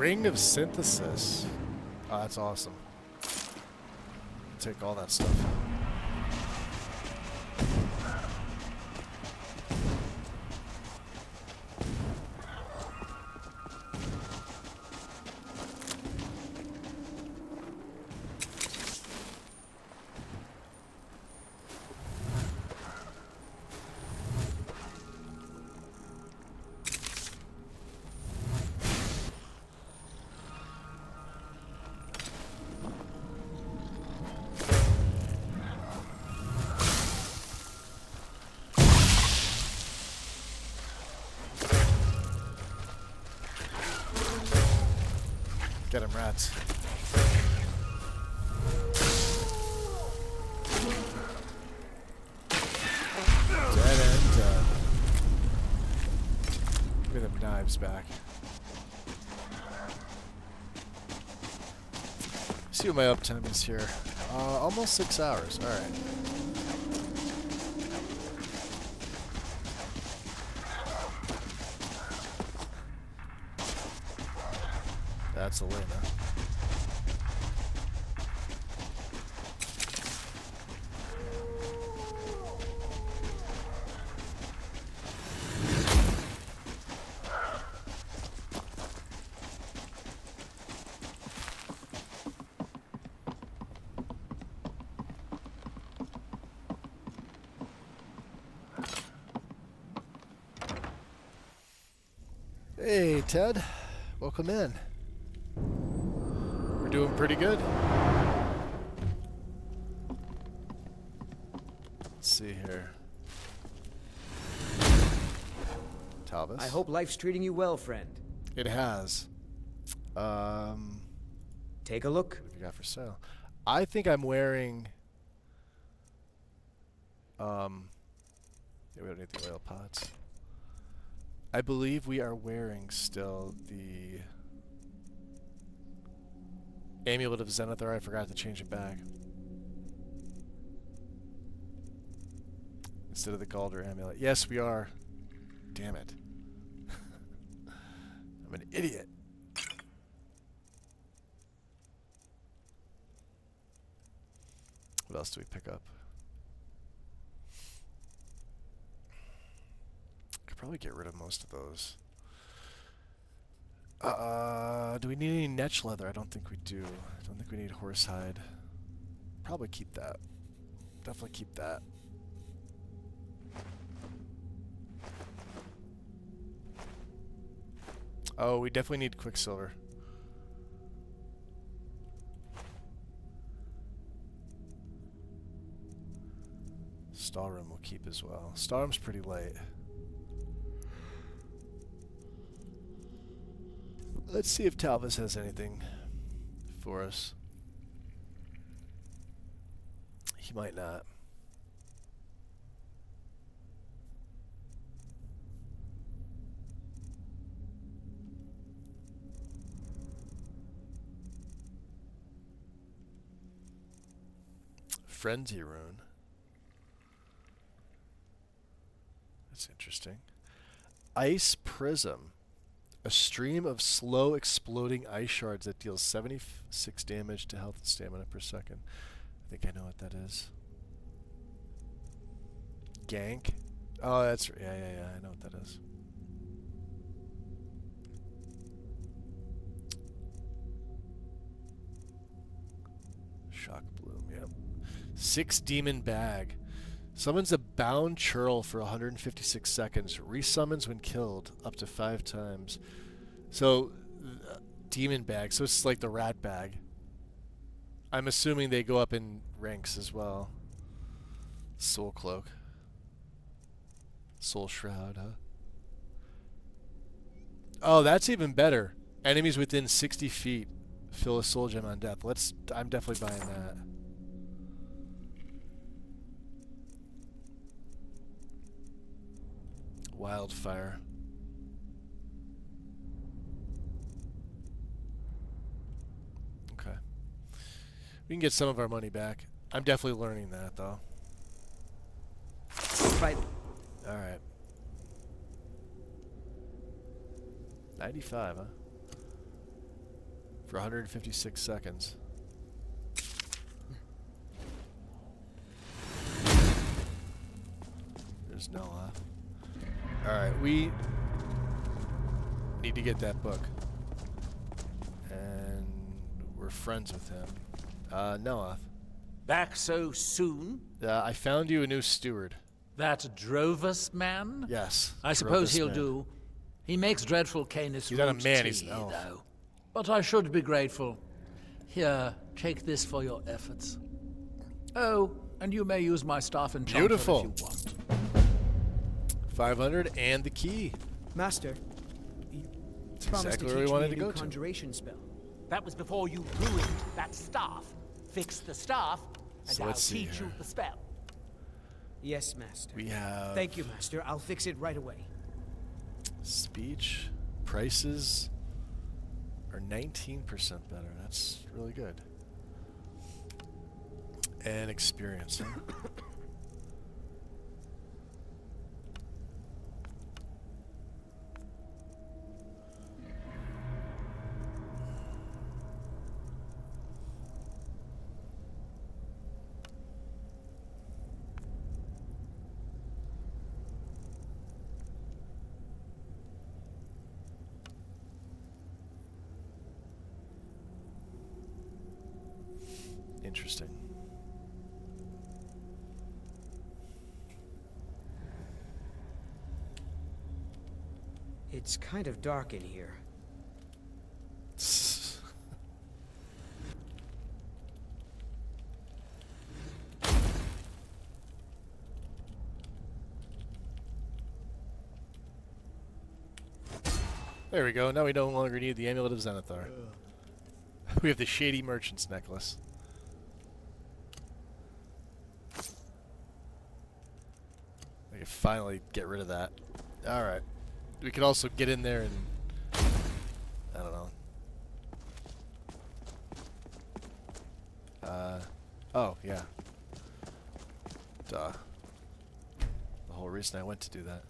Ring of Synthesis. Oh, that's awesome. Take all that stuff. Get him, rats. Dead end. Give me them knives back. See what my uptime is here. Almost 6 hours. All right. That's Elena. Hey, Ted. Welcome in. We're doing pretty good. Let's see here. Talbot. I hope life's treating you well, friend. It has. Take a look. What have you got for sale? I think I'm wearing. Yeah, we don't need the oil pots. I believe we are wearing still the Amulet of Zenithar. I forgot to change it back. Instead of the Galder Amulet. Yes, we are. Damn it. I'm an idiot. What else do we pick up? Could probably get rid of most of those. Do we need any netch leather? I don't think we do. I don't think we need horsehide. Probably keep that. Definitely keep that. Oh, we definitely need Quicksilver. Stahlroom we'll keep as well. Stahlroom's pretty light. Let's see if Talvis has anything for us. He might not. Frenzy Rune. That's interesting. Ice Prism. A stream of slow exploding ice shards that deals 76 damage to health and stamina per second. I think I know what that is. Gank? Oh, that's... Yeah, I know what that is. Shock Bloom, yep. 6 Demon Bag. Summons a bound churl for 156 seconds. Resummons when killed up to 5 times. So, Demon Bag. So it's like the Rat Bag. I'm assuming they go up in ranks as well. Soul Cloak. Soul Shroud, huh? Oh, that's even better. Enemies within 60 feet fill a soul gem on death. I'm definitely buying that. Wildfire. Okay. We can get some of our money back. I'm definitely learning that, though. Right. Alright. 95, huh? for 156 seconds. There's Noah. Alright, we need to get that book. And we're friends with him. Noah. Back so soon? I found you a new steward. That Drovus man? Yes. I suppose Drovus he'll man. do. He makes dreadful Canis He's not a root man, tea, he's an elf. though. But I should be grateful. Here, take this for your efforts. Oh, and you may use my staff enchanter Beautiful. if you want. 500 and the key. Master, you That's promised exactly to where we teach wanted me to a go new to. conjuration spell. That was before you ruined that staff. Fix the staff, and So I'll let's see teach you here. the spell. Yes, Master. We have Thank you, Master. I'll fix it right away. speech. Prices are 19% better. That's really good. And experience. Huh? Interesting. It's kind of dark in here. There we go. Now we no longer need the Amulet of Zenithar. We have the Shady Merchant's Necklace. I can finally get rid of that. Alright. We could also get in there and... I don't know. Oh, yeah. Duh. The whole reason I went to do that.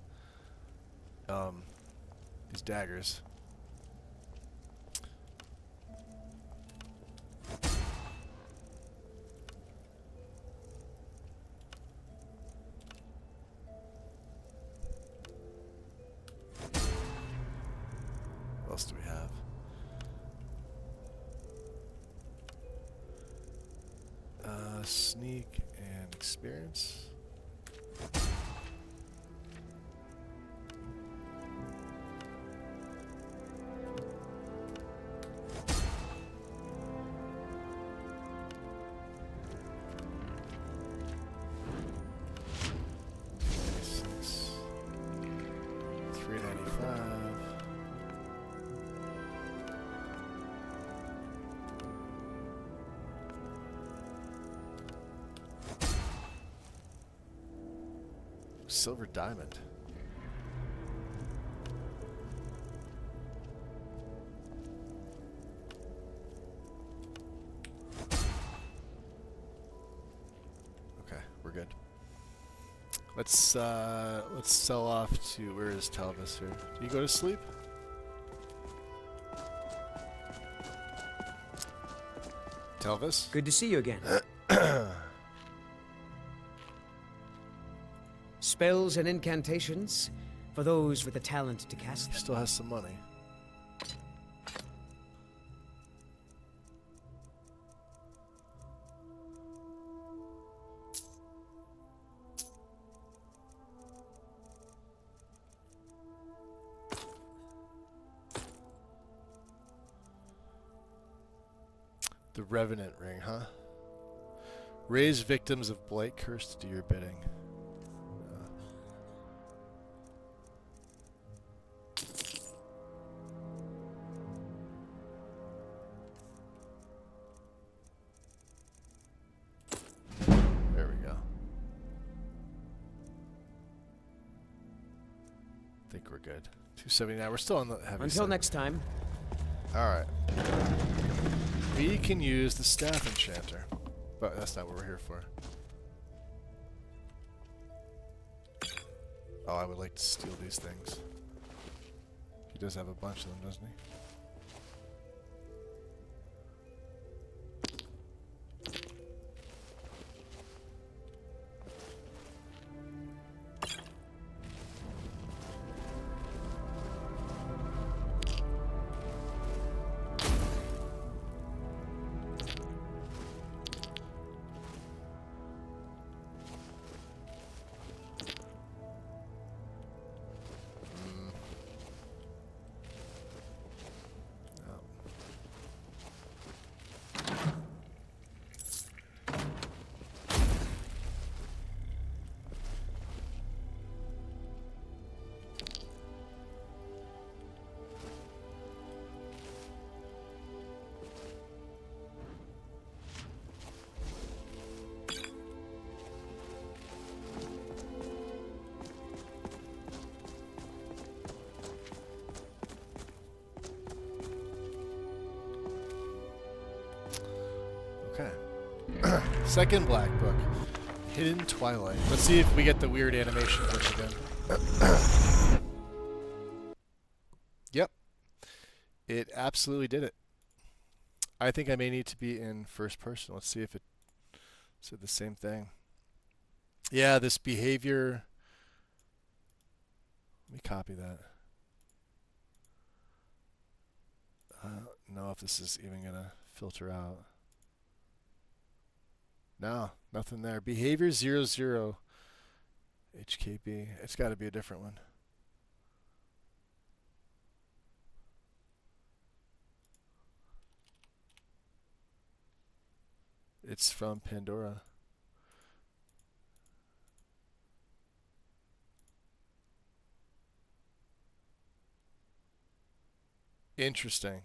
These daggers. What else do we have? Sneak and experience. Silver diamond. Okay, we're good. Let's sell off to where is Telvis here? Do you go to sleep? Telvis? Good to see you again. Spells and incantations for those with the talent to cast them. He still has some money. The Revenant Ring, huh? Raise victims of blight curse to do your bidding. There we go. I think we're good. 279. We're still on the heavy Until side. next time. Alright. We can use the staff enchanter. But that's not what we're here for. Oh, I would like to steal these things. He does have a bunch of them, doesn't he? Second black book. Hidden Twilight. Let's see if we get the weird animation glitch again. Yep. It absolutely did it. I think I may need to be in first person. Let's see if it said the same thing. Yeah, this behavior. Let me copy that. I don't know if this is even going to filter out. No, nothing there. Behavior 00 HKB. It's got to be a different one. It's from Pandora. Interesting.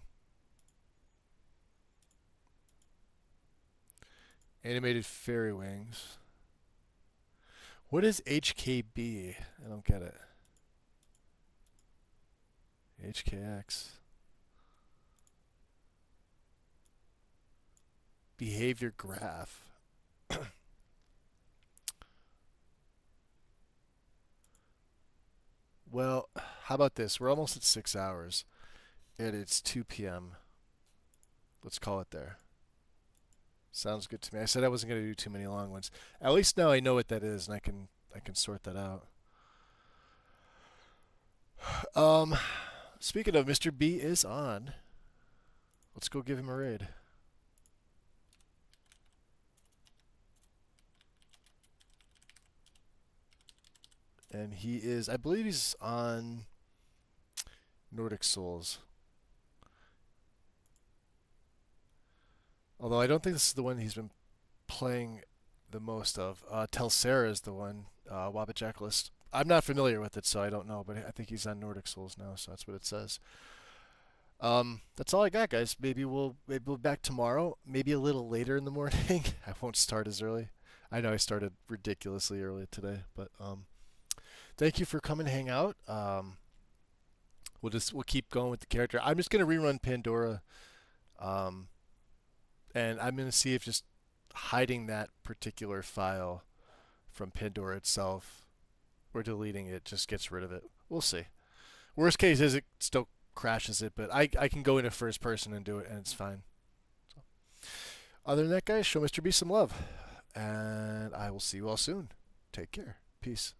Animated fairy wings. What is HKB? I don't get it. HKX. Behavior graph. Well, how about this? We're almost at 6 hours, and it's 2 p.m. Let's call it there. Sounds good to me. I said I wasn't going to do too many long ones. At least now I know what that is, and I can sort that out. Speaking of, Mr. B is on. Let's go give him a raid. And he is, I believe he's on Nordic Souls. Although I don't think this is the one he's been playing the most of. Telsera is the one, Wabajacklist. I'm not familiar with it, so I don't know, but I think he's on Nordic Souls now, so that's what it says. That's all I got, guys. Maybe we'll be back tomorrow, maybe a little later in the morning. I won't start as early. I know I started ridiculously early today, but thank you for coming to hang out. We'll keep going with the character. I'm just gonna rerun Pandora. And I'm going to see if just hiding that particular file from Pandora itself or deleting it just gets rid of it. We'll see. Worst case is it still crashes it, but I can go into first person and do it, and it's fine. So, other than that, guys, show Mr. B some love. And I will see you all soon. Take care. Peace.